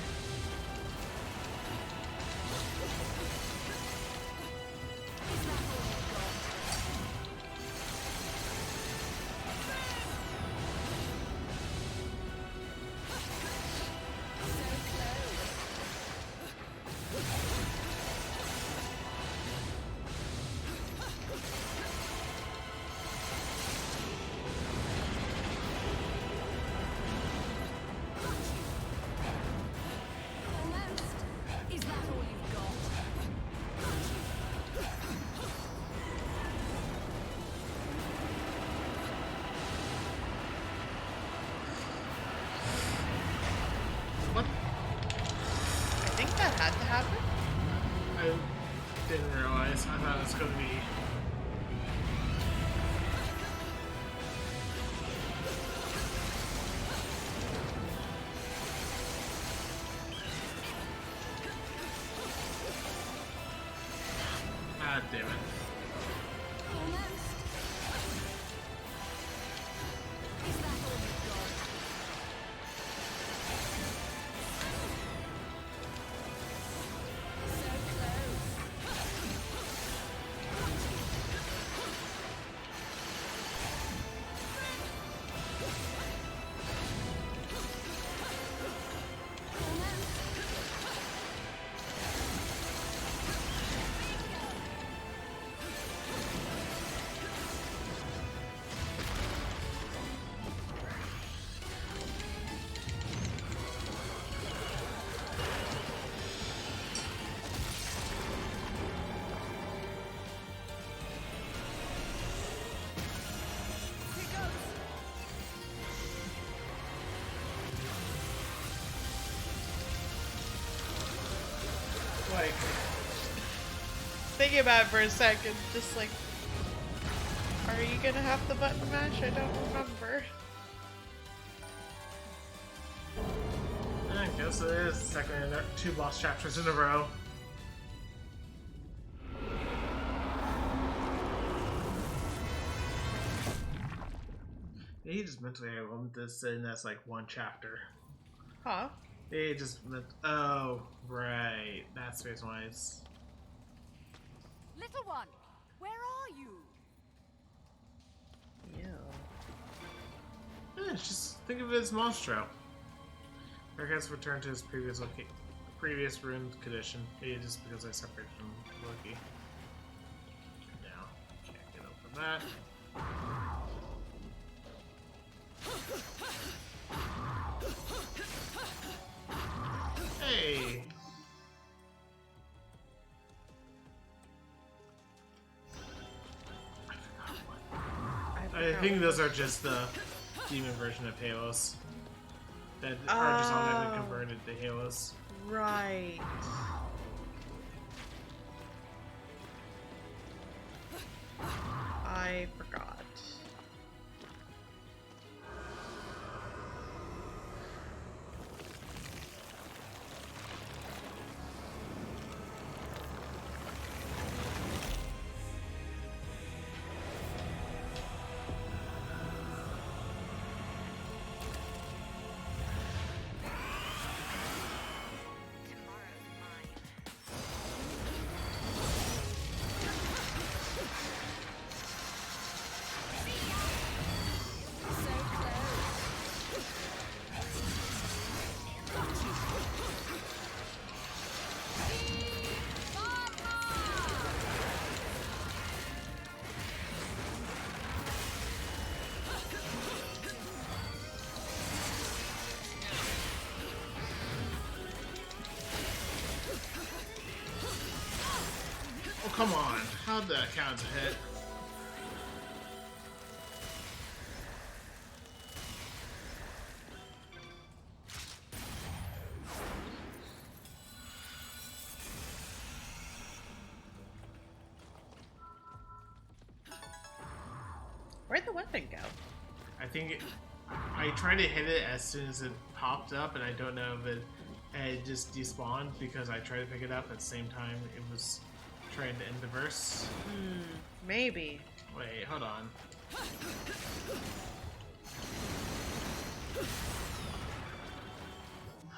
Had to happen? I didn't realize. I thought it was going to be... Ah, damn it. Like, thinking about it for a second, just like, are you gonna have the button mash? I don't remember. I guess it is technically 2 boss chapters in a row. He just mentally lumped this in as like 1 chapter. Huh? He just meant, oh, right. That's the reason why it's... Little one, where are you? Yeah, just think of it as Monstro. Arcus returned to his previous ruined condition. Maybe just because I separated from Loki. Now, can't get open that. Hey! I think those are just the demon version of Halos that are just automatically converted to Halos. Right. I forgot. Oh, come on. How'd that count as a hit? Where'd the weapon go? I think I tried to hit it as soon as it popped up, and I don't know if it had just despawned because I tried to pick it up at the same time it was trying to end the verse. Maybe. Wait, hold on.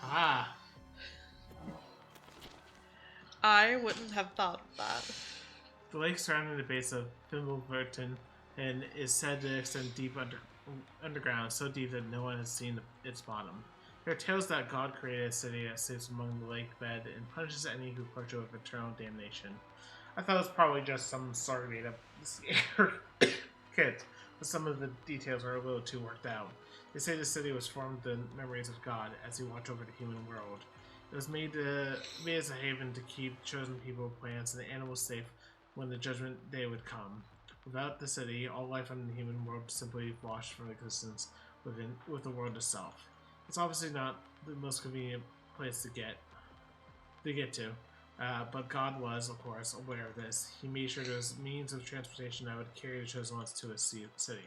Ah. I wouldn't have thought of that. The lake surrounding the base of Fimbulverton and is said to extend deep underground, so deep that no one has seen its bottom. There are tales that God created a city that sits among the lake bed and punishes any who approach it with eternal damnation. I thought it was probably just some sort of made-up kit, but some of the details are a little too worked out. They say the city was formed in memories of God as he watched over the human world. It was made as a haven to keep chosen people, plants, and animals safe when the judgment day would come. Without the city, all life on the human world simply washed from existence with the world itself. It's obviously not the most convenient place to get to, but God was, of course, aware of this. He made sure there was means of transportation that would carry the chosen ones to a city.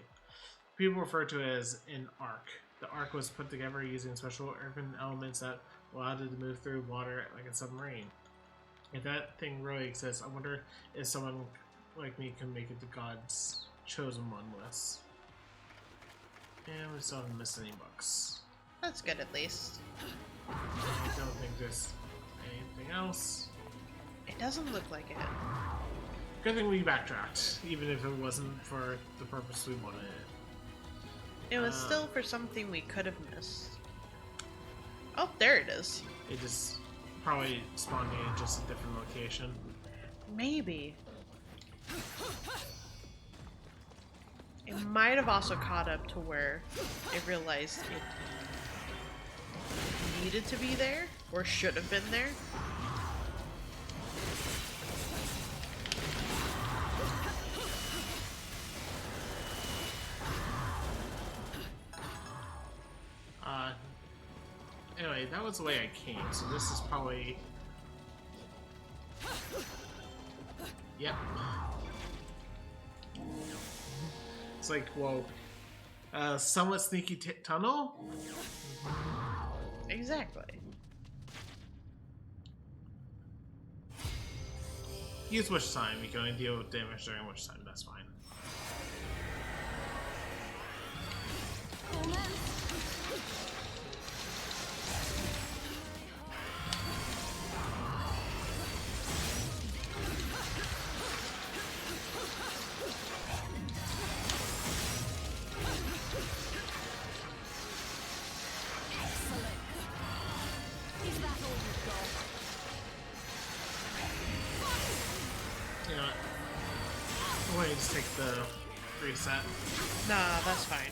People refer to it as an ark. The ark was put together using special earthen elements that allowed it to move through water like a submarine. If that thing really exists, I wonder if someone like me can make it to God's chosen one list. And we still haven't missed any books. That's good at least. I don't think there's anything else. It doesn't look like it. Good thing we backtracked, even if it wasn't for the purpose we wanted it. It was still for something we could have missed. Oh, there it is. It just probably spawned in just a different location. Maybe. It might have also caught up to where it realized it needed to be there, or should have been there. Anyway, that was the way I came, so this is probably... Yep. It's like, whoa. Somewhat sneaky tunnel? Exactly. Use witch time. You can only deal with damage during witch time. That's fine. Just take the reset. Nah, that's fine.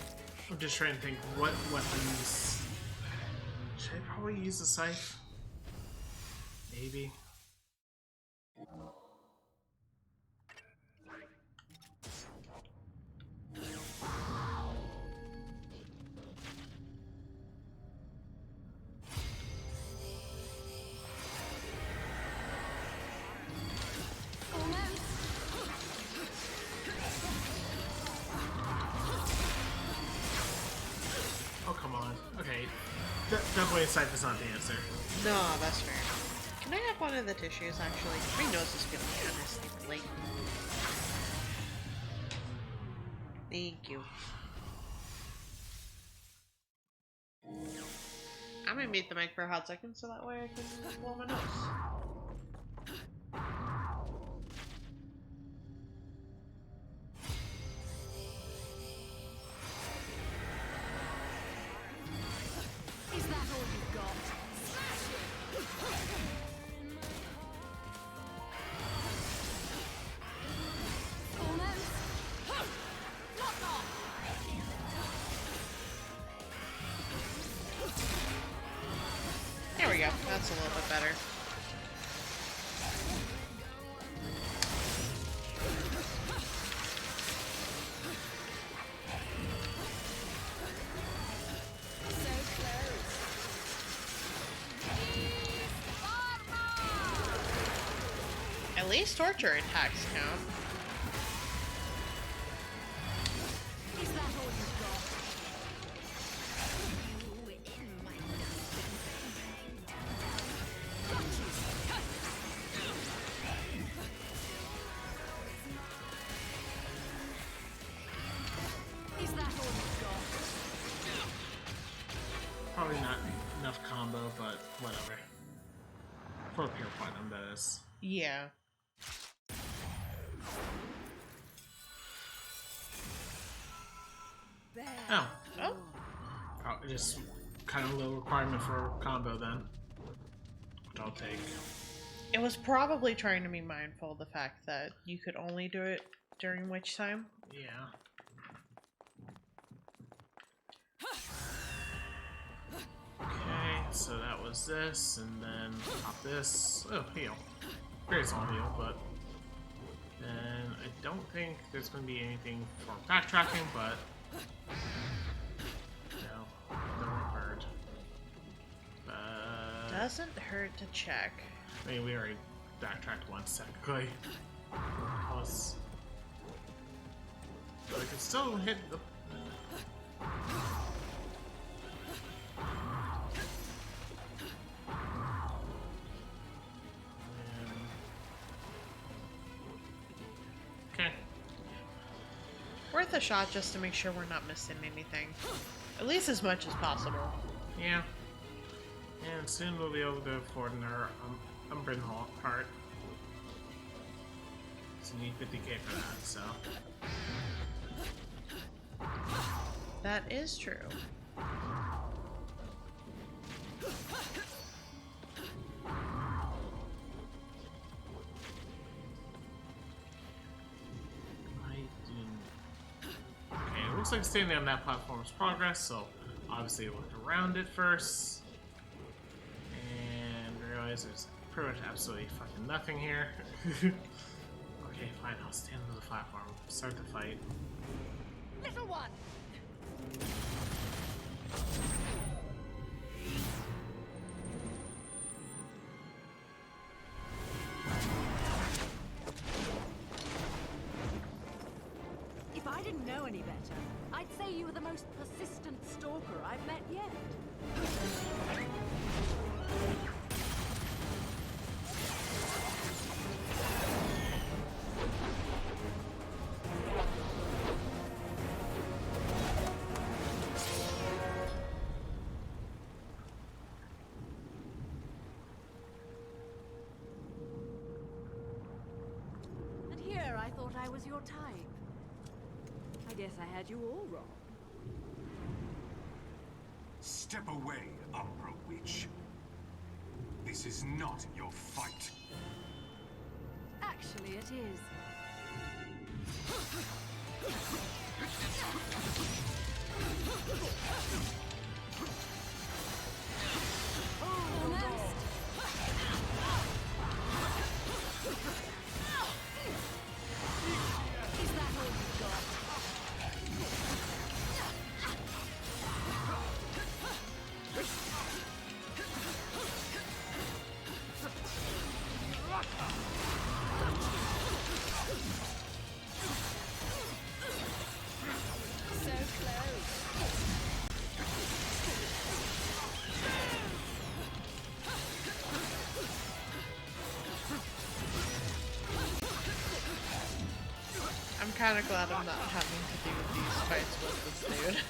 I'm just trying to think what weapons. Should I probably use the scythe? Maybe. definitely a sight that's not the answer. No, that's fair. Can I have one of the tissues, actually? My nose is feeling kind of sniffly. Thank you. I'm gonna mute the mic for a hot second so that way I can blow my nose. Is that all you've got? Smash it! Almost. Lock off! There we go. That's a little bit better. At least torture attacks count. Is that all you've got? Is that all you've got? Probably not enough combo, but whatever. For pure platinum, that is. Yeah. Oh. Oh. Probably just kind of low requirement for combo then. Which I'll take. It was probably trying to be mindful of the fact that you could only do it during which time? Yeah. Okay, so that was this, and then pop this. Oh, heal. Very small heal, but then I don't think there's going to be anything for backtracking, but no, that won't hurt. Doesn't hurt to check. I mean, we already backtracked once technically. Plus, but I can still hit the. Okay. Worth a shot just to make sure we're not missing anything. At least as much as possible. Yeah. And soon we'll be able to go forward in our Umbran part. So you need 50k for that, so. That is true. Okay, it looks like standing on that platform is progress, so obviously look around it first. And realize there's pretty much absolutely fucking nothing here. Okay, fine, I'll stand on the platform. Start the fight. Little one! If I didn't know any better, I'd say you were the most persistent stalker I've met yet. And here I thought I was your type. I guess I had you all wrong. Step away, Umbra Witch. This is not your fight. Actually, it is. Almost. Is that all you've got? I'm kind of glad I'm not having to do these fights with this dude.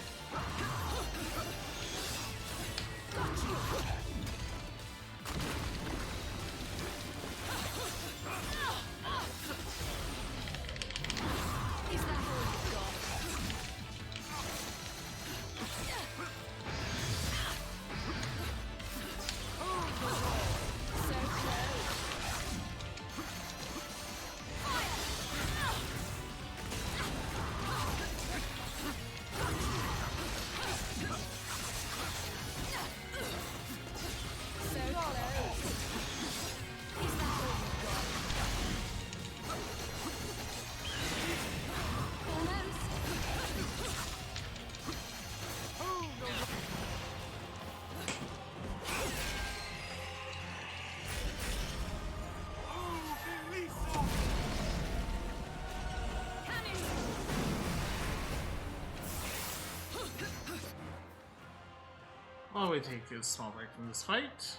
While we take a small break from this fight.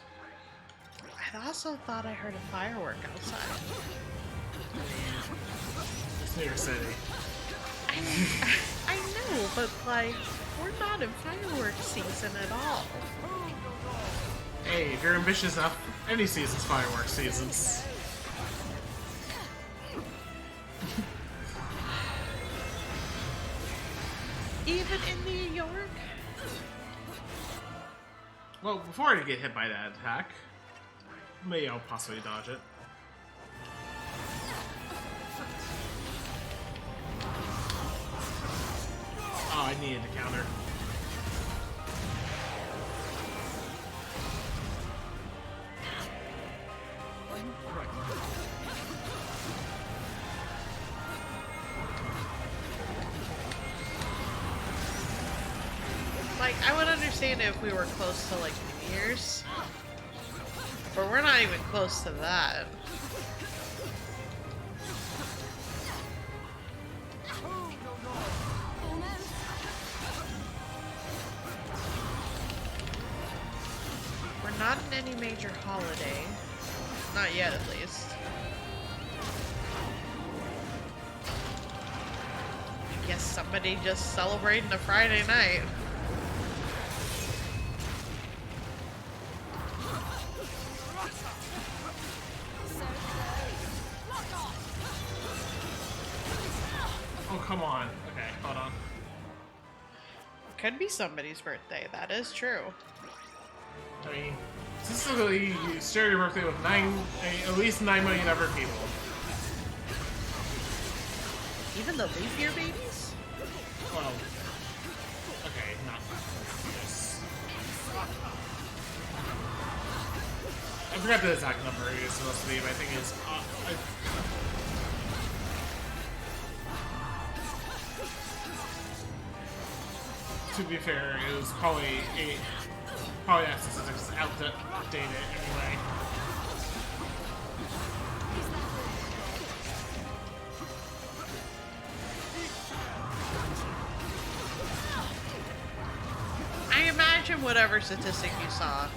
I also thought I heard a firework outside. It's New York City. I know, but like, we're not in fireworks season at all. Hey, if you're ambitious enough, any season's fireworks seasons. Even in New York? Well, before I get hit by that attack, maybe I'll possibly dodge it. Oh, I needed to counter. Like, I would understand if we were close to, like, New Year's. But we're not even close to that. We're not in any major holiday. Not yet, at least. I guess somebody just celebrating a Friday night. Oh, come on. Okay, hold on. Could be somebody's birthday, that is true. I mean, statistically, you share your birthday with at least 9 million other people. Even the leap year babies? Well, okay, not this. I forgot the exact number you're supposed to be, but I think it's... to be fair, it was probably that statistics outdated anyway. I imagine whatever statistic you saw,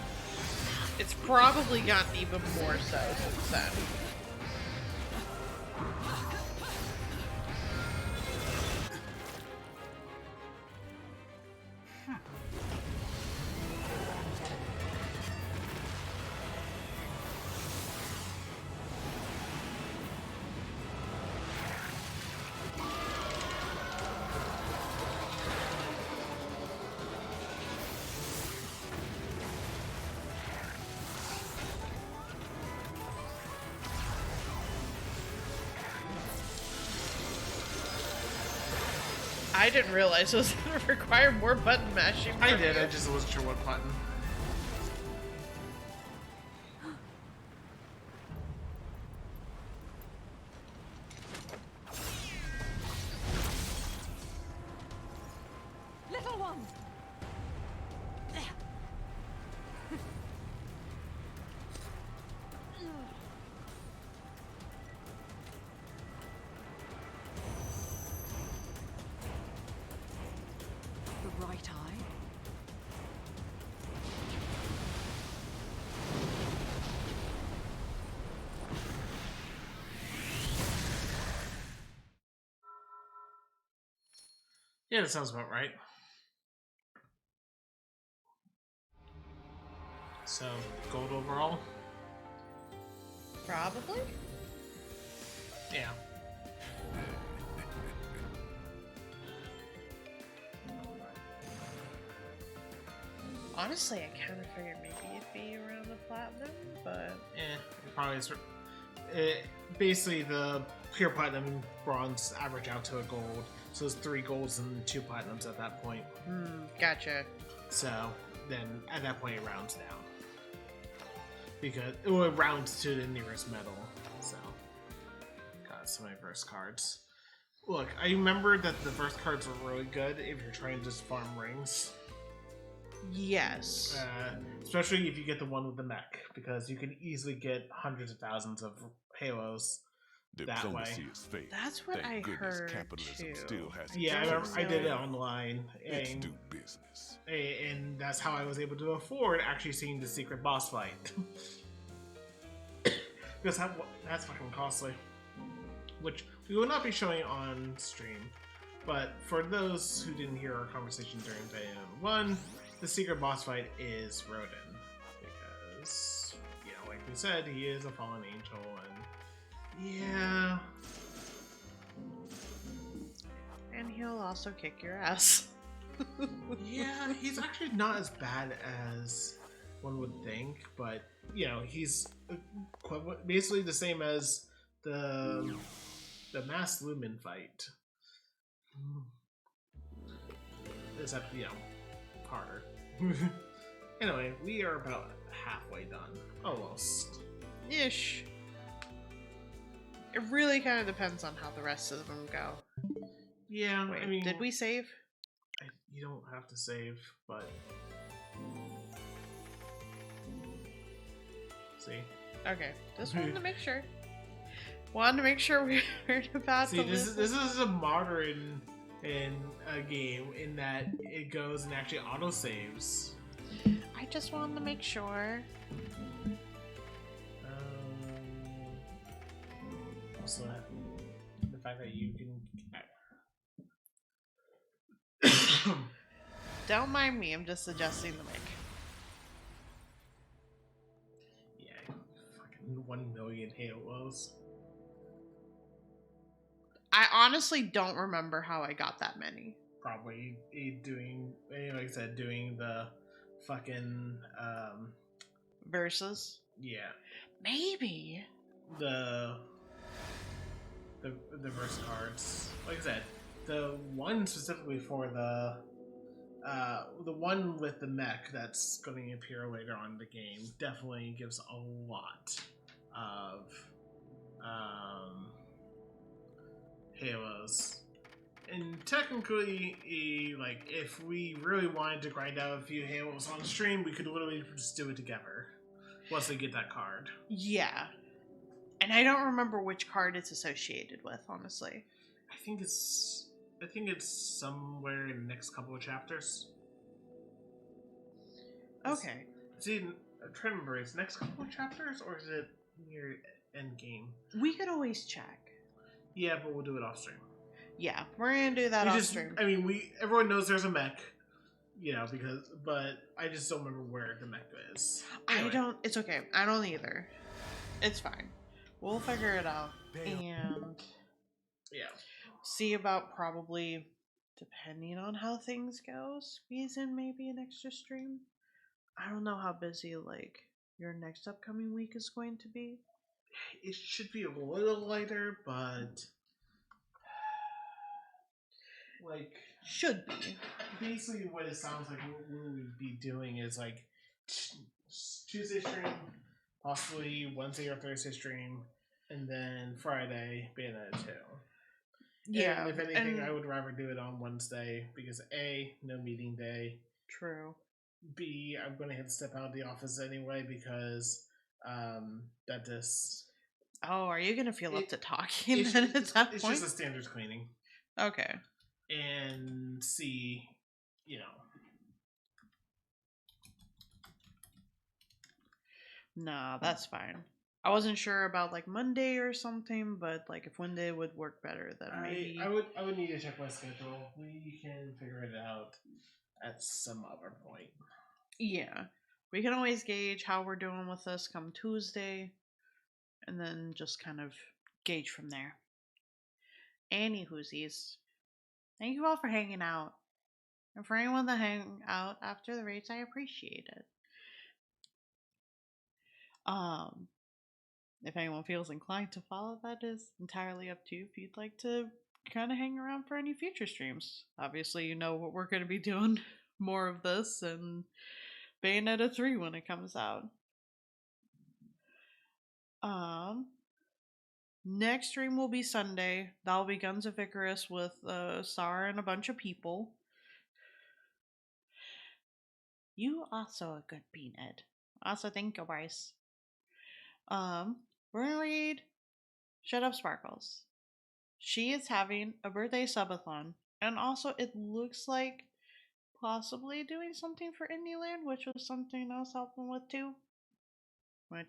it's probably gotten even more so since then. I didn't realize it was going to require more button mashing. I did, I just wasn't sure what button. Little one! The right eye? Yeah, that sounds about right. So, gold overall? Probably? Yeah. Honestly, I kind of figured maybe it'd be around the platinum, but... It probably is. Basically, the pure platinum and bronze average out to a gold. So it's 3 golds and 2 platinums at that point. Gotcha. So then at that point it rounds down. Because it rounds to the nearest metal. So, got so many verse cards. Look, I remember that the verse cards were really good if you're trying to just farm rings. Yes. Especially if you get the one with the mech, because you can easily get hundreds of thousands of halos that way. Is fake. That's what Thank I goodness heard capitalism too. still has Yeah, I remember I did it online. Let's do business. And that's how I was able to afford actually seeing the secret boss fight. Because that's fucking costly. Which we will not be showing on stream. But for those who didn't hear our conversation during Bayonetta 1, the secret boss fight is Rodin. Because, you know, like we said, he is a fallen angel, and yeah. And he'll also kick your ass. Yeah, he's actually not as bad as one would think, but, you know, he's basically the same as the Mass Lumen fight. Except, you know, harder. Anyway, we are about halfway done. Almost. Ish. It really kind of depends on how the rest of them go. Yeah, Wait, I mean... did we save? You don't have to save, but... See? Okay, just wanted to make sure. Wanted to make sure we heard about See, this is a modern in a game in that it goes and actually auto-saves. I just wanted to make sure. Also, the fact that you can... Don't mind me, I'm just adjusting the mic. Yeah, fucking 1 million halos. I honestly don't remember how I got that many. Probably doing, like I said, doing the fucking verses. Yeah, maybe the verse cards. Like I said, the one specifically for the one with the mech that's going to appear later on in the game definitely gives a lot of halos. And technically, like, if we really wanted to grind out a few halos on stream, we could literally just do it together once they get that card. Yeah. And I don't remember which card it's associated with, honestly. I think it's somewhere in the next couple of chapters. Okay. See, I'm trying to remember, is next couple of chapters, or is it near end game? We could always check. Yeah, but we'll do it off stream. Yeah, we're gonna do that off stream. I mean, everyone knows there's a mech, you know, but I just don't remember where the mech is. Anyway. It's okay. I don't either. It's fine. We'll figure it out. And yeah, see about probably, depending on how things go, squeeze in maybe an extra stream. I don't know how busy, like, your next upcoming week is going to be. It should be a little lighter, but... like... should be. Basically what it sounds like what we'd be doing is, like, Tuesday stream, possibly Wednesday or Thursday stream, and then Friday, Bayonetta 2. Yeah. And if anything, I would rather do it on Wednesday, because A, no meeting day. True. B, I'm going to have to step out of the office anyway, because dentist. Oh, are you going to feel up to talking then at that point? It's just a standard cleaning. Okay. And C, you know. Nah, that's fine. I wasn't sure about like Monday or something, but like if Monday would work better, then maybe I would need to check my schedule. We can figure it out at some other point. Yeah. We can always gauge how we're doing with this come Tuesday and then just kind of gauge from there. Anywhoosies. Thank you all for hanging out. And for anyone that hang out after the race, I appreciate it. If anyone feels inclined to follow, that is entirely up to you. If you'd like to kind of hang around for any future streams, obviously you know what we're going to be doing. More of this and Bayonetta 3 when it comes out. Next stream will be Sunday. That'll be Guns of Icarus with Sarah and a bunch of people. You also a good peanut. Also, thank you, Bryce. We're gonna read Shut Up Sparkles. She is having a birthday subathon, and also it looks like possibly doing something for Indieland, which was something I was helping with too.